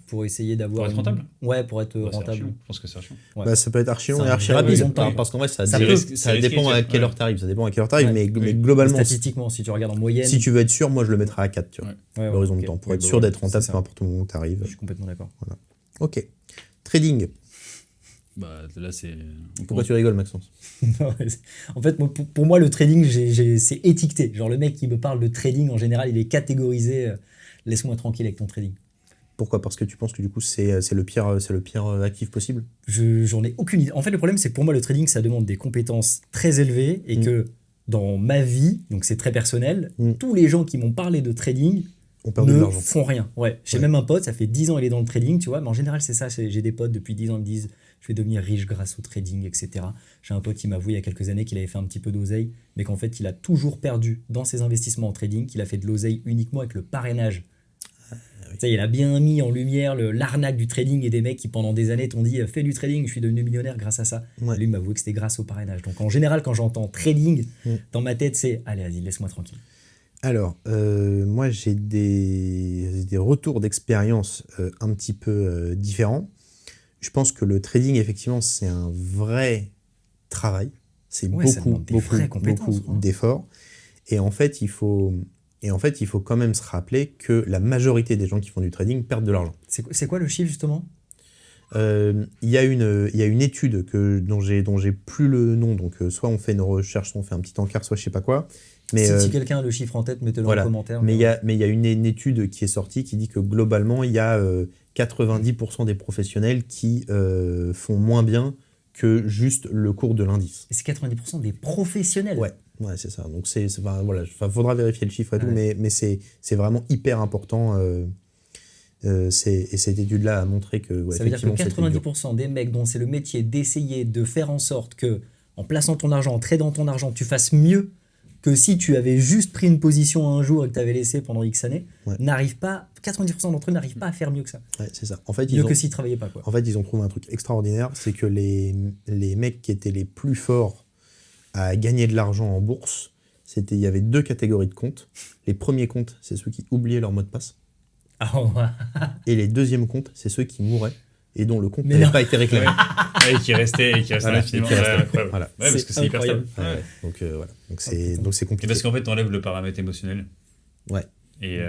Speaker 1: pour essayer d'avoir...
Speaker 2: Pour être rentable.
Speaker 1: Ouais, pour être
Speaker 2: C'est
Speaker 1: rentable.
Speaker 2: archi long. Je pense que c'est archi long.
Speaker 1: Ouais.
Speaker 3: Bah, ça peut être archi long
Speaker 1: C'est
Speaker 3: et
Speaker 1: un
Speaker 3: archi
Speaker 1: vrai
Speaker 3: rapide,
Speaker 1: besoin de temps.
Speaker 3: parce qu'en vrai, ça
Speaker 1: Ça
Speaker 3: dépend à quelle heure t'arrives. Ça dépend à quelle heure t'arrives,
Speaker 1: Ouais.
Speaker 3: mais globalement,
Speaker 1: Statistiquement, si tu regardes en moyenne...
Speaker 3: si tu veux être sûr, moi je le mettrais à 4, tu vois.
Speaker 1: Ouais,
Speaker 3: L'horizon
Speaker 1: ok.
Speaker 3: de temps, pour
Speaker 1: Ouais,
Speaker 3: être
Speaker 1: bah
Speaker 3: sûr
Speaker 1: ouais,
Speaker 3: d'être rentable,
Speaker 1: c'est
Speaker 3: peu
Speaker 1: ça.
Speaker 3: importe où
Speaker 1: Je
Speaker 3: t'arrives.
Speaker 1: suis complètement d'accord.
Speaker 3: Ok. Trading.
Speaker 2: Bah, là, c'est.
Speaker 3: Pourquoi tu rigoles, Maxence?
Speaker 1: En fait, moi, pour moi, le trading, c'est étiqueté. Genre, le mec qui me parle de trading, en général, il est catégorisé. Laisse-moi tranquille avec ton trading.
Speaker 3: Pourquoi? Parce que tu penses que du coup, c'est le pire actif possible?
Speaker 1: J'en ai aucune idée. En fait, le problème, c'est que pour moi, le trading, ça demande des compétences très élevées et que dans ma vie, donc c'est très personnel, tous les gens qui m'ont parlé de trading
Speaker 3: On perd de
Speaker 1: ne
Speaker 3: l'argent.
Speaker 1: font rien. Ouais. J'ai
Speaker 3: Ouais.
Speaker 1: même un pote, ça fait 10 ans il est dans le trading, tu vois, mais en général, c'est ça. J'ai des potes depuis 10 ans, ils me disent je vais devenir riche grâce au trading, etc. J'ai un pote qui m'a avoué il y a quelques années qu'il avait fait un petit peu d'oseille, mais qu'en fait, il a toujours perdu dans ses investissements en trading, qu'il a fait de l'oseille uniquement avec le parrainage. Tu sais, il a bien mis en lumière l'arnaque du trading et des mecs qui pendant des années t'ont dit fais du trading, je suis devenu millionnaire grâce à ça.
Speaker 3: Ouais.
Speaker 1: Lui m'a avoué que c'était grâce au parrainage. Donc en général, quand j'entends trading, dans ma tête, c'est allez, vas-y, laisse-moi tranquille.
Speaker 3: Alors, moi, j'ai des retours d'expérience un petit peu différents. Je pense que le trading, effectivement, c'est un vrai travail. C'est
Speaker 1: Ouais, ça demande des
Speaker 3: beaucoup
Speaker 1: vraies compétences, quoi.
Speaker 3: d'efforts. Et en fait, il faut quand même se rappeler que la majorité des gens qui font du trading perdent de l'argent.
Speaker 1: C'est quoi le chiffre, justement?
Speaker 3: Il y a une étude dont j'ai plus le nom, donc soit on fait une recherche, soit on fait un petit encart, soit je sais pas quoi. Mais,
Speaker 1: Si quelqu'un a le chiffre en tête, mettez-le
Speaker 3: voilà.
Speaker 1: en commentaire.
Speaker 3: Mais il y a une étude qui est sortie qui dit que globalement, il y a 90% des professionnels qui font moins bien que juste le cours de l'indice.
Speaker 1: Et c'est 90% des professionnels.
Speaker 3: Ouais, c'est ça. Donc voilà, faudra vérifier le chiffre et tout, mais c'est vraiment hyper important. Et cette étude-là a montré que
Speaker 1: Ça veut dire que
Speaker 3: effectivement, c'était dur.
Speaker 1: 90% des mecs dont c'est le métier d'essayer de faire en sorte que, en plaçant ton argent, en tradant ton argent, tu fasses mieux que si tu avais juste pris une position un jour et que tu avais laissé pendant X années, n'arrivent pas, 90% d'entre eux n'arrivent pas à faire mieux que ça.
Speaker 3: Ouais, c'est ça. En fait,
Speaker 1: Mieux que s'ils ne travaillaient pas, quoi.
Speaker 3: En fait, ils ont trouvé un truc extraordinaire, c'est que les mecs qui étaient les plus forts à gagner de l'argent en bourse, il y avait 2 catégories de comptes. Les premiers comptes, c'est ceux qui oubliaient leur mot de passe.
Speaker 1: Ah, ouais.
Speaker 3: Et les deuxièmes comptes, c'est ceux qui mouraient et dont le compte
Speaker 1: Mais
Speaker 3: n'avait
Speaker 1: non.
Speaker 3: pas été réclamé.
Speaker 2: Et qui restait
Speaker 3: Voilà,
Speaker 2: infiniment.
Speaker 3: et qui restait.
Speaker 2: Incroyable.
Speaker 3: Voilà.
Speaker 2: Ouais, parce que c'est hyper
Speaker 1: incroyable.
Speaker 2: stable. Ouais.
Speaker 3: Donc voilà. Donc
Speaker 1: putain.
Speaker 3: c'est
Speaker 2: Et
Speaker 3: compliqué.
Speaker 2: parce qu'en fait, t'enlèves le paramètre émotionnel.
Speaker 3: Ouais.
Speaker 2: Et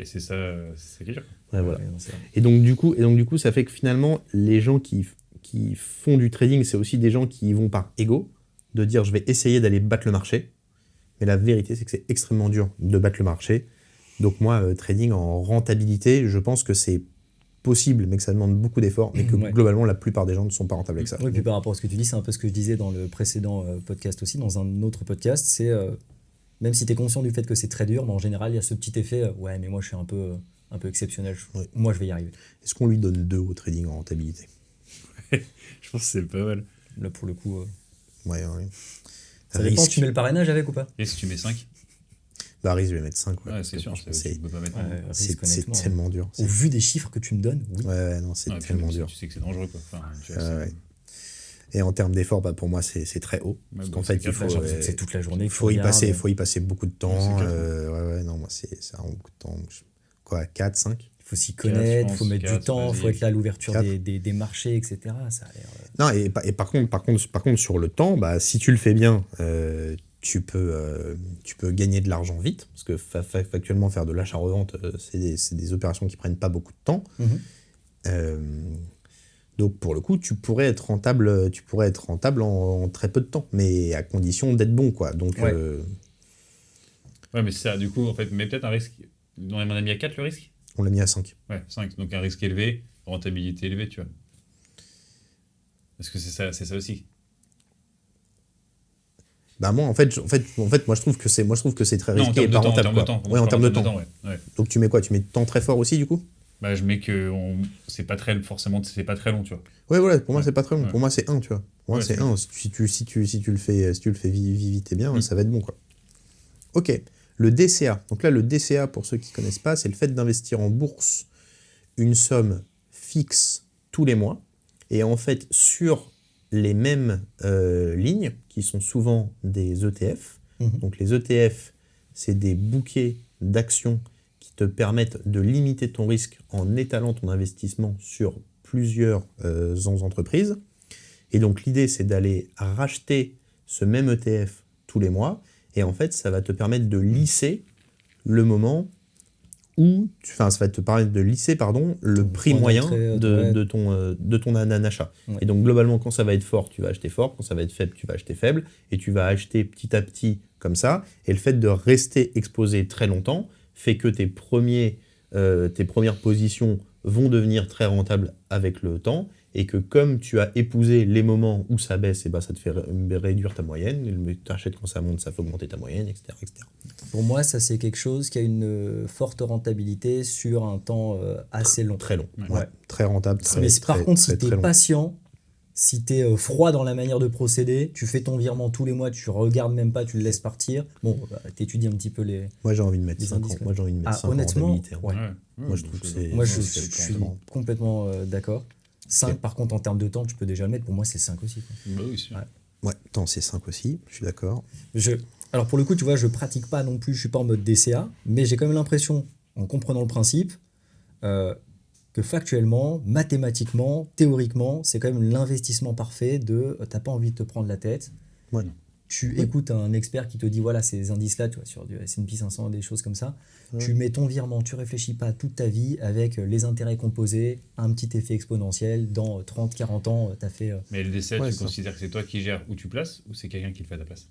Speaker 2: c'est ça qui est dur.
Speaker 3: Ouais, voilà.
Speaker 1: Ouais, non, c'est vrai.
Speaker 3: Et donc du coup, ça fait que finalement, les gens qui font du trading, c'est aussi des gens qui y vont par ego, de dire je vais essayer d'aller battre le marché. Mais la vérité, c'est que c'est extrêmement dur de battre le marché. Donc moi, trading en rentabilité, je pense que c'est possible, mais que ça demande beaucoup d'efforts, mais que globalement, la plupart des gens ne sont pas rentables avec ça.
Speaker 1: Oui, puis par rapport à ce que tu dis, c'est un peu ce que je disais dans le précédent podcast aussi, dans un autre podcast, c'est même si tu es conscient du fait que c'est très dur, mais en général, il y a ce petit effet, ouais, mais moi je suis un peu exceptionnel, moi je vais y arriver.
Speaker 3: Est-ce qu'on lui donne 2 au trading en rentabilité?
Speaker 2: Je pense que c'est pas mal.
Speaker 1: Là, pour le coup,
Speaker 3: Ouais.
Speaker 1: ça dépend, tu mets le parrainage avec ou pas?
Speaker 2: Et si tu mets 5?
Speaker 3: Bah, risque, je vais mettre 5.
Speaker 2: Ouais, c'est sûr. Tu peux pas mettre.
Speaker 3: C'est
Speaker 1: honnêtement,
Speaker 3: tellement dur.
Speaker 1: Au vu des chiffres que tu me donnes, oui.
Speaker 3: Ouais, non, c'est
Speaker 2: Ouais, puis
Speaker 3: tellement
Speaker 2: même si
Speaker 3: dur.
Speaker 2: Tu sais que c'est dangereux, quoi. Enfin, tu vois,
Speaker 3: Ouais. Et en termes d'effort, bah, pour moi, c'est très haut. Parce qu'en fait, il faut,
Speaker 1: J'ai l'impression que c'est toute la journée.
Speaker 3: faut y passer beaucoup de temps.
Speaker 2: Ouais, c'est
Speaker 3: Ouais, non, moi, ça rend beaucoup de temps. Quoi, 4, 5?
Speaker 1: Il faut s'y connaître, il faut mettre du
Speaker 2: 4,
Speaker 1: temps, il faut
Speaker 2: vas-y.
Speaker 1: être là à l'ouverture
Speaker 3: 4.
Speaker 1: des marchés, etc. Ça a l'air...
Speaker 3: Non, et par contre, sur le temps, bah, si tu le fais bien, tu peux gagner de l'argent vite. Parce que factuellement, faire de l'achat-revente, c'est des opérations qui prennent pas beaucoup de temps. Donc pour le coup, tu pourrais être rentable en très peu de temps, mais à condition d'être bon, quoi. Donc
Speaker 1: Ouais.
Speaker 2: Ouais, mais c'est ça, du coup, en fait, mais peut-être un risque. On a mis à 4 le risque?
Speaker 3: on l'a mis à 5.
Speaker 2: Ouais, 5. Donc un risque élevé, rentabilité élevée, tu vois. Parce que c'est ça aussi.
Speaker 3: Bah moi en fait moi je trouve que c'est très
Speaker 2: Non, en
Speaker 3: risqué et
Speaker 2: termes de
Speaker 3: pas
Speaker 2: temps,
Speaker 3: rentable, quoi. Ouais, en termes de temps.
Speaker 2: ouais.
Speaker 3: Donc tu mets quoi? Tu mets temps très fort aussi, du coup?
Speaker 2: Bah, je mets que c'est pas très long, tu vois.
Speaker 3: Ouais, voilà, pour moi,
Speaker 2: Ouais.
Speaker 3: c'est pas très long.
Speaker 2: Ouais.
Speaker 3: Pour moi, c'est 1, tu vois. Pour moi,
Speaker 2: Ouais,
Speaker 3: c'est
Speaker 2: c'est
Speaker 3: 1. Si tu le fais vite et bien, ça va être bon, quoi. Ok. Le DCA. Donc là, le DCA, pour ceux qui ne connaissent pas, c'est le fait d'investir en bourse une somme fixe tous les mois. Et en fait, sur les mêmes lignes, qui sont souvent des ETF. Donc les ETF, c'est des bouquets d'actions qui te permettent de limiter ton risque en étalant ton investissement sur plusieurs entreprises. Et donc l'idée, c'est d'aller racheter ce même ETF tous les mois. Et en fait, ça va te permettre de lisser le moment où... Enfin, ça va te permettre de lisser, le
Speaker 1: Ton
Speaker 3: prix
Speaker 1: point
Speaker 3: moyen
Speaker 1: d'entrée,
Speaker 3: de ton achat.
Speaker 1: Ouais.
Speaker 3: Et donc, globalement, quand ça va être fort, tu vas acheter fort. Quand ça va être faible, tu vas acheter faible. Et tu vas acheter petit à petit comme ça. Et le fait de rester exposé très longtemps fait que tes premières positions vont devenir très rentables avec le temps. Et que comme tu as épousé les moments où ça baisse, et bah, ça te fait réduire ta moyenne. Tu achètes quand ça monte, ça fait augmenter ta moyenne, etc. etc.
Speaker 1: Pour moi, ça c'est quelque chose qui a une forte rentabilité sur un temps assez long.
Speaker 3: Très long.
Speaker 2: Ouais.
Speaker 3: Ouais. Très rentable.
Speaker 1: Mais par contre, si tu
Speaker 3: très
Speaker 1: es
Speaker 3: long.
Speaker 1: patient, si tu es froid dans la manière de procéder, tu fais ton virement tous les mois, tu regardes même pas, tu le laisses partir. Bon, tu étudies un petit peu les...
Speaker 3: Moi, j'ai envie de mettre
Speaker 1: les
Speaker 3: 5 ans.
Speaker 1: indices,
Speaker 3: Moi, j'ai envie de mettre 5 ans
Speaker 1: honnêtement,
Speaker 3: rentabilité, hein.
Speaker 1: ouais.
Speaker 3: Moi, je trouve que c'est...
Speaker 1: Moi, je
Speaker 3: c'est
Speaker 1: suis
Speaker 3: complètement-
Speaker 1: complètement d'accord. 5, par contre, en termes de temps, tu peux déjà le mettre. Pour moi, c'est 5 aussi, quoi.
Speaker 2: Bah oui, sûr.
Speaker 1: Ouais.
Speaker 3: Ouais, attends, c'est 5 aussi, je suis d'accord.
Speaker 1: Alors pour le coup, tu vois, je pratique pas non plus, je suis pas en mode DCA, mais j'ai quand même l'impression, en comprenant le principe, que factuellement, mathématiquement, théoriquement, c'est quand même l'investissement parfait de t'as pas envie de te prendre la tête.
Speaker 3: Ouais.
Speaker 1: Tu écoutes un expert qui te dit voilà ces indices-là, tu vois, sur du S&P 500, des choses comme ça.
Speaker 3: Ouais.
Speaker 1: Tu mets ton virement, tu réfléchis pas toute ta vie avec les intérêts composés, un petit effet exponentiel. Dans 30, 40 ans, tu as fait.
Speaker 2: Mais le DCA,
Speaker 3: Ouais,
Speaker 2: tu
Speaker 3: c'est ça.
Speaker 2: considères que c'est toi qui gères où tu places ou c'est quelqu'un qui le fait à ta place?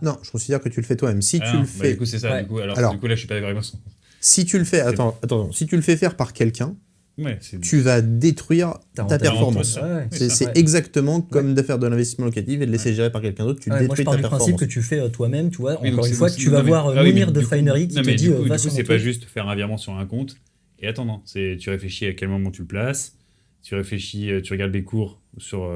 Speaker 3: Non, je considère que tu le fais toi-même. Si
Speaker 2: Ah
Speaker 3: tu
Speaker 2: non,
Speaker 3: le
Speaker 2: bah,
Speaker 3: fais...
Speaker 2: du coup, c'est ça.
Speaker 1: Ouais.
Speaker 2: Du coup, alors,
Speaker 3: Alors-
Speaker 2: du coup, là, je suis pas d'accord avec moi.
Speaker 3: Si tu le fais... Attends, si tu le fais faire par quelqu'un,
Speaker 2: Ouais, c'est...
Speaker 3: tu vas détruire ta
Speaker 1: rentabilité.
Speaker 3: performance.
Speaker 1: Ouais, ouais.
Speaker 3: C'est
Speaker 1: Ouais.
Speaker 3: exactement comme de faire de l'investissement locatif et de laisser gérer par quelqu'un d'autre. Tu
Speaker 1: Ouais, moi, je
Speaker 3: détruis
Speaker 1: pars
Speaker 3: ta
Speaker 1: du principe
Speaker 3: performance.
Speaker 1: que tu fais toi-même, tu vois.
Speaker 2: Oui, donc
Speaker 1: Encore une
Speaker 2: c'est-
Speaker 1: fois,
Speaker 2: donc
Speaker 1: tu vas
Speaker 2: non, mais-
Speaker 1: voir
Speaker 2: ah oui, mais
Speaker 1: Mounir de
Speaker 2: du coup-
Speaker 1: Finery qui
Speaker 2: non,
Speaker 1: te
Speaker 2: mais
Speaker 1: dit
Speaker 2: du coup,
Speaker 1: va
Speaker 2: du
Speaker 1: sur
Speaker 2: coup,
Speaker 1: mon
Speaker 2: c'est pas
Speaker 1: truc.
Speaker 2: juste faire un virement sur un compte et attends, non. Tu réfléchis à quel moment tu le places, tu réfléchis, tu regardes les cours sur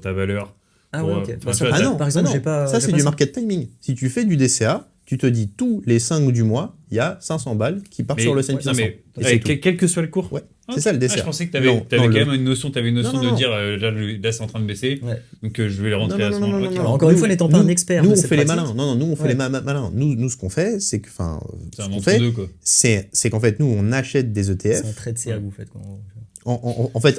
Speaker 2: ta valeur.
Speaker 1: Ah
Speaker 2: pour,
Speaker 1: ouais, ok.
Speaker 2: enfin,
Speaker 1: Bah,
Speaker 2: tu
Speaker 1: ça,
Speaker 2: vois,
Speaker 3: Ah non,
Speaker 1: par exemple,
Speaker 3: ah non.
Speaker 1: j'ai pas.
Speaker 3: Ça,
Speaker 1: j'ai
Speaker 3: c'est
Speaker 1: pas
Speaker 3: du market timing. Si tu fais du DCA, tu te dis tous les 5 du mois, il y a 500 balles qui partent
Speaker 2: Mais-
Speaker 3: sur le S&P
Speaker 2: non,
Speaker 3: 500.
Speaker 2: mais
Speaker 3: Et c'est
Speaker 2: ouais,
Speaker 3: tout.
Speaker 2: quel que soit le cours.
Speaker 3: Ouais,
Speaker 2: Ah,
Speaker 3: c'est ça le
Speaker 2: ok.
Speaker 3: DCA.
Speaker 2: Ah, je pensais que tu
Speaker 3: Non,
Speaker 2: avais
Speaker 3: non,
Speaker 2: quand
Speaker 3: le-
Speaker 2: même une notion,
Speaker 3: Non,
Speaker 2: de
Speaker 3: non.
Speaker 2: dire là, c'est en train de baisser,
Speaker 1: Ouais.
Speaker 2: donc je vais les rentrer
Speaker 3: Non,
Speaker 2: à
Speaker 3: non,
Speaker 2: ce
Speaker 3: non,
Speaker 2: moment-là.
Speaker 3: non,
Speaker 2: Ok.
Speaker 3: non,
Speaker 1: Alors, encore une fois, n'étant pas un expert
Speaker 3: Nous,
Speaker 1: de
Speaker 3: on
Speaker 1: cette
Speaker 3: fait les
Speaker 1: pratique.
Speaker 3: malins. Non, nous, on fait
Speaker 1: Ouais.
Speaker 3: les malins. Nous, ce qu'on fait, c'est que,
Speaker 2: C'est
Speaker 3: ce
Speaker 2: un
Speaker 3: qu'on fait,
Speaker 2: entre-deux, quoi.
Speaker 3: c'est qu'en fait, nous, on achète des
Speaker 1: C'est
Speaker 3: ETF.
Speaker 1: un trait de CA
Speaker 2: Ouais.
Speaker 1: que vous faites. Quoi.
Speaker 3: En fait,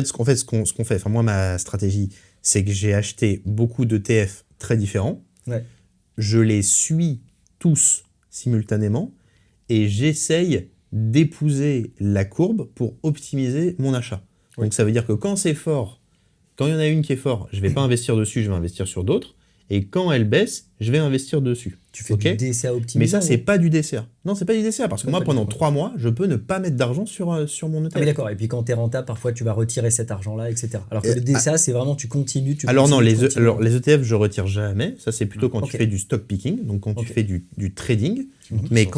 Speaker 3: ce qu'on fait, enfin, moi, ma stratégie, c'est que j'ai acheté beaucoup d'ETF très différents.
Speaker 1: Ouais.
Speaker 3: Je les suis tous simultanément et j'essaye d'épouser la courbe pour optimiser mon achat.
Speaker 1: Oui.
Speaker 3: Donc, ça veut dire que quand c'est fort, quand il y en a une qui est forte, je ne vais pas investir dessus, je vais investir sur d'autres. Et quand elle baisse, je vais investir dessus.
Speaker 1: Tu fais
Speaker 3: Ok.
Speaker 1: du DCA optimisé.
Speaker 3: Mais ça,
Speaker 1: en
Speaker 3: c'est
Speaker 1: gros.
Speaker 3: pas du DCA. Non, c'est pas du DCA parce que
Speaker 1: Ouais,
Speaker 3: moi,
Speaker 1: pas du
Speaker 3: pendant
Speaker 1: tout.
Speaker 3: 3 mois, je peux ne pas mettre d'argent sur mon ETF.
Speaker 1: Ah oui, d'accord. Et puis quand tu es rentable, parfois tu vas retirer cet argent-là, etc. Alors que
Speaker 3: Et-
Speaker 1: le DCA, c'est vraiment tu continues.
Speaker 3: Alors non,
Speaker 1: continues, continues.
Speaker 3: alors les ETF, je retire jamais. Ça, c'est plutôt quand
Speaker 1: Ok.
Speaker 3: tu fais du stock picking, donc quand
Speaker 1: Ok.
Speaker 3: tu fais du trading.
Speaker 2: Tu montes
Speaker 3: Mais
Speaker 2: sur-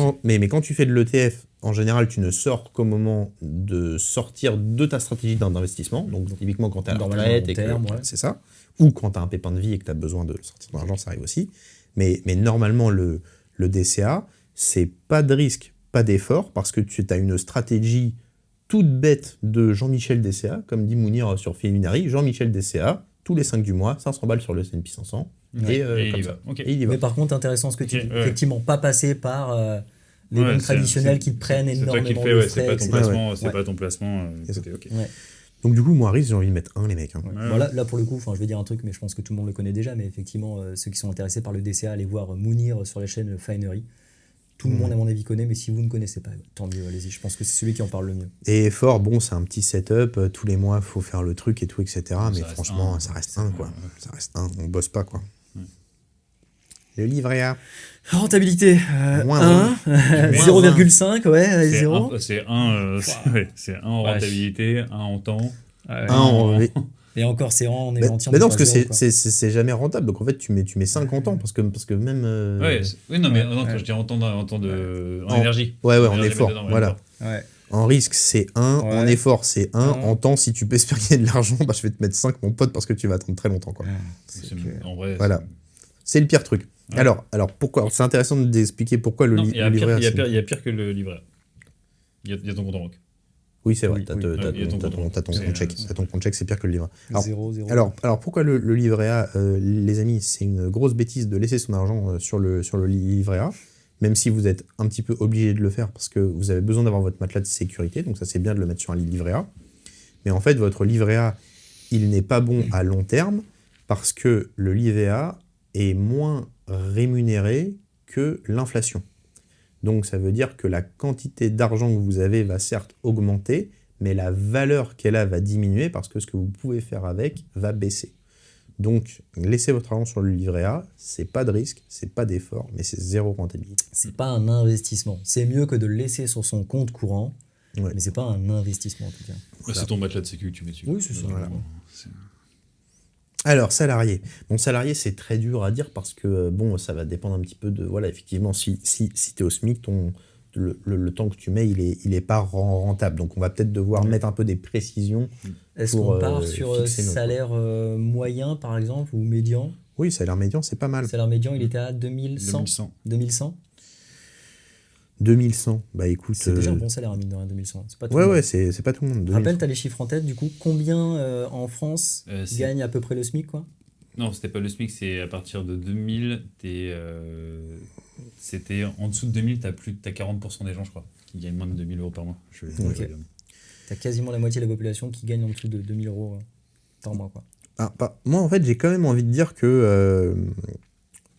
Speaker 3: quand tu fais de l'ETF, en général, tu ne sors qu'au moment de sortir de ta stratégie d'investissement. Donc typiquement quand tu es à la
Speaker 1: Normalement,
Speaker 3: retraite
Speaker 1: long
Speaker 3: et que
Speaker 1: terme, ouais.
Speaker 3: c'est ça. Ou quand tu as un pépin de vie et que tu as besoin de sortir ton argent, ça arrive aussi. Mais normalement, le DCA, c'est pas de risque, pas d'effort, parce que tu as une stratégie toute bête de Jean-Michel DCA, comme dit Mounir sur Fininari. Jean-Michel DCA, tous les 5 du mois, 500 balles sur le S&P 500.
Speaker 2: Ouais.
Speaker 3: Et,
Speaker 2: Et il
Speaker 3: comme
Speaker 2: y
Speaker 3: ça.
Speaker 2: va. Ok.
Speaker 3: Et il y va.
Speaker 1: Mais par contre, intéressant ce que tu
Speaker 2: Ok,
Speaker 1: dis.
Speaker 2: ouais.
Speaker 1: Effectivement, pas passer par les
Speaker 2: Ouais,
Speaker 1: banques
Speaker 2: c'est-
Speaker 1: traditionnelles
Speaker 2: c'est-
Speaker 1: qui te prennent
Speaker 2: C'est toi qui
Speaker 1: énormément
Speaker 2: le fais,
Speaker 1: de
Speaker 2: ouais,
Speaker 1: frais,
Speaker 2: c'est pas ton
Speaker 1: etc.
Speaker 2: placement, c'est
Speaker 1: Ouais.
Speaker 2: pas ton placement.
Speaker 3: C'est ça.
Speaker 2: Ok.
Speaker 1: Ouais.
Speaker 3: Donc du coup, moi, à risque, j'ai envie de mettre 1, les mecs. Hein.
Speaker 1: Ouais.
Speaker 2: Ouais.
Speaker 1: Bon, là, pour le coup, je vais dire un truc, mais je pense que tout le monde le connaît déjà, mais effectivement, ceux qui sont intéressés par le DCA, allez voir Mounir sur la chaîne Finery. Tout le monde, à mon avis, connaît, mais si vous ne connaissez pas, tant mieux, allez-y. Je pense que c'est celui qui en parle le mieux.
Speaker 3: Et fort, bon, c'est un petit setup. Tous les mois, il faut faire le truc et tout, etc. Mais
Speaker 2: reste
Speaker 3: franchement,
Speaker 2: un,
Speaker 3: ça reste
Speaker 2: quoi.
Speaker 3: 1, quoi.
Speaker 2: Ouais.
Speaker 3: Ça reste 1. On bosse pas, quoi.
Speaker 2: Ouais.
Speaker 3: Le livret A.
Speaker 1: Rentabilité,
Speaker 3: Moins
Speaker 1: 1,
Speaker 3: Moins
Speaker 1: 0,5, ouais, 0.
Speaker 2: C'est un en rentabilité, un en temps.
Speaker 3: Un en-
Speaker 1: Et encore, c'est en
Speaker 3: Mais,
Speaker 1: entier.
Speaker 3: mais non, parce que c'est jamais rentable. Donc en fait, tu mets 50 ans parce que même.
Speaker 2: Oui, non, mais
Speaker 1: Ouais.
Speaker 2: quand je dis en temps en
Speaker 3: En-
Speaker 2: énergie.
Speaker 3: Ouais,
Speaker 2: En
Speaker 3: en
Speaker 2: énergie,
Speaker 3: effort.
Speaker 2: dedans, ouais,
Speaker 3: Voilà.
Speaker 2: effort.
Speaker 1: Ouais.
Speaker 3: En risque, c'est 1.
Speaker 1: Ouais.
Speaker 3: En effort, c'est 1.
Speaker 1: Un.
Speaker 3: En temps, si tu peux espérer de l'argent, bah, je vais te mettre 5, mon pote, parce que tu vas attendre très longtemps. Quoi.
Speaker 2: En vrai,
Speaker 3: Voilà. C'est le pire truc.
Speaker 2: Ouais.
Speaker 3: Alors pourquoi? Alors, c'est intéressant d'expliquer pourquoi le
Speaker 2: Non, il y a
Speaker 3: livret A.
Speaker 2: pire, il y a pire que le livret A. Il y a ton compte en banque.
Speaker 3: Oui, c'est vrai.
Speaker 1: Oui,
Speaker 3: T'as
Speaker 1: oui.
Speaker 3: ton compte chèque. T'as ton compte chèque, c'est pire que le livret. Alors,
Speaker 1: 0.
Speaker 3: alors pourquoi le livret A, les amis, c'est une grosse bêtise de laisser son argent sur le livret A, même si vous êtes un petit peu obligé de le faire parce que vous avez besoin d'avoir votre matelas de sécurité, donc ça c'est bien de le mettre sur un livret A. Mais en fait, votre livret A, il n'est pas bon à long terme parce que le livret A est moins rémunéré que l'inflation. Donc ça veut dire que la quantité d'argent que vous avez va certes augmenter, mais la valeur qu'elle a va diminuer parce que ce que vous pouvez faire avec va baisser. Donc laissez votre argent sur le livret A, c'est pas de risque, c'est pas d'effort, mais c'est zéro rentabilité.
Speaker 1: C'est pas un investissement. C'est mieux que de le laisser sur son compte courant,
Speaker 3: Ouais.
Speaker 1: mais c'est pas un investissement en tout cas.
Speaker 2: C'est ton matelas de sécu que tu mets dessus.
Speaker 1: Oui, c'est ça.
Speaker 3: Voilà.
Speaker 2: C'est-
Speaker 3: Alors, salarié. Bon, salarié, c'est très dur à dire parce que, bon, ça va dépendre un petit peu de... Voilà, effectivement, si tu es au SMIC, le temps que tu mets, il est pas rentable. Donc, on va peut-être devoir mettre un peu des précisions.
Speaker 1: Est-ce
Speaker 3: Pour,
Speaker 1: qu'on part sur
Speaker 3: fixer notre-
Speaker 1: salaire moyen, par exemple, ou médian?
Speaker 3: Oui, salaire médian, c'est pas mal.
Speaker 1: Salaire médian, il était à 2100.
Speaker 2: 2100.
Speaker 1: 2100.
Speaker 3: 2100, bah écoute...
Speaker 1: C'est déjà un bon salaire, mine de rien, 2100. C'est pas tout
Speaker 3: Ouais,
Speaker 1: le monde.
Speaker 3: ouais, c'est pas tout le monde. 2100.
Speaker 1: Rappelle, t'as les chiffres en tête, du coup, combien en France
Speaker 2: C'est-
Speaker 1: gagne à peu près le SMIC, quoi?
Speaker 2: Non, c'était pas le SMIC, c'est à partir de 2000, c'était en dessous de 2000, t'as 40% des gens, je crois, qui gagnent moins de 2000 euros par mois.
Speaker 1: Ok. T'as quasiment la moitié de la population qui gagne en dessous de 2000 euros par mois, quoi.
Speaker 3: Ah, moi, en fait, j'ai quand même envie de dire que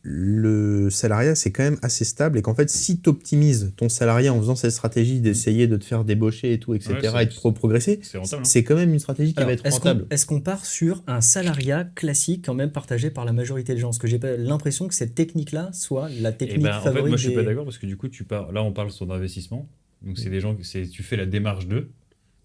Speaker 3: le salariat, c'est quand même assez stable et qu'en fait, si tu optimises ton salariat en faisant cette stratégie d'essayer de te faire débaucher et tout, etc.,
Speaker 2: Ouais,
Speaker 3: et de progresser,
Speaker 2: c'est rentable, hein.
Speaker 3: c'est quand même une stratégie qui
Speaker 1: Alors,
Speaker 3: va être
Speaker 1: est-ce
Speaker 3: rentable.
Speaker 1: est-ce qu'on part sur un salariat classique quand même partagé par la majorité des gens? Parce que j'ai pas l'impression que cette technique-là soit la
Speaker 2: Et
Speaker 1: technique
Speaker 2: ben, en fait,
Speaker 1: favorite
Speaker 2: moi, je suis pas
Speaker 1: des-
Speaker 2: d'accord parce que du coup, là, on parle sur d'investissement. Donc, c'est des gens, tu fais la démarche d'eux.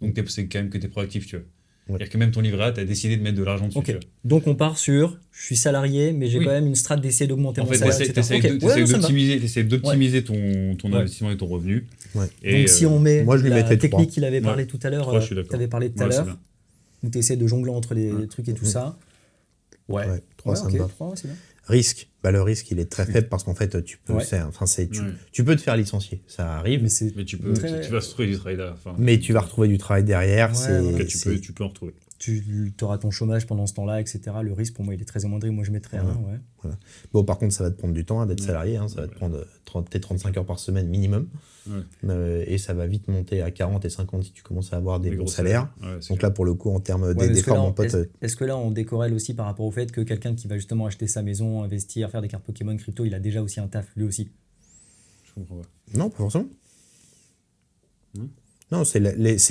Speaker 2: Donc, c'est quand même que tu es proactif, tu vois.
Speaker 3: Ouais.
Speaker 2: C'est-à-dire que même ton livret A, tu as décidé de mettre de l'argent dessus.
Speaker 1: Ok.
Speaker 2: Tu vois.
Speaker 1: Donc on part sur, je suis salarié, mais j'ai
Speaker 2: Oui.
Speaker 1: quand même une strat d'essayer d'augmenter
Speaker 2: En
Speaker 1: mon
Speaker 2: fait,
Speaker 1: salaire,
Speaker 2: tu
Speaker 1: etc. Ok.
Speaker 2: essaies
Speaker 1: Ouais, non, ça me va.
Speaker 2: d'optimiser ton
Speaker 1: Ouais.
Speaker 2: investissement et ton revenu.
Speaker 3: Ouais.
Speaker 2: Et,
Speaker 1: Donc si on met
Speaker 3: moi, je lui
Speaker 1: la
Speaker 3: mettrais
Speaker 1: technique
Speaker 3: 3.
Speaker 1: qu'il avait parlé
Speaker 2: Ouais.
Speaker 1: tout à l'heure,
Speaker 2: 3, je suis d'accord.
Speaker 1: tu avais parlé tout à
Speaker 2: Ouais, c'est
Speaker 1: l'heure,
Speaker 2: bien.
Speaker 1: où tu essaies de jongler entre les
Speaker 2: Ouais.
Speaker 1: trucs et tout ça. Ouais.
Speaker 3: Ouais, 3, ça
Speaker 1: ok,
Speaker 3: me va.
Speaker 1: 3, c'est bien.
Speaker 3: Risque. Bah, le risque, il est très faible parce qu'en fait, tu peux,
Speaker 1: Ouais.
Speaker 3: tu peux te faire licencier. Ça arrive,
Speaker 1: Mais c'est
Speaker 2: Mais tu vas se retrouver du travail là. Enfin,
Speaker 3: mais tu vas retrouver du travail derrière.
Speaker 1: Ouais,
Speaker 3: c'est,
Speaker 1: voilà.
Speaker 2: ok,
Speaker 3: c'est-
Speaker 2: tu peux en retrouver.
Speaker 1: tu auras ton chômage pendant ce temps-là, etc. Le risque, pour moi, il est très amoindri. Moi, je mettrais un, ouais.
Speaker 3: Bon, par contre, ça va te prendre du temps d'être
Speaker 2: Ouais.
Speaker 3: salarié. Ça va te prendre 35 heures par semaine minimum.
Speaker 2: Ouais.
Speaker 3: Et ça va vite monter à 40 et 50 si tu commences à avoir des bons
Speaker 2: gros
Speaker 3: salaires.
Speaker 2: Ouais, c'est
Speaker 3: Donc
Speaker 2: clair.
Speaker 3: là, pour le coup, en termes
Speaker 1: Ouais, mais est-ce que
Speaker 3: d'efforts,
Speaker 1: là,
Speaker 3: mon pote...
Speaker 1: est-ce que là, on décorrèle aussi par rapport au fait que quelqu'un qui va justement acheter sa maison, investir, faire des cartes Pokémon, crypto, il a déjà aussi un taf, lui aussi?
Speaker 2: Je comprends pas.
Speaker 3: Non, pas forcément.
Speaker 2: Hmm.
Speaker 3: Non, c'est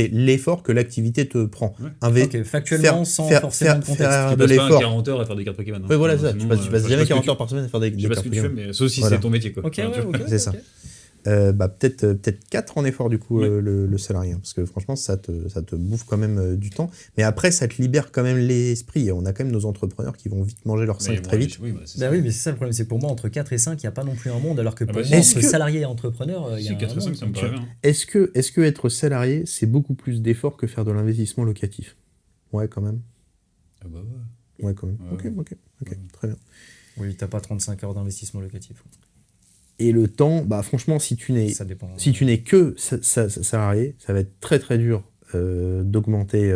Speaker 3: l'effort que l'activité te prend.
Speaker 2: Ouais.
Speaker 1: Ok, factuellement, sans forcément de contexte.
Speaker 3: faire
Speaker 2: Tu
Speaker 3: de
Speaker 2: passes pas
Speaker 3: l'effort.
Speaker 2: 40 heures à faire des cartes Pokémon. hein.
Speaker 3: Oui, voilà,
Speaker 2: Sinon,
Speaker 3: ça. Tu passes
Speaker 2: je sais
Speaker 3: jamais
Speaker 2: pas ce que
Speaker 3: 40
Speaker 2: tu-
Speaker 3: heures par semaine à faire des
Speaker 2: Je sais pas ce
Speaker 3: cartes
Speaker 2: que tu fais,
Speaker 3: Pokémon.
Speaker 2: mais sauf si
Speaker 3: Voilà.
Speaker 2: c'est ton métier, quoi.
Speaker 1: Ok,
Speaker 2: Enfin, tu
Speaker 1: ouais,
Speaker 2: vois.
Speaker 1: ok.
Speaker 3: C'est ça.
Speaker 1: ok.
Speaker 3: Peut-être 4 en effort, du coup,
Speaker 2: Ouais.
Speaker 3: le salarié. Parce que franchement, ça te bouffe quand même du temps. Mais après, ça te libère quand même l'esprit. Et on a quand même nos entrepreneurs qui vont vite manger leur
Speaker 2: Mais
Speaker 3: 5 très
Speaker 2: bon,
Speaker 3: vite.
Speaker 2: Oui, bah, c'est
Speaker 1: Bah
Speaker 2: ça.
Speaker 1: oui, mais c'est ça le problème, c'est que pour moi, entre 4 et 5, il n'y a pas non plus un monde, alors que
Speaker 2: Ah
Speaker 1: pour
Speaker 2: bah
Speaker 1: moi,
Speaker 3: est-ce
Speaker 1: entre
Speaker 3: que-
Speaker 1: salarié et entrepreneur, il y a
Speaker 2: Si,
Speaker 1: un
Speaker 2: 4 et 5,
Speaker 1: monde.
Speaker 2: ça me paraît bien.
Speaker 3: Est-ce que être salarié, c'est beaucoup plus d'efforts que faire de l'investissement locatif? Ouais, quand même.
Speaker 2: Ah bah ouais.
Speaker 3: Ouais, quand même.
Speaker 2: Ouais.
Speaker 3: Ok, très bien.
Speaker 1: Oui, t'as pas 35 heures d'investissement locatif.
Speaker 3: Et le temps, bah franchement, si tu n'es
Speaker 1: Ça dépend.
Speaker 3: que salarié, ça va être très très dur d'augmenter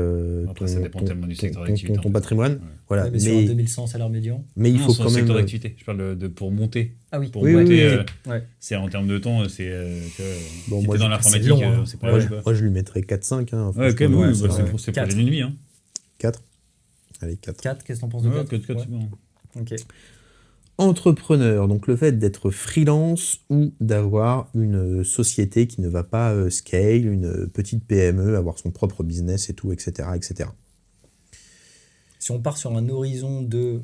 Speaker 2: Après, ça dépend tellement du secteur d'activité,
Speaker 3: ton
Speaker 2: en fait.
Speaker 3: patrimoine.
Speaker 2: Ouais.
Speaker 3: Voilà,
Speaker 1: Ouais, mais sur un 2100 salaire médian.
Speaker 3: mais il
Speaker 2: Non,
Speaker 3: faut
Speaker 2: sur
Speaker 3: quand
Speaker 2: le
Speaker 3: même.
Speaker 2: secteur d'activité. Je parle de pour monter.
Speaker 1: Ah oui.
Speaker 2: Pour
Speaker 3: Oui,
Speaker 2: monter,
Speaker 3: oui, oui.
Speaker 1: Ouais.
Speaker 2: c'est en termes de temps, c'est.
Speaker 3: Bon,
Speaker 2: Si
Speaker 3: moi,
Speaker 2: t'es dans
Speaker 3: je-
Speaker 2: l'informatique,
Speaker 1: c'est long, hein.
Speaker 2: c'est pas
Speaker 3: Moi,
Speaker 2: la
Speaker 3: je,
Speaker 2: même.
Speaker 3: moi, je lui mettrais 4-5. Hein,
Speaker 2: Ouais,
Speaker 3: franchement,
Speaker 2: ok,
Speaker 3: ouais,
Speaker 2: oui,
Speaker 3: ça
Speaker 2: bah,
Speaker 3: va.
Speaker 2: c'est pour le
Speaker 1: Quatre.
Speaker 2: projet d'une vie. Hein.
Speaker 3: 4. Allez, 4.
Speaker 1: 4, qu'est-ce que t'en penses de
Speaker 2: Ouais,
Speaker 1: 4?
Speaker 2: 4, c'est bien.
Speaker 1: Ok.
Speaker 3: Entrepreneur, donc le fait d'être freelance ou d'avoir une société qui ne va pas scale, une petite PME, avoir son propre business et tout, etc. etc.
Speaker 1: Si on part sur un horizon de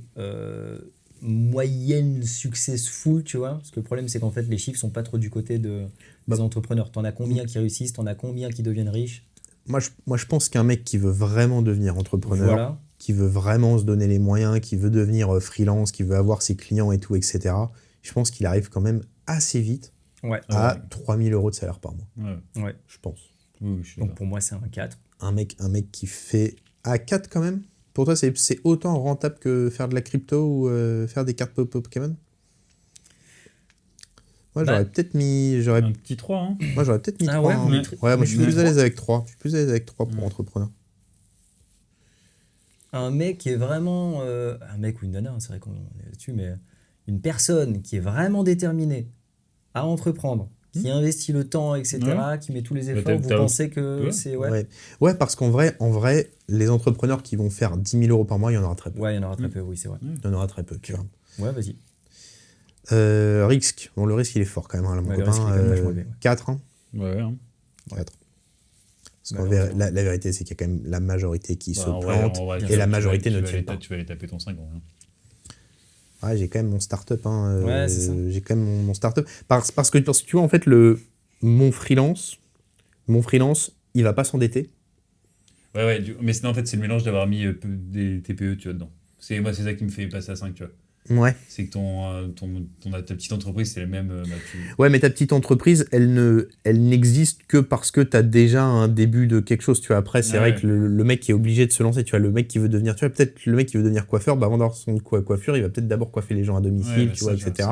Speaker 1: moyenne successful, tu vois, parce que le problème c'est qu'en fait les chiffres sont pas trop du côté des entrepreneurs. T'en as combien qui réussissent, t'en as combien qui deviennent riches?
Speaker 3: Moi, je pense qu'un mec qui veut vraiment devenir entrepreneur,
Speaker 1: Voilà.
Speaker 3: qui veut vraiment se donner les moyens, qui veut devenir freelance, qui veut avoir ses clients et tout, etc., je pense qu'il arrive quand même assez vite
Speaker 1: Ouais.
Speaker 3: à 3 000 € de salaire par mois,
Speaker 2: Ouais.
Speaker 1: Ouais.
Speaker 3: je pense.
Speaker 2: Oui, je suis
Speaker 1: Donc
Speaker 2: d'accord.
Speaker 1: pour moi, c'est un 4.
Speaker 3: Un mec qui fait à 4 quand même. Pour toi, c'est autant rentable que faire de la crypto ou faire des cartes Pokémon? Moi,
Speaker 1: Bah,
Speaker 3: j'aurais peut-être mis.
Speaker 2: Un petit 3, hein.
Speaker 3: Moi, j'aurais peut-être mis
Speaker 1: Ah
Speaker 3: 3.
Speaker 1: ouais,
Speaker 3: hein.
Speaker 1: vous
Speaker 3: Ouais,
Speaker 1: mettrez-
Speaker 3: moi,
Speaker 1: vous
Speaker 3: je suis
Speaker 1: mettez
Speaker 3: plus à l'aise
Speaker 1: trois
Speaker 3: avec 3. Je suis plus à l'aise avec 3 pour
Speaker 2: Mm.
Speaker 3: entrepreneur.
Speaker 1: Un mec qui est vraiment... un mec ou une nana, c'est vrai qu'on est là-dessus, mais une personne qui est vraiment déterminée à entreprendre, qui investit le temps, etc., qui met tous les efforts, vous
Speaker 2: t'as-
Speaker 1: pensez que
Speaker 2: ouais.
Speaker 1: c'est...
Speaker 3: Ouais. Ouais, parce qu'en vrai, les entrepreneurs qui vont faire 10 000 euros par mois, il y en aura très peu.
Speaker 1: Ouais, il y en aura très peu, oui, c'est vrai.
Speaker 3: Il y en aura très peu, tu vois.
Speaker 1: Ouais, vas-y.
Speaker 3: Risque. Bon, le risque, il est fort quand même, hein, là, mon
Speaker 1: Ouais, le risque, il
Speaker 3: copain.
Speaker 1: est quand même vachement élevé, ouais.
Speaker 3: 4, hein.
Speaker 2: Ouais, hein.
Speaker 3: 4. Parce
Speaker 1: Bah,
Speaker 3: qu'en
Speaker 1: alors,
Speaker 3: la vérité, c'est qu'il y a quand même la majorité qui se
Speaker 2: En vrai,
Speaker 3: plante
Speaker 2: tu
Speaker 3: et la
Speaker 2: vas-
Speaker 3: majorité
Speaker 2: tu
Speaker 3: ne
Speaker 2: vas
Speaker 3: tient
Speaker 2: aller
Speaker 3: pas.
Speaker 2: Tu vas aller taper ton 5 en vrai.
Speaker 3: Ouais, j'ai quand même mon start-up. Hein,
Speaker 1: Ouais, c'est ça.
Speaker 3: J'ai quand même mon start-up. Parce que tu vois, en fait, mon freelance, il va pas s'endetter.
Speaker 2: Ouais, mais sinon, en fait, c'est le mélange d'avoir mis des TPE, tu vois, dedans. Moi, c'est ça qui me fait passer à 5, tu vois.
Speaker 3: Ouais.
Speaker 2: C'est que ta petite entreprise, c'est le même.
Speaker 3: Ouais, mais ta petite entreprise, elle n'existe que parce que tu as déjà un début de quelque chose. Tu vois, après, c'est vrai que le mec qui est obligé de se lancer, tu vois, le mec qui veut devenir, tu vois, peut-être le mec qui veut devenir coiffeur, bah, avant d'avoir son coiffure, il va peut-être d'abord coiffer les gens à domicile, tu vois, etc.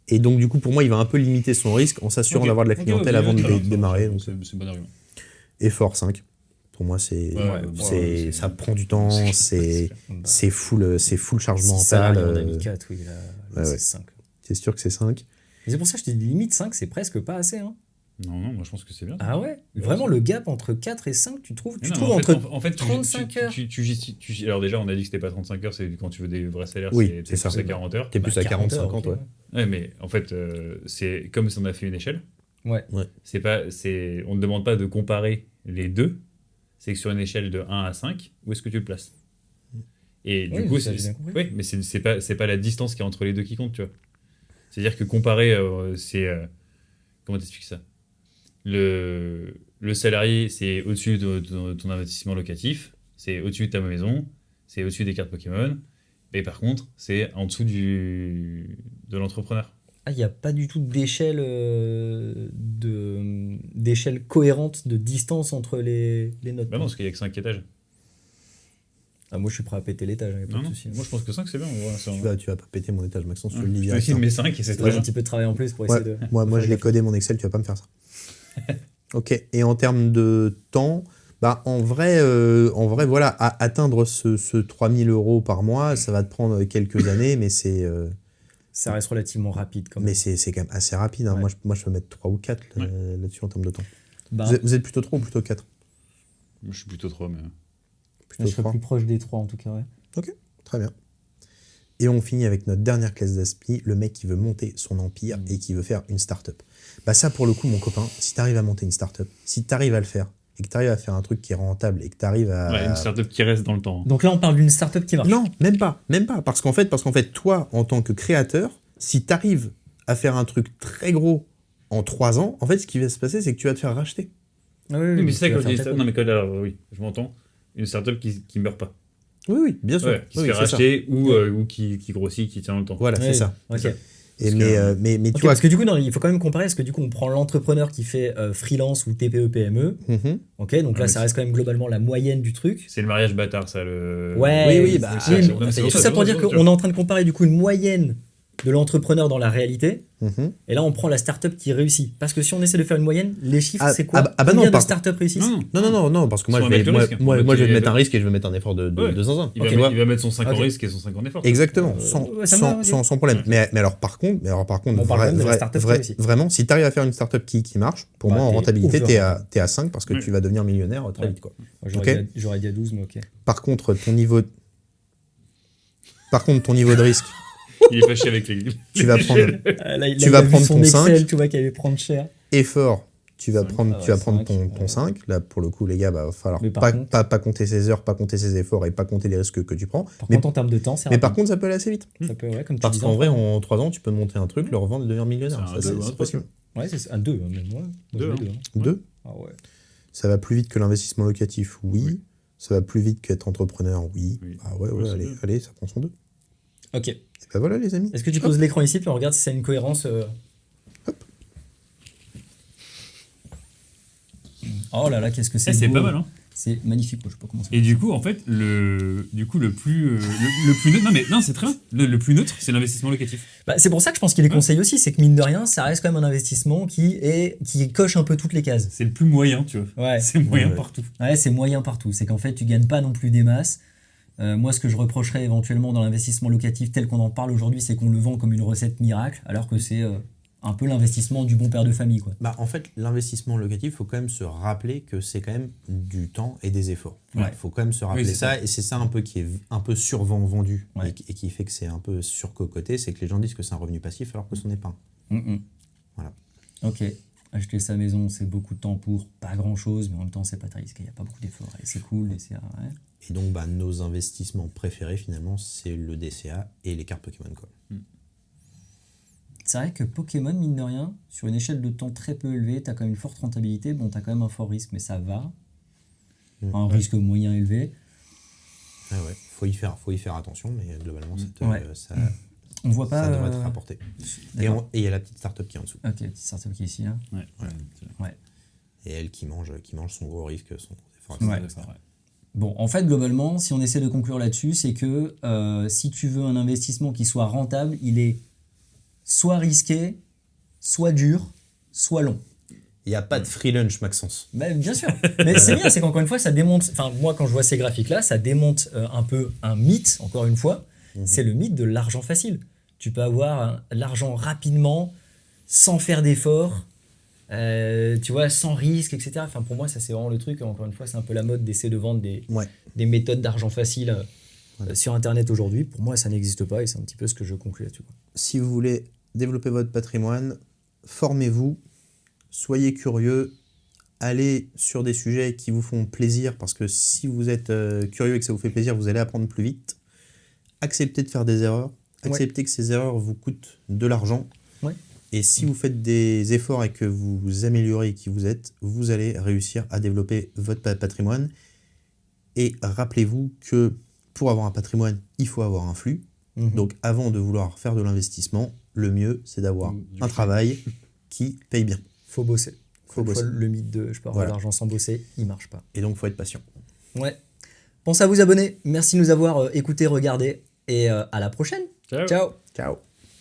Speaker 3: Et donc, du coup, pour moi, il va un peu limiter son risque en s'assurant d'avoir de la clientèle avant de démarrer. Donc,
Speaker 2: C'est un bon argument.
Speaker 3: effort 5. Pour moi, ça prend du temps, c'est full chargement
Speaker 1: Si salarié,
Speaker 3: mental.
Speaker 1: on a mis 4, oui, là
Speaker 3: ouais,
Speaker 1: c'est
Speaker 3: ouais.
Speaker 1: 5.
Speaker 3: C'est sûr que c'est 5.
Speaker 1: Mais c'est pour ça que je te dis, limite 5, c'est presque pas assez. Hein.
Speaker 2: Non, moi je pense que c'est bien.
Speaker 1: Ah ouais?
Speaker 2: Ouais,
Speaker 1: Vraiment,
Speaker 2: c'est-
Speaker 1: le gap entre 4 et 5, tu trouves,
Speaker 2: Mais non,
Speaker 1: entre
Speaker 2: en fait,
Speaker 1: 35 heures.
Speaker 2: Alors déjà, on a dit que c'était pas 35 heures, c'est quand tu veux des vrais salaires,
Speaker 3: Oui,
Speaker 2: c'est
Speaker 3: c'est ça.
Speaker 2: plus à 40 heures.
Speaker 3: T'es plus à 40,
Speaker 1: 40
Speaker 3: 50,
Speaker 1: ok,
Speaker 3: ouais.
Speaker 2: Ouais, mais en fait, c'est comme si on a fait une échelle.
Speaker 1: Ouais.
Speaker 2: On ne demande pas de comparer les deux. C'est que sur une échelle de 1 à 5, où est-ce que tu le places? Et du
Speaker 1: Oui,
Speaker 2: coup,
Speaker 1: ça, j'ai bien compris.
Speaker 2: oui, mais c'est pas la distance qui est entre les deux qui compte, tu vois. C'est-à-dire que comparer, comment t'expliques ça? Le salarié, c'est au-dessus de ton investissement locatif, c'est au-dessus de ta maison, c'est au-dessus des cartes Pokémon, et par contre, c'est en dessous de l'entrepreneur.
Speaker 1: Ah, il n'y a pas du tout d'échelle d'échelle cohérente de distance entre les notes.
Speaker 2: Bah non, parce qu'il y a que 5 étages.
Speaker 1: Ah, moi, je suis prêt à péter l'étage, il n'y a pas
Speaker 2: Non,
Speaker 1: de
Speaker 2: non.
Speaker 1: souci.
Speaker 2: Moi, je pense que 5, c'est bien.
Speaker 3: Tu vas pas péter mon étage, Maxence, je te le dis
Speaker 2: Je
Speaker 3: direct.
Speaker 2: te mets 5 et c'est
Speaker 1: Ouais,
Speaker 2: très
Speaker 1: j'ai
Speaker 2: bien.
Speaker 1: un petit peu de travail en plus pour
Speaker 3: Ouais,
Speaker 1: essayer de...
Speaker 3: moi je l'ai
Speaker 1: faire
Speaker 3: codé mon Excel, tu vas pas me faire ça. Ok, et en termes de temps, bah en vrai voilà, atteindre ce 3000 € par mois, ça va te prendre quelques années, mais
Speaker 1: Ça reste relativement rapide quand même.
Speaker 3: c'est quand même assez rapide. Hein.
Speaker 1: Ouais.
Speaker 3: Moi, je peux mettre 3 ou 4 là-dessus en termes de temps.
Speaker 1: Bah,
Speaker 3: Vous êtes plutôt 3 ou plutôt 4?
Speaker 2: Moi, je suis plutôt 3, mais.
Speaker 1: je
Speaker 3: Plutôt
Speaker 1: serais
Speaker 3: 3.
Speaker 1: plus proche des 3 en tout cas, ouais.
Speaker 3: Très bien. Et on finit avec notre dernière classe d'aspi, le mec qui veut monter son empire et qui veut faire une start-up. Bah ça, pour le coup, mon copain, si tu arrives à monter une start-up, si tu arrives à le faire, et que tu arrives à faire un truc qui est rentable, et que tu arrives à...
Speaker 2: Ouais, une startup qui reste dans le temps.
Speaker 1: Donc là, on parle d'une startup qui marche.
Speaker 3: Non, même pas. Parce qu'en fait, toi, en tant que créateur, si tu arrives à faire un truc très gros en 3 ans, en fait, ce qui va se passer, c'est que tu vas te faire racheter.
Speaker 1: Ah
Speaker 2: Oui, mais c'est ça
Speaker 1: tu vas
Speaker 2: quand je
Speaker 1: faire
Speaker 2: dis
Speaker 1: ta
Speaker 2: ça.
Speaker 1: com.
Speaker 2: Non, mais alors, oui, je m'entends. Une startup qui meurt pas.
Speaker 3: Oui, bien sûr.
Speaker 2: Ouais, qui se
Speaker 3: Oui,
Speaker 2: fait
Speaker 3: c'est ça.
Speaker 2: racheter ou qui grossit, qui tient dans le temps.
Speaker 3: Voilà, c'est
Speaker 1: Ouais,
Speaker 3: ça.
Speaker 1: ok.
Speaker 2: C'est ça.
Speaker 3: Et
Speaker 2: Parce
Speaker 3: mais tu
Speaker 1: Ok,
Speaker 3: vois...
Speaker 1: parce que du coup, non, il faut quand même comparer, parce que du coup, on prend l'entrepreneur qui fait freelance ou TPE-PME.
Speaker 3: Mhm.
Speaker 1: Ok, donc là,
Speaker 2: Ouais,
Speaker 1: ça reste quand même globalement la moyenne du truc.
Speaker 2: C'est le mariage bâtard, ça.
Speaker 1: Ouais,
Speaker 3: Oui, bah,
Speaker 2: c'est-
Speaker 1: oui,
Speaker 2: non, mais c'est
Speaker 1: tout
Speaker 2: pour
Speaker 1: ça pour dire
Speaker 2: c'est
Speaker 1: qu'on est en train de comparer du coup une moyenne de l'entrepreneur dans la réalité,
Speaker 3: Mhm.
Speaker 1: et là on prend la startup qui réussit. Parce que si on essaie de faire une moyenne, les chiffres
Speaker 3: Ah,
Speaker 1: c'est quoi?
Speaker 3: bah non,
Speaker 1: Combien de
Speaker 3: par-
Speaker 1: startups réussissent?
Speaker 3: Non, parce que moi,
Speaker 2: Soit
Speaker 3: je
Speaker 2: un
Speaker 3: vais,
Speaker 2: mec de
Speaker 3: moi,
Speaker 2: risque.
Speaker 3: moi,
Speaker 2: En fait,
Speaker 3: moi, je vais
Speaker 2: il
Speaker 3: te mettre
Speaker 2: va-
Speaker 3: un risque et je vais mettre un effort de
Speaker 2: Ouais.
Speaker 3: zinzin.
Speaker 2: Il
Speaker 3: Tu
Speaker 2: va,
Speaker 3: vois
Speaker 2: il va mettre son 5 en
Speaker 1: Ok.
Speaker 2: risque et son 5 en effort.
Speaker 3: Exactement,
Speaker 1: Ouais, ça me va, vas-y.
Speaker 3: sans problème.
Speaker 2: Ouais.
Speaker 3: Mais alors par contre,
Speaker 1: On parle même de la startup qui réussit.
Speaker 3: vraiment, si tu arrives à faire une startup qui marche, pour
Speaker 1: Bah,
Speaker 3: moi, en
Speaker 1: t'es
Speaker 3: rentabilité,
Speaker 1: over.
Speaker 3: t'es à 5 parce que
Speaker 2: Oui.
Speaker 3: tu vas devenir millionnaire très
Speaker 1: Ouais.
Speaker 3: vite. Quoi.
Speaker 1: Moi,
Speaker 3: Ok.
Speaker 1: j'aurais dit à 12, mais ok.
Speaker 3: Par contre, ton niveau de risque,
Speaker 2: Il est fâché avec les.
Speaker 3: tu vas prendre
Speaker 1: Là, il
Speaker 3: Tu
Speaker 1: a
Speaker 3: vas
Speaker 1: vu
Speaker 3: prendre
Speaker 1: son
Speaker 3: ton
Speaker 1: Excel,
Speaker 3: 5.
Speaker 1: tu vois, qui allait prendre cher.
Speaker 3: effort, tu vas
Speaker 2: 5.
Speaker 3: prendre,
Speaker 1: Ah
Speaker 3: tu vas
Speaker 1: ouais,
Speaker 3: prendre
Speaker 1: 5,
Speaker 3: ton
Speaker 1: ouais.
Speaker 3: 5. Là, pour le coup, les gars, va falloir
Speaker 1: Mais par contre-
Speaker 3: pas compter ses heures, pas compter ses efforts et pas compter les risques que tu prends.
Speaker 1: Par
Speaker 3: Mais,
Speaker 1: contre, en termes de temps, c'est
Speaker 3: mais par
Speaker 1: rapide.
Speaker 3: contre, ça peut aller assez vite.
Speaker 1: Ça peut, ouais, comme tu
Speaker 3: Parce
Speaker 1: disais.
Speaker 3: qu'en vrai, en 3 ans, tu peux monter un truc, le revendre et devenir millionnaire.
Speaker 2: C'est un
Speaker 3: Ça,
Speaker 2: deux ou un
Speaker 3: c'est
Speaker 2: trois,
Speaker 3: possible.
Speaker 1: Ouais, c'est un 2, même. Ouais. Moi, je
Speaker 2: 2,
Speaker 1: mets
Speaker 2: hein.
Speaker 1: 2, hein.
Speaker 3: 2.
Speaker 1: Ah ouais.
Speaker 3: Ça va plus vite que l'investissement locatif, oui. Ça va plus vite qu'être entrepreneur, oui.
Speaker 2: Oui.
Speaker 3: Ah ouais,
Speaker 2: Ouais, c'est
Speaker 3: allez,
Speaker 2: bien.
Speaker 3: allez, ça prend son 2.
Speaker 1: Ok.
Speaker 3: Et ben voilà, les amis.
Speaker 1: Est-ce que tu poses l'écran ici, puis on regarde si ça a une cohérence Oh là là, qu'est-ce que c'est
Speaker 2: C'est
Speaker 1: beau.
Speaker 2: pas mal, hein.
Speaker 1: C'est magnifique, je sais pas comment ça.
Speaker 2: Et du coup, en fait, le plus neutre, non mais non, c'est très bien. Le plus neutre, c'est l'investissement locatif.
Speaker 1: Bah, c'est pour ça que je pense qu'il est conseillé aussi, c'est que mine de rien, ça reste quand même un investissement qui coche un peu toutes les cases.
Speaker 2: C'est le plus moyen, tu vois.
Speaker 1: Ouais.
Speaker 2: C'est moyen
Speaker 3: Ouais.
Speaker 2: partout.
Speaker 1: Ouais, c'est moyen partout. C'est qu'en fait, tu gagnes pas non plus des masses. Moi, ce que je reprocherais éventuellement dans l'investissement locatif tel qu'on en parle aujourd'hui, c'est qu'on le vend comme une recette miracle, alors que c'est un peu l'investissement du bon père de famille, quoi.
Speaker 3: Bah, en fait, l'investissement locatif, il faut quand même se rappeler que c'est quand même du temps et des efforts. Il
Speaker 1: Ouais.
Speaker 3: faut quand même se rappeler
Speaker 2: Oui, c'est
Speaker 3: ça, et c'est ça un peu qui est un peu survendu
Speaker 1: Ouais.
Speaker 3: et qui fait que c'est un peu surcocoté, c'est que les gens disent que c'est un revenu passif alors que ce n'est pas un. Voilà.
Speaker 1: Ok. Acheter sa maison, c'est beaucoup de temps pour pas grand chose, mais en même temps, c'est pas très risqué. Il n'y a pas beaucoup d'efforts. Et c'est cool. Et c'est, ouais.
Speaker 3: Et donc, bah, nos investissements préférés, finalement, c'est le DCA et les cartes Pokémon Go.
Speaker 1: C'est vrai que Pokémon, mine de rien, sur une échelle de temps très peu élevée, tu as quand même une forte rentabilité. Bon, tu as quand même un fort risque, mais ça va. Un risque moyen élevé.
Speaker 3: Ah ouais, faut y faire attention, mais globalement, ça
Speaker 1: On voit pas.
Speaker 3: devrait te rapporter. Et
Speaker 1: D'accord.
Speaker 3: il y a la petite startup qui est en dessous.
Speaker 1: Ok, petite startup qui est ici. Là.
Speaker 2: Ouais.
Speaker 1: Ouais.
Speaker 3: Et elle qui mange son gros risque, son gros effort.
Speaker 1: Ouais.
Speaker 3: etc.
Speaker 1: Bon, en fait, globalement, si on essaie de conclure là-dessus, c'est que si tu veux un investissement qui soit rentable, il est soit risqué, soit dur, soit long.
Speaker 3: Il n'y a pas de free lunch, Maxence.
Speaker 1: Bah, bien sûr. Mais c'est bien, c'est qu'encore une fois, ça démonte. Enfin, moi, quand je vois ces graphiques-là, ça démonte un peu un mythe, encore une fois. C'est le mythe de l'argent facile. Tu peux avoir l'argent rapidement, sans faire d'efforts, tu vois, sans risque, etc. Enfin, pour moi, ça, c'est vraiment le truc. Encore une fois, c'est un peu la mode d'essayer de vendre des méthodes d'argent facile sur Internet aujourd'hui. Pour moi, ça n'existe pas et c'est un petit peu ce que je conclue là-dessus.
Speaker 3: Si vous voulez développer votre patrimoine, formez-vous, soyez curieux, allez sur des sujets qui vous font plaisir, parce que si vous êtes curieux et que ça vous fait plaisir, vous allez apprendre plus vite. Acceptez de faire des erreurs, acceptez que ces erreurs vous coûtent de l'argent.
Speaker 1: Ouais.
Speaker 3: Et si vous faites des efforts et que vous vous améliorez qui vous êtes, vous allez réussir à développer votre patrimoine. Et rappelez-vous que pour avoir un patrimoine, il faut avoir un flux. Donc avant de vouloir faire de l'investissement, le mieux c'est d'avoir un travail qui paye bien.
Speaker 1: Faut bosser.
Speaker 3: Faut bosser.
Speaker 1: Le mythe de je peux avoir de l'argent sans bosser, il marche pas.
Speaker 3: Et donc il faut être patient.
Speaker 1: Ouais. Pensez à vous abonner. Merci de nous avoir écoutés, regardés et à la prochaine.
Speaker 2: Ciao.
Speaker 1: Ciao.
Speaker 3: Ciao.